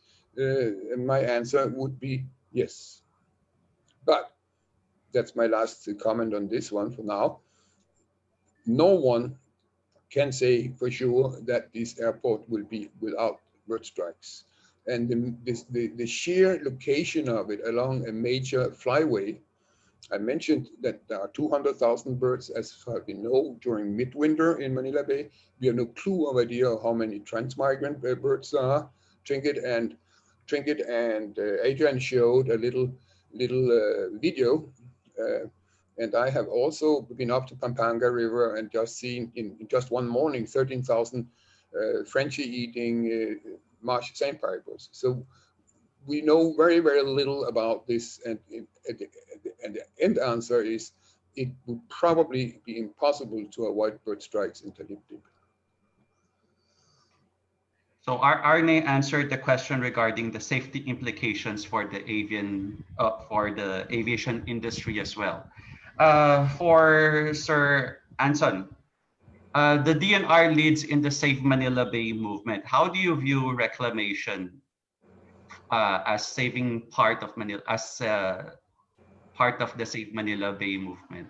my answer would be yes. But that's my last comment on this one for now. No one can say for sure that this airport will be without bird strikes. And the sheer location of it along a major flyway, I mentioned that there are 200,000 birds, as far as we know, during midwinter in Manila Bay. We have no clue or idea of how many transmigrant birds there are. Trinket and Adrian showed a little video. And I have also been up to Pampanga River and just seen in just one morning 13,000 Frenchie eating marsh sandpipers. So we know very, very little about this. And the end answer is it would probably be impossible to avoid bird strikes in Taliptip. So Arne answered the question regarding the safety implications for the aviation industry as well. For Sir Anson, the DNR leads in the Save Manila Bay movement. How do you view reclamation as saving part of Manila, as part of the Save Manila Bay movement?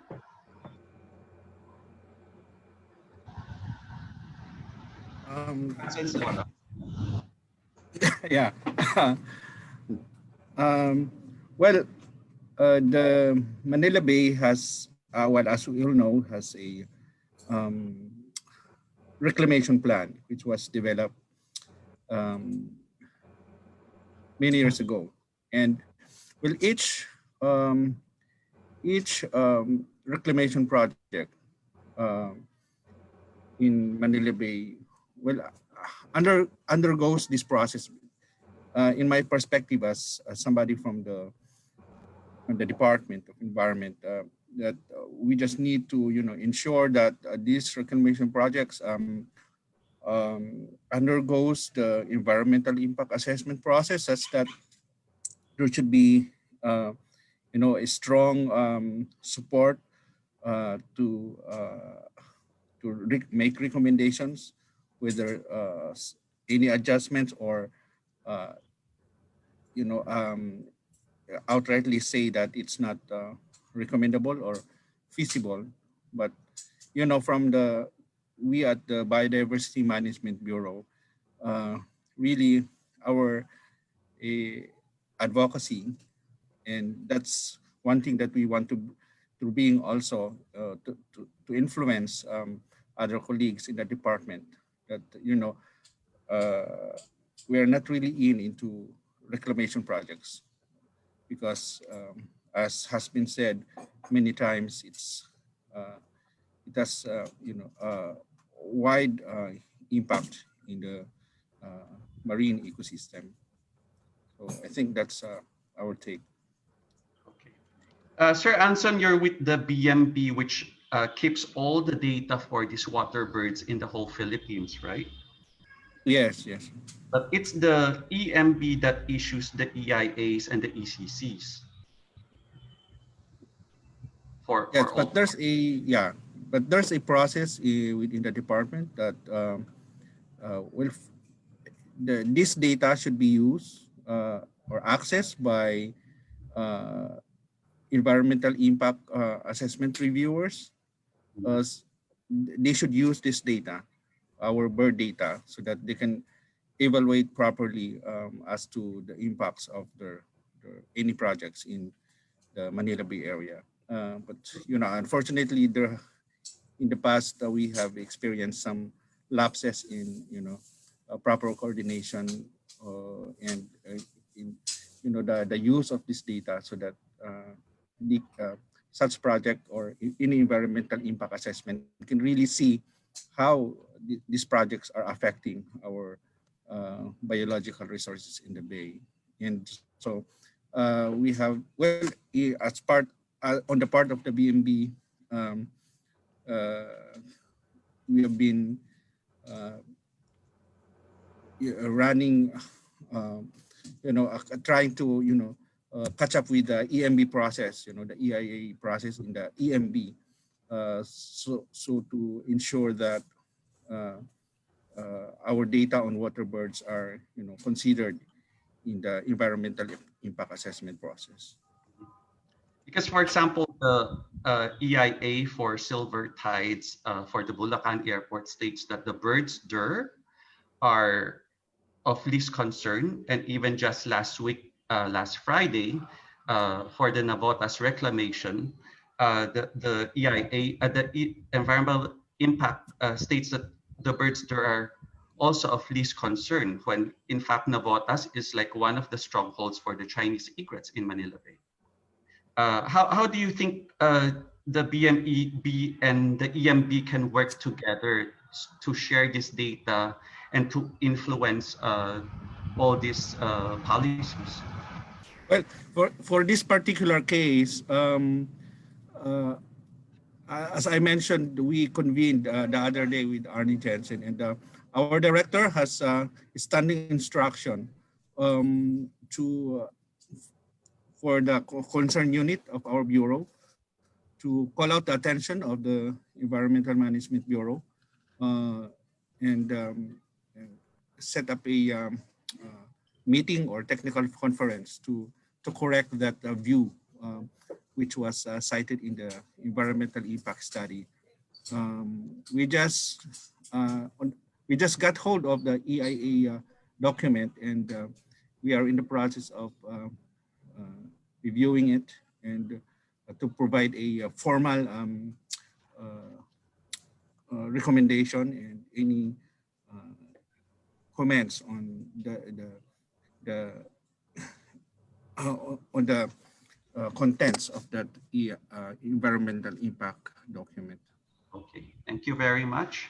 Yeah. Well, the Manila Bay has, well, as we all know, has a reclamation plan, which was developed many years ago. And well, each reclamation project in Manila Bay, well, undergoes this process. In my perspective, as somebody from the Department of Environment, that we just need to, ensure that these reclamation projects undergoes the environmental impact assessment process, such that there should be, a strong support to make recommendations, whether any adjustments or uh, outrightly say that it's not recommendable or feasible. But from we at the Biodiversity Management Bureau, really our advocacy, and that's one thing that we want to being also to influence other colleagues in the department, that we are not really into reclamation projects, because as has been said many times, it has wide impact in the marine ecosystem. So I think that's our take. Okay. Sir Anson, you're with the BMB, which keeps all the data for these water birds in the whole Philippines, right? Yes, yes. But it's the EMB that issues the EIAs and the ECCs. Yes, but there's a process within the department that this data should be used or accessed by environmental impact assessment reviewers. They should use this data, our bird data, so that they can evaluate properly as to the impacts of any projects in the Manila Bay area. But unfortunately, in the past we have experienced some lapses in proper coordination and in the use of this data, so that such project or any environmental impact assessment can really see how these projects are affecting our biological resources in the bay. And so we have, as part on the part of the BMB, we have been running, trying to catch up with the EMB process, the EIA process in the EMB, so to ensure that our data on water birds are considered in the environmental impact assessment process. Because, for example, the EIA for silver tides for the Bulacan Airport states that the birds there are of least concern, and even just last week, last Friday, for the Navotas reclamation, the EIA, environmental impact states that the birds there are also of least concern, when in fact Navotas is like one of the strongholds for the Chinese egrets in Manila Bay. How do you think the BMEB and the EMB can work together to share this data and to influence all these policies? Well, for this particular case, as I mentioned, we convened the other day with Arnie Jensen, and our director has standing instruction for the concern unit of our bureau to call out the attention of the Environmental Management Bureau and set up a meeting or technical conference to correct that view which was cited in the environmental impact study. We just got hold of the EIA document, and we are in the process of reviewing it and to provide a formal recommendation and any comments on the contents of that environmental impact document. Okay, thank you very much.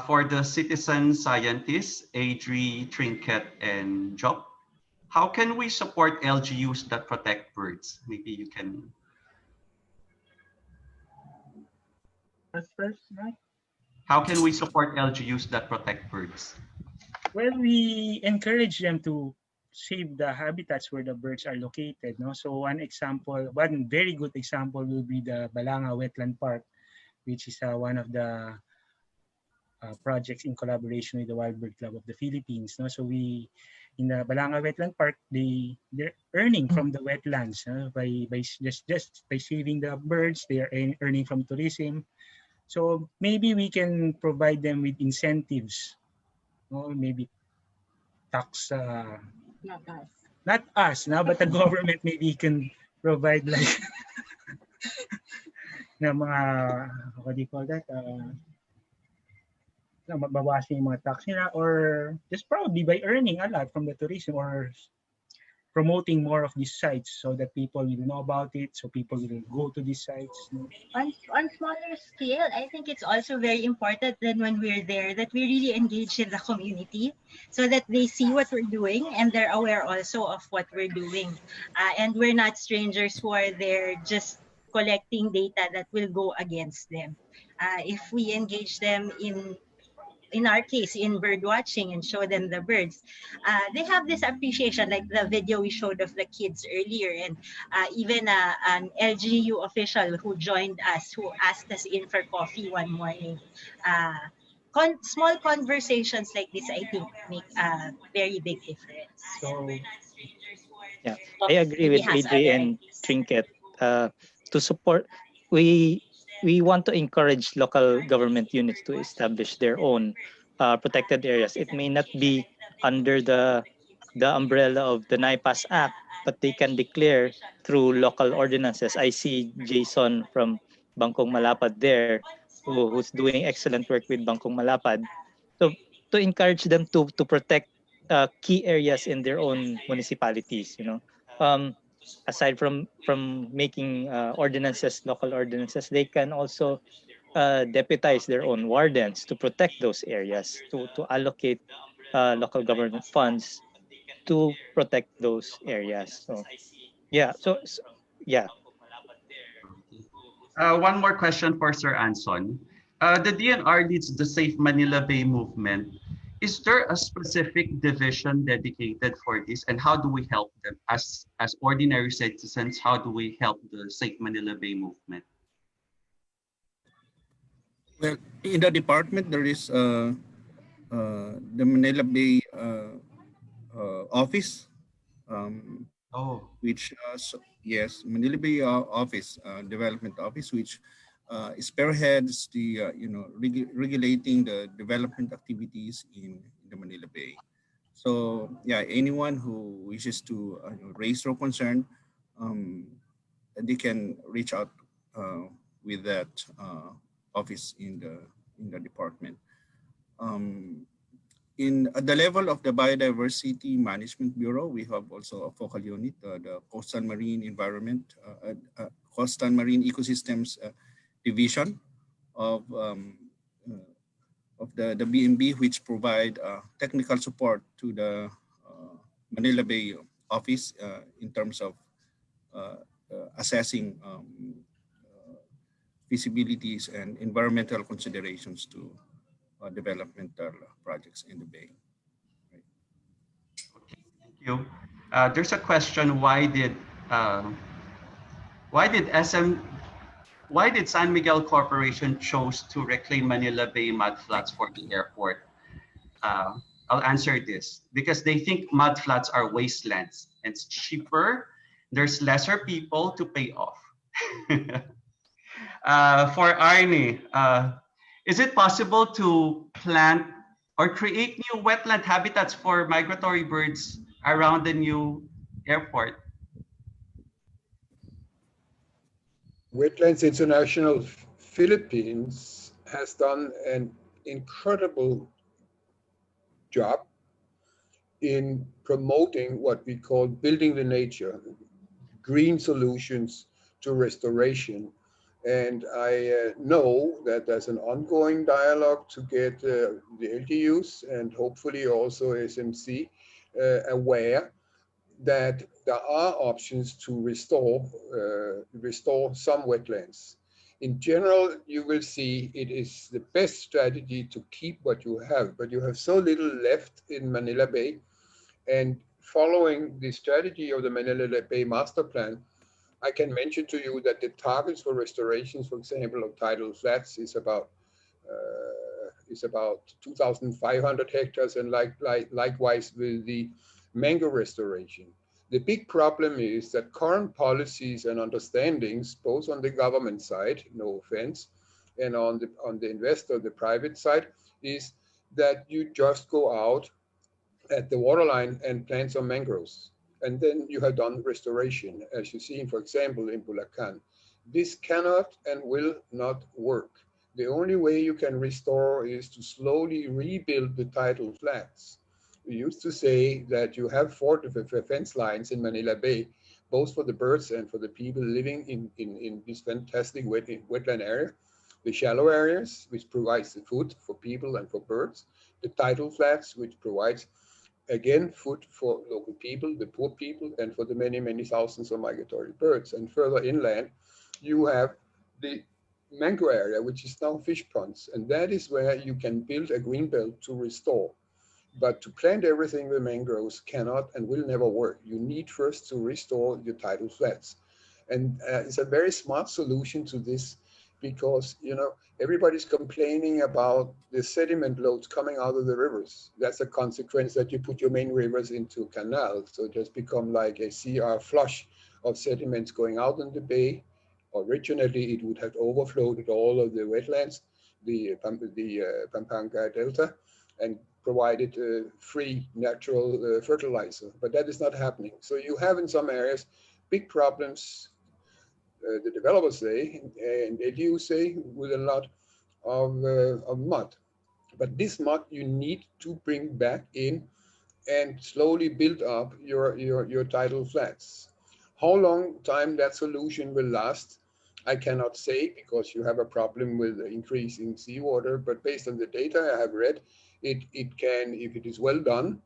For the citizen scientists, Adri, Trinket, and Job, how can we support LGUs that protect birds? Maybe you can. First, right? How can we support LGUs that protect birds? Well, we encourage them to save the habitats where the birds are located. No? So one very good example will be the Balanga Wetland Park, which is one of the projects in collaboration with the Wild Bird Club of the Philippines. No? So we, in the Balanga Wetland Park, they're earning from the wetlands by just by saving the birds. They are earning from tourism. So maybe we can provide them with incentives, or maybe tax. Not us. Not us, no, but the government maybe can provide like na mga, what do you call that? Na mabawasan yung mga tax nila, or just probably by earning a lot from the tourism, or promoting more of these sites so that people will know about it, so people will go to these sites. On smaller scale, I think it's also very important that when we're there, that we really engage in the community so that they see what we're doing and they're aware also of what we're doing. And we're not strangers who are there just collecting data that will go against them. If we engage them in our case, in bird watching and show them the birds, they have this appreciation, like the video we showed of the kids earlier, and even an LGU official who joined us, who asked us in for coffee one morning. Small conversations like this, I think, make a very big difference. So, yeah, I agree with AJ and Trinket. To support, we want to encourage local government units to establish their own protected areas. It may not be under the umbrella of the NIPAS Act, but they can declare through local ordinances. I see Jason from Bangkong Malapad there, who's doing excellent work with Bangkong Malapad. So to encourage them to protect key areas in their own municipalities, aside from making ordinances, local ordinances, they can also deputize their own wardens to protect those areas, to allocate local government funds to protect those areas. So yeah, yeah. One more question for Sir Anson. The DNR leads the Safe Manila Bay movement. Is there a specific division dedicated for this, and how do we help them as ordinary citizens? How do we help the Safe Manila Bay movement? Well, in the department, there is the Manila Bay office, which yes, Manila Bay office, development office, which spearheads the regulating the development activities in the Manila Bay. So yeah, anyone who wishes to raise their concern, they can reach out with that office in the department. At the level of the Biodiversity Management Bureau, we have also a focal unit, the Coastal Marine Environment, Coastal Marine Ecosystems Division of the BMB, which provide technical support to the Manila Bay office in terms of assessing feasibilities and environmental considerations to developmental projects in the Bay. Right. Okay, thank you. There's a question: why did San Miguel Corporation chose to reclaim Manila Bay mudflats for the airport? I'll answer this: because they think mudflats are wastelands and it's cheaper. There's lesser people to pay off. For Arnie, is it possible to plant or create new wetland habitats for migratory birds around the new airport? Wetlands International Philippines has done an incredible job in promoting what we call building the nature, green solutions to restoration. And I know that there's an ongoing dialogue to get the LGUs and hopefully also SMC aware that there are options to restore some wetlands. In general, you will see it is the best strategy to keep what you have, but you have so little left in Manila Bay. And following the strategy of the Manila Bay Master Plan, I can mention to you that the targets for restorations, for example, of tidal flats is about is about 2,500 hectares, and likewise with the mangrove restoration. The big problem is that current policies and understandings, both on the government side, no offense, and on the investor, the private side, is that you just go out at the waterline and plant some mangroves. And then you have done restoration, as you see, for example, in Bulacan. This cannot and will not work. The only way you can restore is to slowly rebuild the tidal flats. We used to say that you have 4 fence lines in Manila Bay, both for the birds and for the people living in this fantastic wetland area. The shallow areas, which provides the food for people and for birds. The tidal flats, which provides, again, food for local people, the poor people, and for the many, many thousands of migratory birds. And further inland, you have the mangrove area, which is now fish ponds. And that is where you can build a green belt to restore. But to plant everything with mangroves cannot and will never work. You need first to restore your tidal flats. And it's a very smart solution to this, because, you know, everybody's complaining about the sediment loads coming out of the rivers. That's a consequence that you put your main rivers into canals. So it has become like a CR flush of sediments going out in the bay. Originally, it would have overflowed all of the wetlands, the Pampanga Delta, and provided free natural fertilizer. But that is not happening. So you have in some areas big problems, the developers say, and you say, with a lot of mud. But this mud you need to bring back in and slowly build up your tidal flats. How long time that solution will last, I cannot say, because you have a problem with increasing seawater, but based on the data I have read, it can, if it is well done,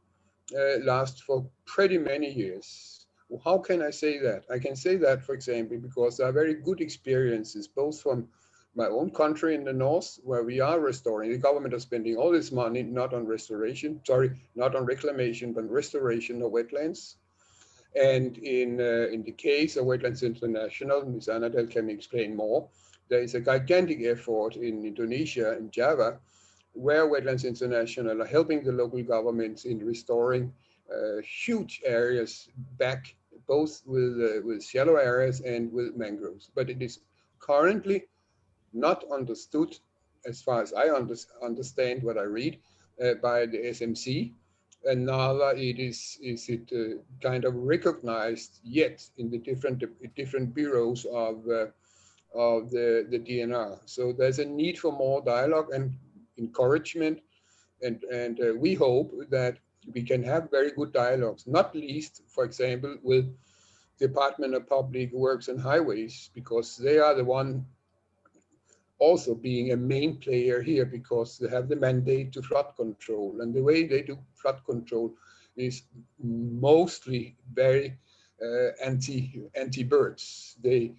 last for pretty many years. How can I say that? I can say that, for example, because there are very good experiences, both from my own country in the north, where we are restoring. The government is spending all this money, not on restoration, sorry, not on reclamation, but restoration of wetlands. And in the case of Wetlands International, Ms. Anadel can explain more, there is a gigantic effort in Indonesia and Java, where Wetlands International are helping the local governments in restoring huge areas back, both with shallow areas and with mangroves. But it is currently not understood, as far as I understand what I read, by the SMC, and neither is it kind of recognized yet in the different bureaus of the DNR. So there's a need for more dialogue and encouragement, and we hope that we can have very good dialogues, not least, for example, with Department of Public Works and Highways, because they are the one also being a main player here, because they have the mandate to flood control. And the way they do flood control is mostly very anti-birds. The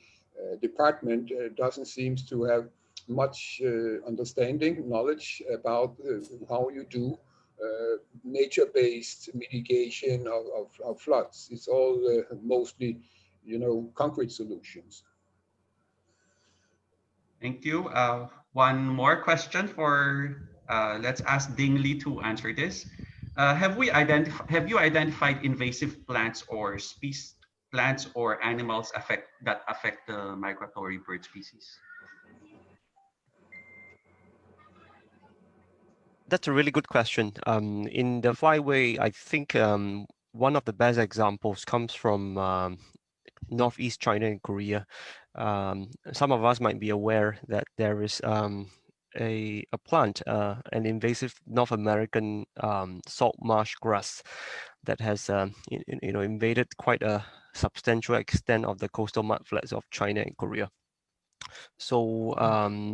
department doesn't seem to have much knowledge about how you do nature-based mitigation of floods. It's all mostly, you know, concrete solutions. Thank you. One more question for, let's ask Ding Li to answer this. Have you identified invasive plants or animals that affect the migratory bird species? That's a really good question. In the Flyway, I think one of the best examples comes from Northeast China and Korea. Some of us might be aware that there is a plant, an invasive North American salt marsh grass that has invaded quite a substantial extent of the coastal mudflats of China and Korea. So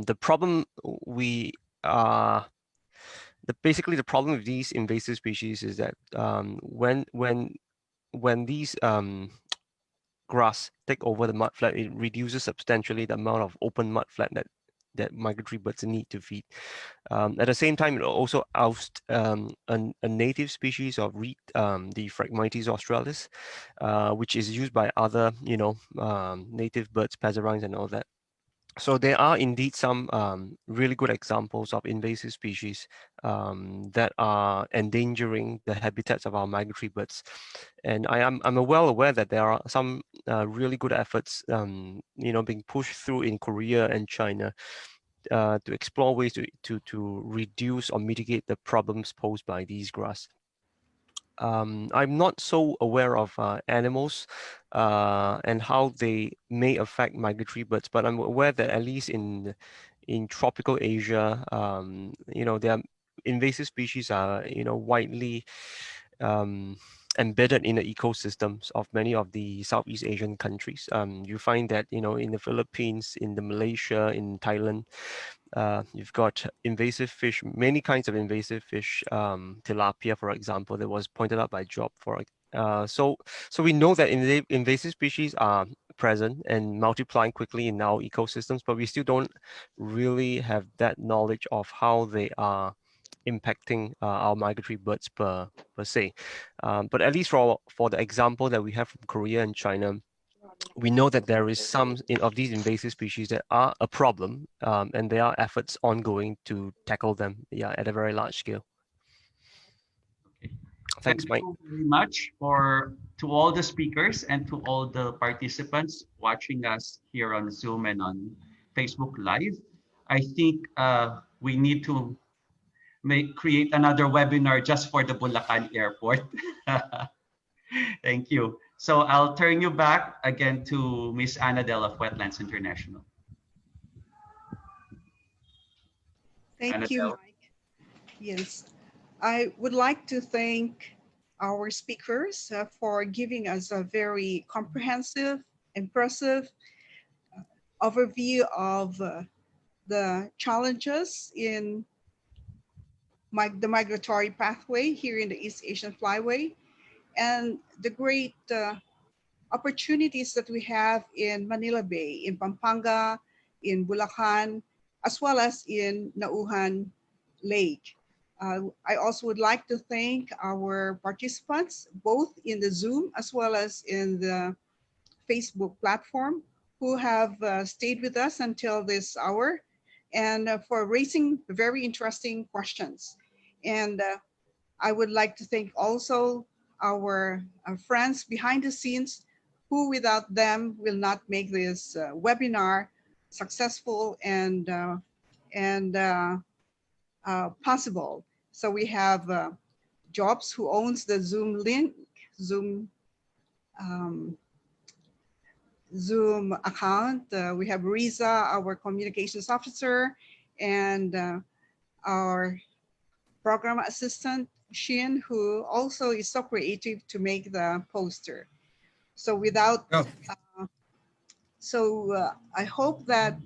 the problem basically the problem with these invasive species is that when these grass take over the mudflat, it reduces substantially the amount of open mudflat that migratory birds need to feed. At the same time, it also ousts a native species of reed, the Phragmites australis, which is used by other native birds, passerines and all that. So there are indeed some really good examples of invasive species that are endangering the habitats of our migratory birds. And I'm well aware that there are some really good efforts, being pushed through in Korea and China to explore ways to reduce or mitigate the problems posed by these grass. I'm not so aware of animals and how they may affect migratory birds, but I'm aware that at least in tropical Asia, there are invasive species are widely embedded in the ecosystems of many of the Southeast Asian countries. You find that in the Philippines, in the Malaysia, in Thailand. You've got invasive fish, many kinds of invasive fish, tilapia, for example, that was pointed out by Job. So we know that invasive species are present and multiplying quickly in our ecosystems, but we still don't really have that knowledge of how they are impacting our migratory birds per se. But at least for the example that we have from Korea and China, we know that there is some of these invasive species that are a problem, and there are efforts ongoing to tackle them, at a very large scale. Thanks, Mike. Thank you very much to all the speakers and to all the participants watching us here on Zoom and on Facebook Live. I think we need to create another webinar just for the Bulacan Airport. Thank you. So I'll turn you back again to Ms. Annadel of Wetlands International. Thank you, Mike. Yes, I would like to thank our speakers for giving us a very comprehensive, impressive overview of the challenges in the migratory pathway here in the East Asian Flyway, and the great opportunities that we have in Manila Bay, in Pampanga, in Bulacan, as well as in Naujan Lake. I also would like to thank our participants, both in the Zoom as well as in the Facebook platform, who have stayed with us until this hour, and for raising very interesting questions. And I would like to thank also our friends behind the scenes, who without them will not make this webinar successful and possible. So we have Jobs, who owns the Zoom link, Zoom account. We have Riza, our communications officer, and our program assistant, Shin, who also is so creative to make the poster. So without, I hope that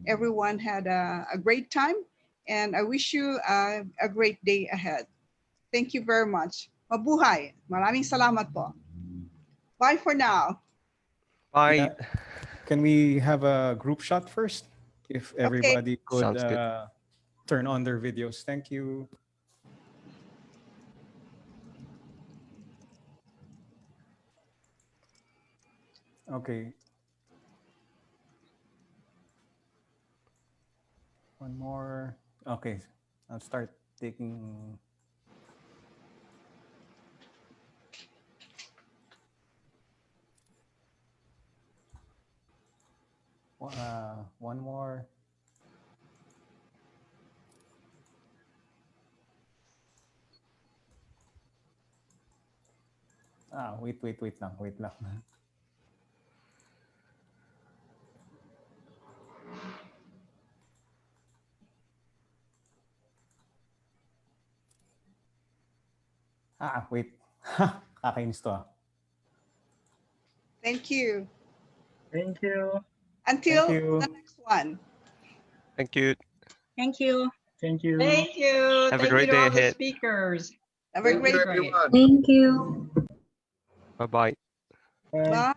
everyone had a great time, and I wish you a great day ahead. Thank you very much. Mabuhay. Maraming salamat po. Bye for now. Bye. Can we have a group shot first? If everybody could turn on their videos. Thank you. Okay. One more. Okay, I'll start taking. One more. Wait lang. Wait. Kakainis to. Thank you. Thank you. Until the next one. Thank you. Thank you. Thank you. Thank you. Have a Thank great you to day all the ahead. speakers. Have a great day. Everyone. Thank you. Bye-bye. Bye. Bye.